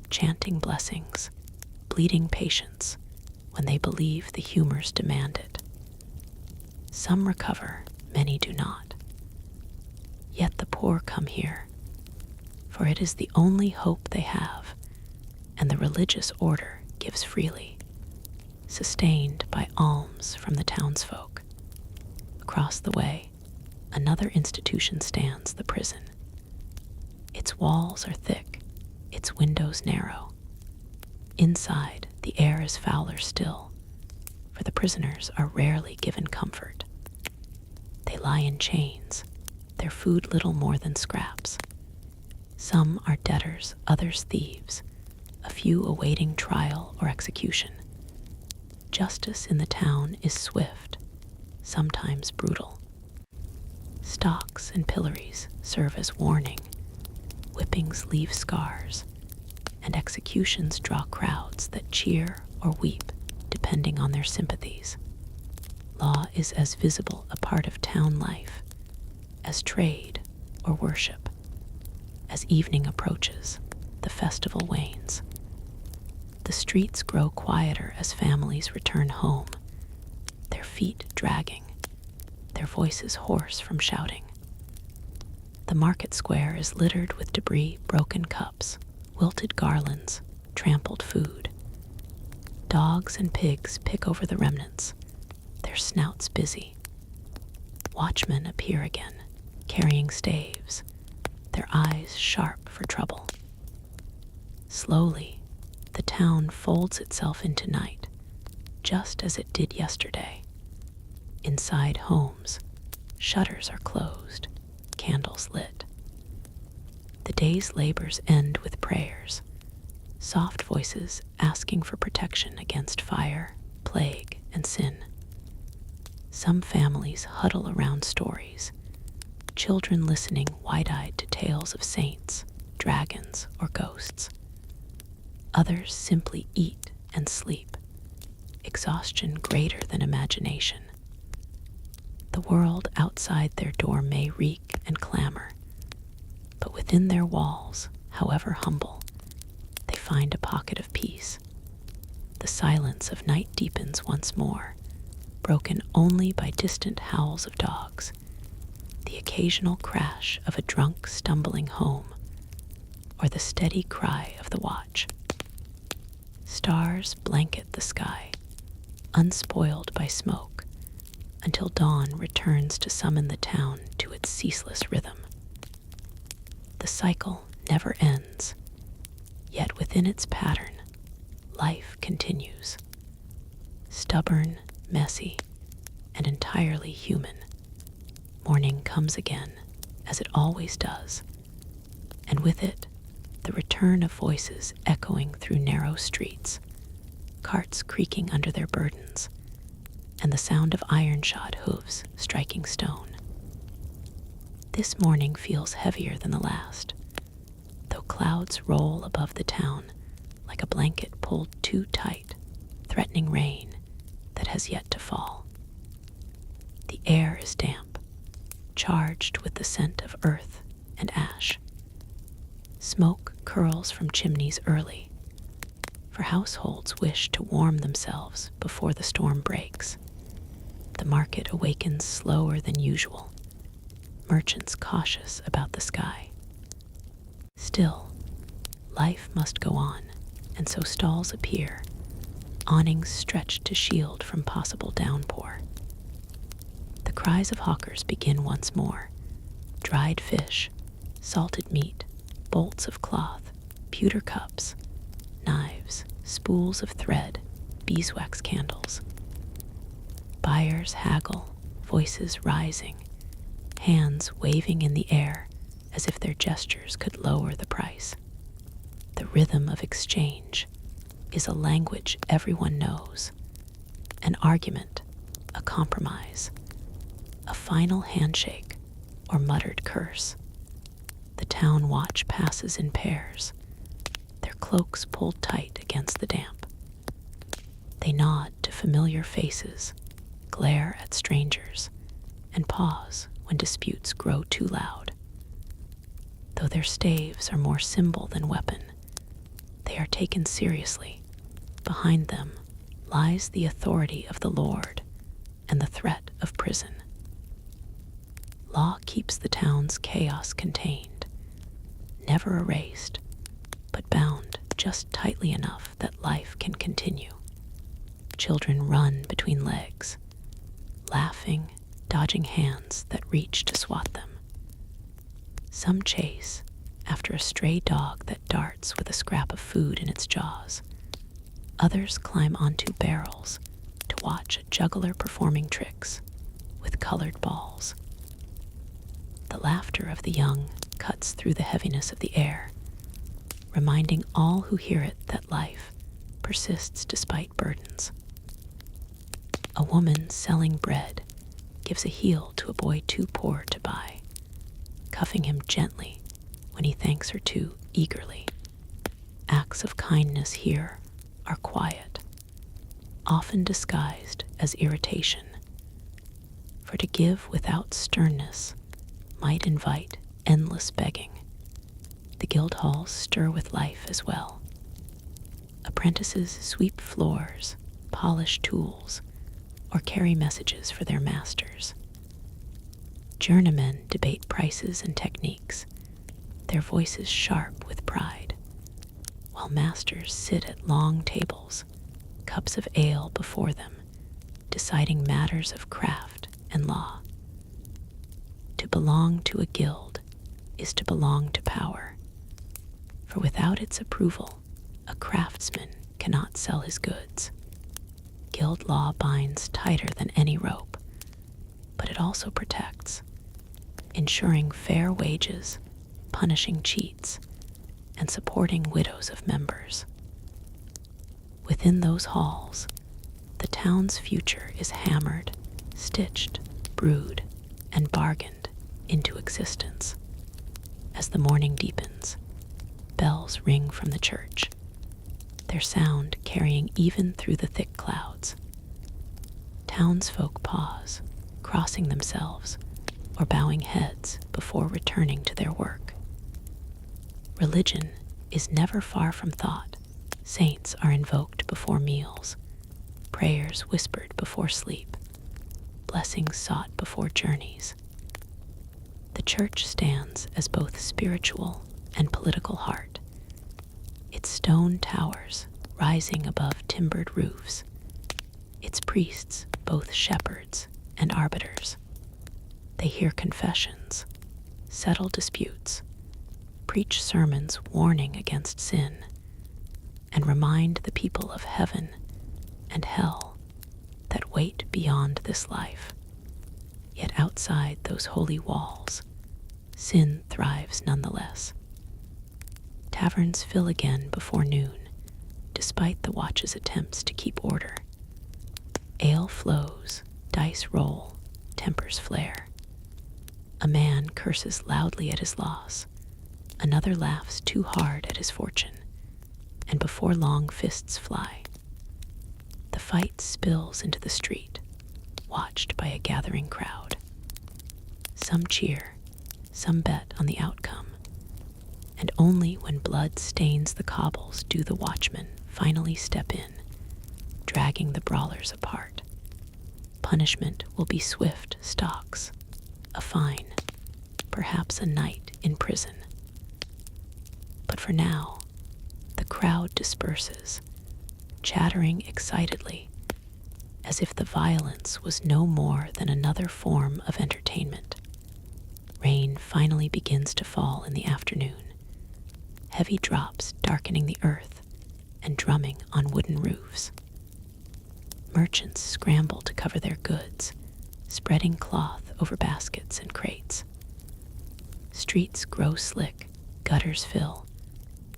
chanting blessings, bleeding patients when they believe the humors demand it. Some recover, many do not. Yet the poor come here, for it is the only hope they have, and the religious order gives freely, sustained by alms from the townsfolk. Across the way, another institution stands, the prison. Its walls are thick, its windows narrow. Inside, the air is fouler still, for the prisoners are rarely given comfort. They lie in chains, their food little more than scraps. Some are debtors, others thieves, a few awaiting trial or execution. Justice in the town is swift, sometimes brutal. Stocks and pillories serve as warning, whippings leave scars, and executions draw crowds that cheer or weep depending on their sympathies. Law is as visible a part of town life as trade or worship. As evening approaches, the festival wanes. The streets grow quieter as families return home, their feet dragging, their voices hoarse from shouting. The market square is littered with debris, broken cups, wilted garlands, trampled food. Dogs and pigs pick over the remnants, their snouts busy. Watchmen appear again, carrying staves, their eyes sharp for trouble. Slowly, the town folds itself into night, just as it did yesterday. Inside homes, shutters are closed, candles lit. The day's labors end with prayers, soft voices asking for protection against fire, plague, and sin. Some families huddle around stories, children listening wide-eyed to tales of saints, dragons, or ghosts. Others simply eat and sleep, exhaustion greater than imagination. The world outside their door may reek and clamor, but within their walls, however humble, they find a pocket of peace. The silence of night deepens once more, broken only by distant howls of dogs, the occasional crash of a drunk stumbling home, or the steady cry of the watch. Stars blanket the sky, unspoiled by smoke, until dawn returns to summon the town to its ceaseless rhythm. The cycle never ends, yet within its pattern, life continues. Stubborn, messy, and entirely human, morning comes again, as it always does, and with it, the return of voices echoing through narrow streets, carts creaking under their burdens, and the sound of iron-shod hooves striking stone. This morning feels heavier than the last, though clouds roll above the town like a blanket pulled too tight, threatening rain that has yet to fall. The air is damp, charged with the scent of earth and ash. Smoke curls from chimneys early, for households wish to warm themselves before the storm breaks. The market awakens slower than usual, merchants cautious about the sky. Still, life must go on, and so stalls appear, awnings stretched to shield from possible downpour. The cries of hawkers begin once more. Dried fish, salted meat, bolts of cloth, pewter cups, knives, spools of thread, beeswax candles. Buyers haggle, voices rising, hands waving in the air as if their gestures could lower the price. The rhythm of exchange is a language everyone knows, an argument, a compromise, a final handshake or muttered curse. The town watch passes in pairs, their cloaks pulled tight against the damp. They nod to familiar faces, glare at strangers, and pause when disputes grow too loud. Though their staves are more symbol than weapon, they are taken seriously. Behind them lies the authority of the Lord and the threat of prison. Law keeps the town's chaos contained, never erased, but bound just tightly enough that life can continue. Children run between legs, laughing, dodging hands that reach to swat them. Some chase after a stray dog that darts with a scrap of food in its jaws. Others climb onto barrels to watch a juggler performing tricks with colored balls. The laughter of the young cuts through the heaviness of the air, reminding all who hear it that life persists despite burdens. A woman selling bread gives a heel to a boy too poor to buy, cuffing him gently when he thanks her too eagerly. Acts of kindness here are quiet, often disguised as irritation, for to give without sternness might invite endless begging. The guild halls stir with life as well. Apprentices sweep floors, polish tools, or carry messages for their masters. Journeymen debate prices and techniques, their voices sharp with pride, while masters sit at long tables, cups of ale before them, deciding matters of craft and law. To belong to a guild is to belong to power, for without its approval, a craftsman cannot sell his goods. Guild law binds tighter than any rope, but it also protects, ensuring fair wages, punishing cheats, and supporting widows of members. Within those halls, the town's future is hammered, stitched, brewed, and bargained into existence. As the morning deepens, bells ring from the church, their sound carrying even through the thick clouds. Townsfolk pause, crossing themselves or bowing heads before returning to their work. Religion is never far from thought. Saints are invoked before meals, prayers whispered before sleep, blessings sought before journeys. The church stands as both spiritual and political heart, its stone towers rising above timbered roofs, its priests both shepherds and arbiters. They hear confessions, settle disputes, preach sermons warning against sin, and remind the people of heaven and hell that wait beyond this life. Yet outside those holy walls, sin thrives nonetheless. Taverns fill again before noon, despite the watch's attempts to keep order. Ale flows, dice roll, tempers flare. A man curses loudly at his loss, another laughs too hard at his fortune, and before long fists fly. The fight spills into the street, watched by a gathering crowd. Some cheer, some bet on the outcome, and only when blood stains the cobbles do the watchmen finally step in, dragging the brawlers apart. Punishment will be swift stocks, a fine, perhaps a night in prison. But for now, the crowd disperses, chattering excitedly, as if the violence was no more than another form of entertainment. Rain finally begins to fall in the afternoon, heavy drops darkening the earth and drumming on wooden roofs. Merchants scramble to cover their goods, spreading cloth over baskets and crates. Streets grow slick, gutters fill,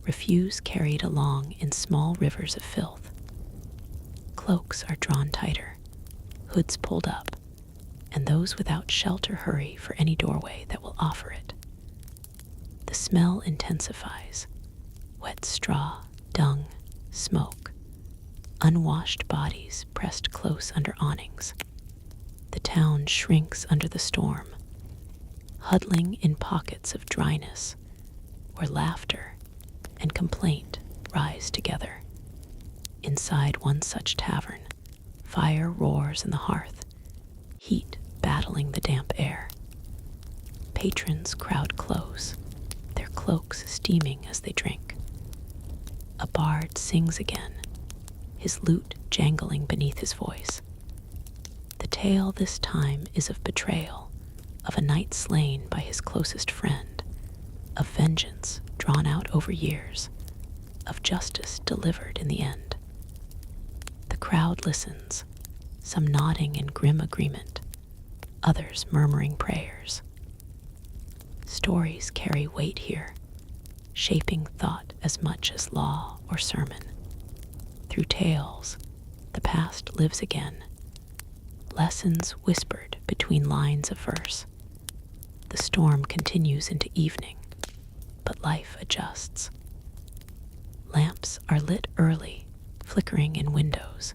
refuse carried along in small rivers of filth. Cloaks are drawn tighter, hoods pulled up, and those without shelter hurry for any doorway that will offer it. The smell intensifies: wet straw, dung, smoke, unwashed bodies pressed close under awnings. The town shrinks under the storm, huddling in pockets of dryness where laughter and complaint rise together. Inside one such tavern, fire roars in the hearth, heat battling the damp air. Patrons crowd close, their cloaks steaming as they drink. A bard sings again, his lute jangling beneath his voice. The tale this time is of betrayal, of a knight slain by his closest friend, of vengeance drawn out over years, of justice delivered in the end. The crowd listens, some nodding in grim agreement, others murmuring prayers. Stories carry weight here, shaping thought as much as law or sermon. Through tales, the past lives again, lessons whispered between lines of verse. The storm continues into evening, but life adjusts. Lamps are lit early, flickering in windows,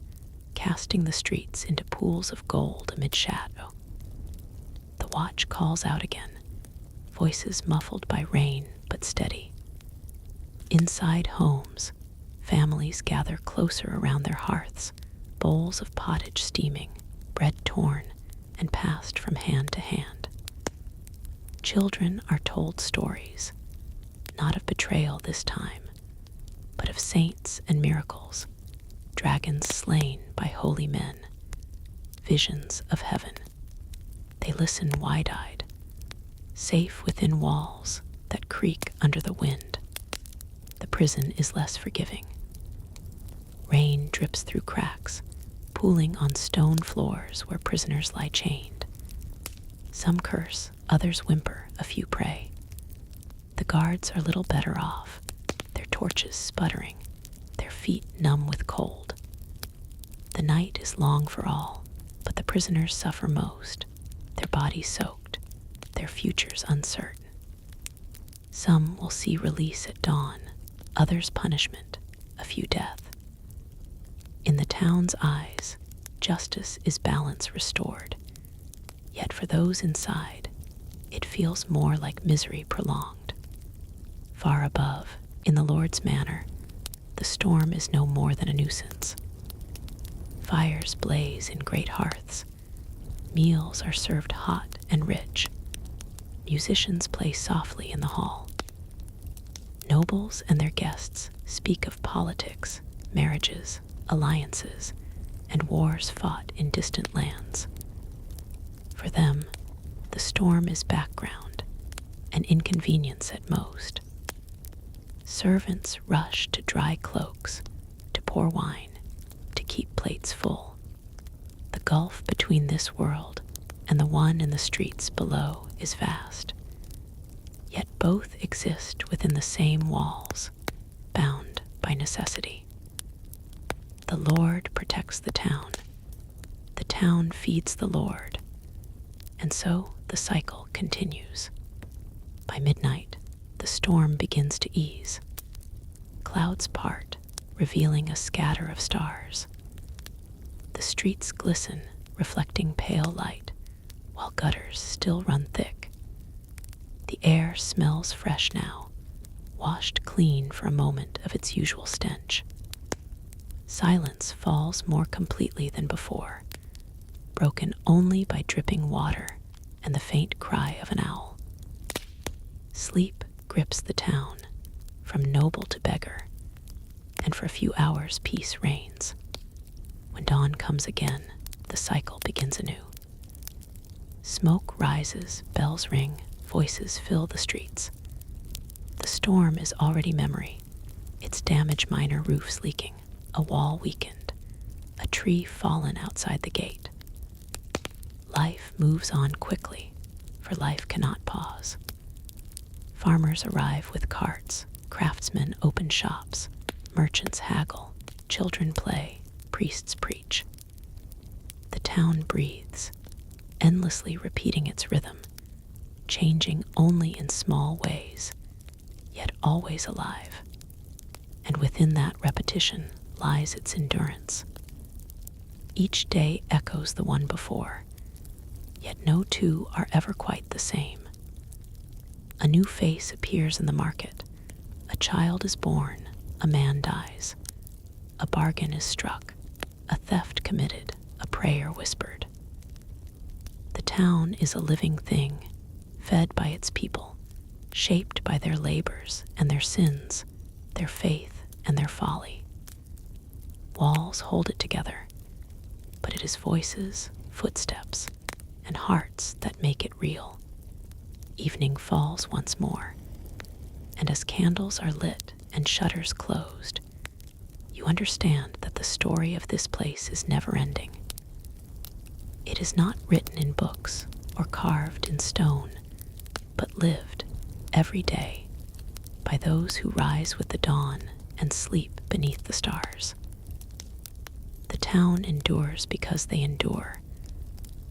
casting the streets into pools of gold amid shadow. The watch calls out again, voices muffled by rain but steady. Inside homes, families gather closer around their hearths, bowls of pottage steaming, bread torn and passed from hand to hand. Children are told stories, not of betrayal this time, but of saints and miracles, dragons slain by holy men, visions of heaven. They listen wide-eyed, safe within walls that creak under the wind. The prison is less forgiving. Rain drips through cracks, pooling on stone floors where prisoners lie chained. Some curse, others whimper, a few pray. The guards are little better off, their torches sputtering, their feet numb with cold. The night is long for all, but the prisoners suffer most, their bodies soaked, their futures uncertain. Some will see release at dawn, others punishment, a few death. In the town's eyes, justice is balance restored, yet for those inside, it feels more like misery prolonged. Far above, in the Lord's manor, the storm is no more than a nuisance. Fires blaze in great hearths. Meals are served hot and rich. Musicians play softly in the hall. Nobles and their guests speak of politics, marriages, alliances, and wars fought in distant lands. For them, the storm is background, an inconvenience at most. Servants rush to dry cloaks, to pour wine, to keep plates full. The gulf between this world and the one in the streets below is vast. Yet both exist within the same walls, bound by necessity. The Lord protects the town feeds the Lord, and so the cycle continues. By midnight, the storm begins to ease. Clouds part, revealing a scatter of stars. The streets glisten, reflecting pale light, while gutters still run thick. The air smells fresh now, washed clean for a moment of its usual stench. Silence falls more completely than before, broken only by dripping water and the faint cry of an owl. Sleep grips the town, from noble to beggar, and for a few hours peace reigns. When dawn comes again, the cycle begins anew. Smoke rises, bells ring, voices fill the streets. The storm is already memory, its damaged minor roofs leaking, a wall weakened, a tree fallen outside the gate. Life moves on quickly, for life cannot pause. Farmers arrive with carts, craftsmen open shops, merchants haggle, children play, priests preach. The town breathes, endlessly repeating its rhythm, changing only in small ways, yet always alive. And within that repetition lies its endurance. Each day echoes the one before, yet no two are ever quite the same. A new face appears in the market. A child is born, a man dies. A bargain is struck, a theft committed, a prayer whispered. The town is a living thing, fed by its people, shaped by their labors and their sins, their faith and their folly. Walls hold it together, but it is voices, footsteps, and hearts that make it real. Evening falls once more, and as candles are lit and shutters closed, you understand that the story of this place is never ending. It is not written in books or carved in stone, but lived every day by those who rise with the dawn and sleep beneath the stars. The town endures because they endure,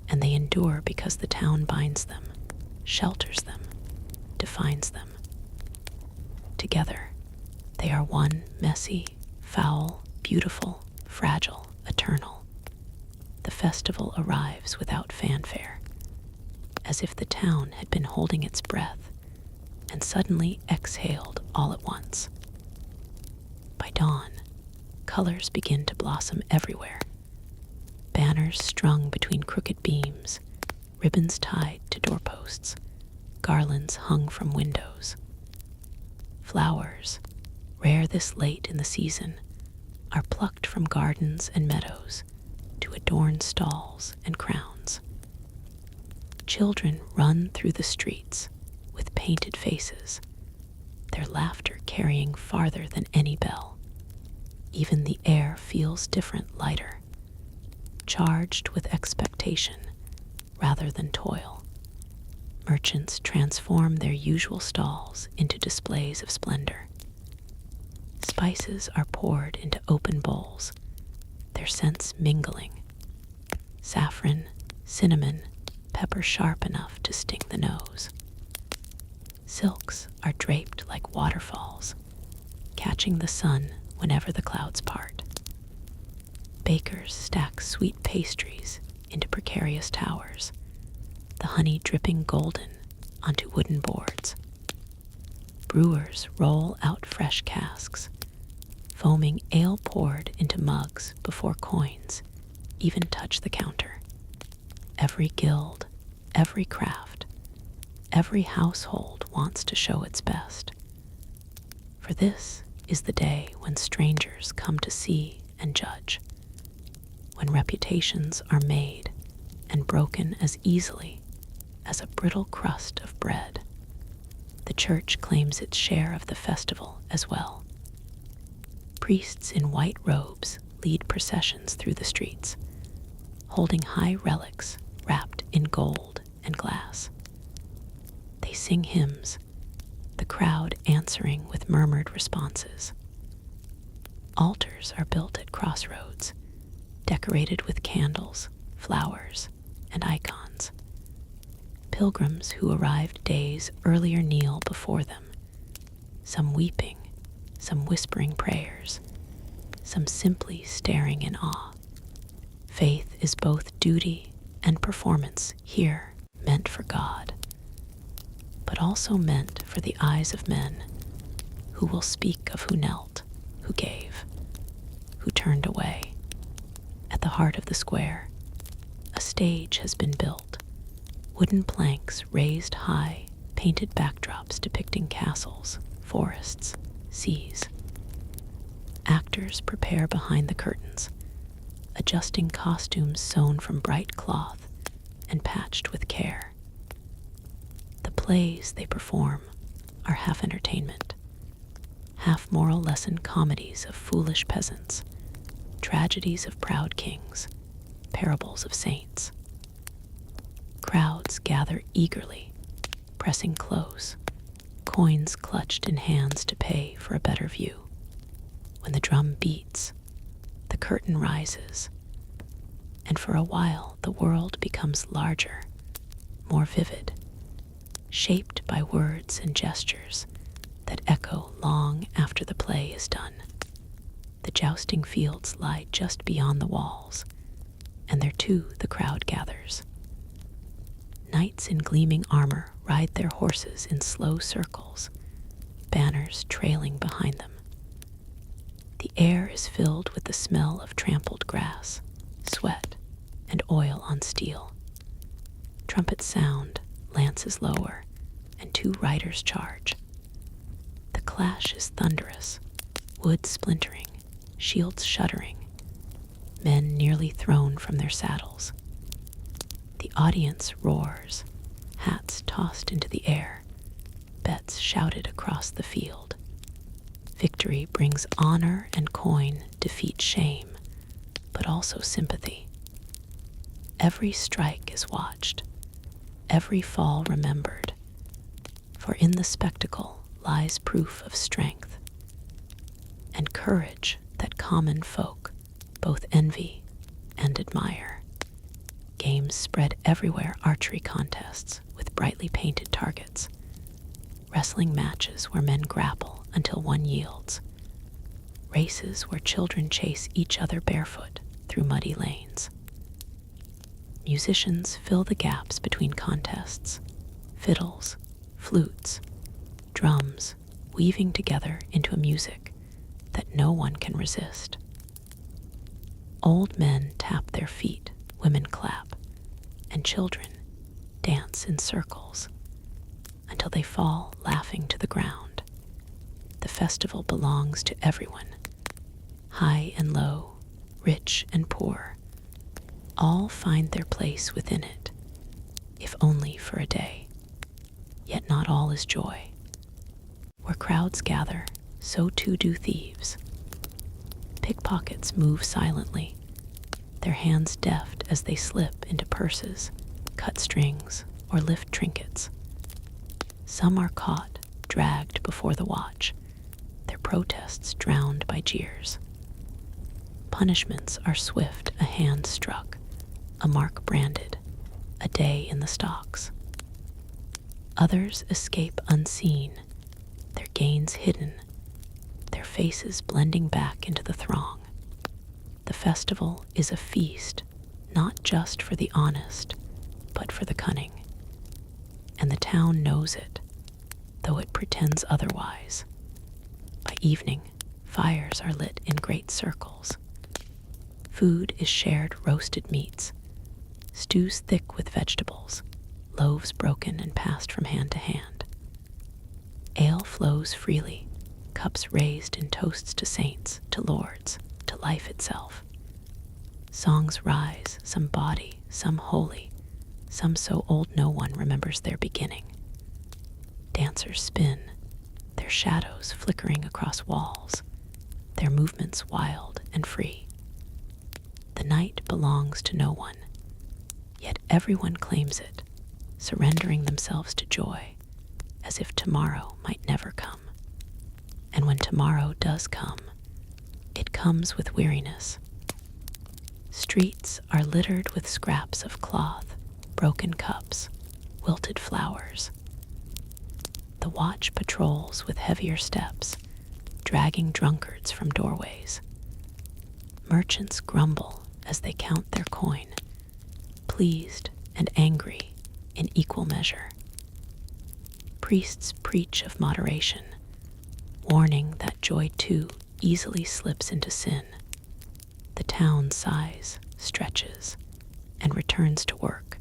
and they endure because the town binds them, shelters them, defines them. Together, they are one messy, foul, beautiful, fragile, eternal. The festival arrives without fanfare, as if the town had been holding its breath and suddenly exhaled all at once. By dawn, colors begin to blossom everywhere. Banners strung between crooked beams, ribbons tied to doorposts, garlands hung from windows. Flowers, rare this late in the season, are plucked from gardens and meadows to adorn stalls and crowns. Children run through the streets with painted faces, their laughter carrying farther than any bell. Even the air feels different, lighter, charged with expectation rather than toil. Merchants transform their usual stalls into displays of splendor. Spices are poured into open bowls, their scents mingling. Saffron, cinnamon, pepper sharp enough to sting the nose. Silks are draped like waterfalls, catching the sun whenever the clouds part. Bakers stack sweet pastries into precarious towers, the honey dripping golden onto wooden boards. Brewers roll out fresh casks, foaming ale poured into mugs before coins even touch the counter. Every guild, every craft, every household wants to show its best. For this is the day when strangers come to see and judge, when reputations are made and broken as easily as a brittle crust of bread. The church claims its share of the festival as well. Priests in white robes lead processions through the streets, holding high relics wrapped in gold and glass. They sing hymns, the crowd answering with murmured responses. Altars are built at crossroads, decorated with candles, flowers, and icons. Pilgrims who arrived days earlier kneel before them, some weeping, some whispering prayers, some simply staring in awe. Faith is both duty and performance here, meant for God, but also meant for the eyes of men who will speak of who knelt, who gave, who turned away. At the heart of the square, a stage has been built. Wooden planks raised high, painted backdrops depicting castles, forests, seas. Actors prepare behind the curtains, adjusting costumes sewn from bright cloth and patched with care. The plays they perform are half entertainment, half moral lesson comedies of foolish peasants, tragedies of proud kings, parables of saints. Crowds gather eagerly, pressing close, coins clutched in hands to pay for a better view. When the drum beats, the curtain rises, and for a while the world becomes larger, more vivid, shaped by words and gestures that echo long after the play is done. The jousting fields lie just beyond the walls, and there too the crowd gathers. Knights in gleaming armor ride their horses in slow circles, banners trailing behind them. The air is filled with the smell of trampled grass, sweat, and oil on steel. Trumpets sound, lances lower, and two riders charge. The clash is thunderous, wood splintering, shields shuddering, men nearly thrown from their saddles. The audience roars, hats tossed into the air, bets shouted across the field. Victory brings honor and coin, defeat shame, but also sympathy. Every strike is watched, every fall remembered, for in the spectacle lies proof of strength and courage that common folk both envy and admire. Games spread everywhere, archery contests with brightly painted targets, wrestling matches where men grapple until one yields, races where children chase each other barefoot through muddy lanes. Musicians fill the gaps between contests, fiddles, flutes, drums, weaving together into a music that no one can resist. Old men tap their feet, women clap, and children dance in circles until they fall laughing to the ground. The festival belongs to everyone, high and low, rich and poor. All find their place within it, if only for a day. Yet not all is joy. Where crowds gather, so too do thieves. Pickpockets move silently, their hands deft as they slip into purses, cut strings, or lift trinkets. Some are caught, dragged before the watch, their protests drowned by jeers. Punishments are swift, a hand struck, a mark branded, a day in the stocks. Others escape unseen, their gains hidden, their faces blending back into the throng. The festival is a feast, not just for the honest, but for the cunning. And the town knows it, though it pretends otherwise. By evening, fires are lit in great circles. Food is shared roasted meats, stews thick with vegetables, loaves broken and passed from hand to hand. Ale flows freely, cups raised in toasts to saints, to lords, to life itself. Songs rise, some bawdy, some holy, some so old no one remembers their beginning. Dancers spin, their shadows flickering across walls, their movements wild and free. The night belongs to no one, yet everyone claims it, surrendering themselves to joy, as if tomorrow might never come. And when tomorrow does come, it comes with weariness. Streets are littered with scraps of cloth, broken cups, wilted flowers. The watch patrols with heavier steps, dragging drunkards from doorways. Merchants grumble as they count their coin, pleased and angry in equal measure. Priests preach of moderation, warning that joy too easily slips into sin. The town sighs, stretches, and returns to work.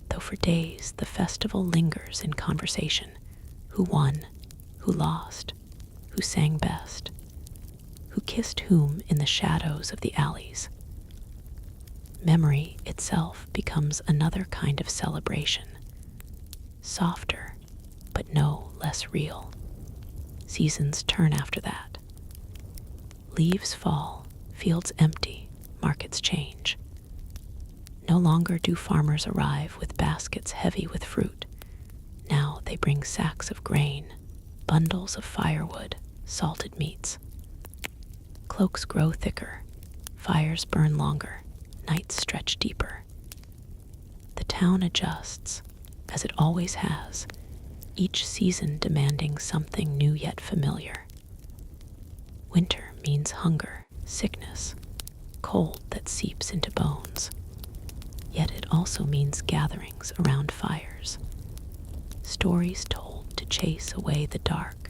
Though for days the festival lingers in conversation, who won, who lost, who sang best, who kissed whom in the shadows of the alleys. Memory itself becomes another kind of celebration, softer, but no less real. Seasons turn after that. Leaves fall, fields empty, markets change. No longer do farmers arrive with baskets heavy with fruit. Now they bring sacks of grain, bundles of firewood, salted meats. Cloaks grow thicker, fires burn longer, nights stretch deeper. The town adjusts, as it always has, each season demanding something new yet familiar. Winter means hunger, sickness, cold that seeps into bones. Yet it also means gatherings around fires, stories told to chase away the dark,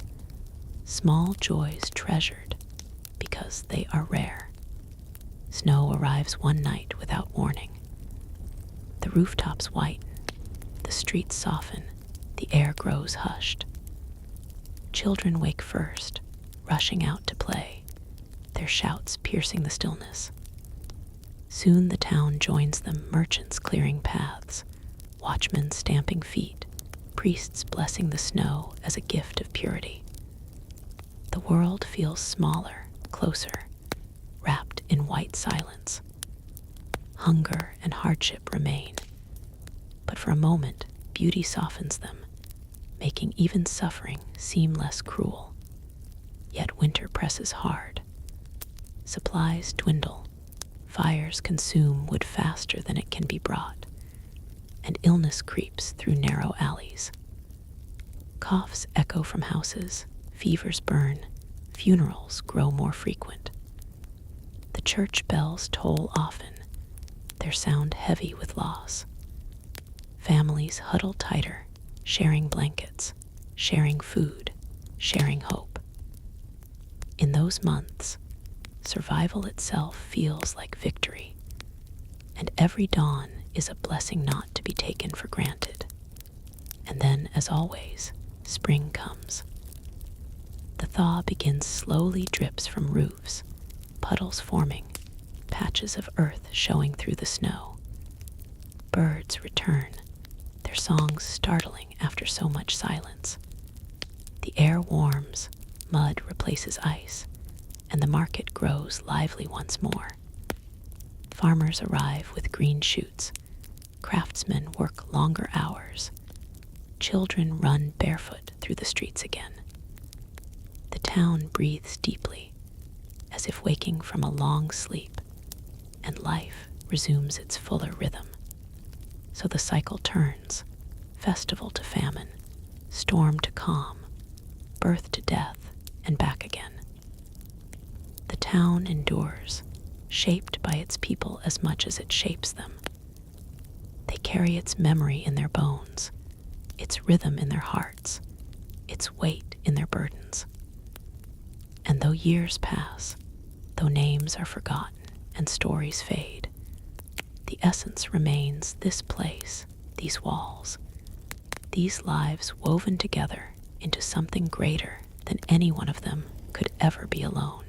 small joys treasured because they are rare. Snow arrives one night without warning. The rooftops whiten, the streets soften, the air grows hushed. Children wake first, rushing out to play, their shouts piercing the stillness. Soon the town joins them, merchants clearing paths, watchmen stamping feet, priests blessing the snow as a gift of purity. The world feels smaller, closer, wrapped in white silence. Hunger and hardship remain, but for a moment, beauty softens them, making even suffering seem less cruel. Yet winter presses hard. Supplies dwindle, fires consume wood faster than it can be brought, and illness creeps through narrow alleys. Coughs echo from houses, fevers burn, funerals grow more frequent. The church bells toll often, their sound heavy with loss. Families huddle tighter, sharing blankets, sharing food, sharing hope. In those months, survival itself feels like victory, and every dawn is a blessing not to be taken for granted. And then, as always, spring comes. The thaw begins slowly, drips from roofs, puddles forming, patches of earth showing through the snow. Birds return, their songs startling after so much silence. The air warms, mud replaces ice, and the market grows lively once more. Farmers arrive with green shoots, craftsmen work longer hours, children run barefoot through the streets again. The town breathes deeply, as if waking from a long sleep, and life resumes its fuller rhythm. So the cycle turns, festival to famine, storm to calm, birth to death, and back again. The town endures, shaped by its people as much as it shapes them. They carry its memory in their bones, its rhythm in their hearts, its weight in their burdens. And though years pass, though names are forgotten and stories fade, the essence remains: this place, these walls, these lives woven together into something greater than any one of them could ever be alone.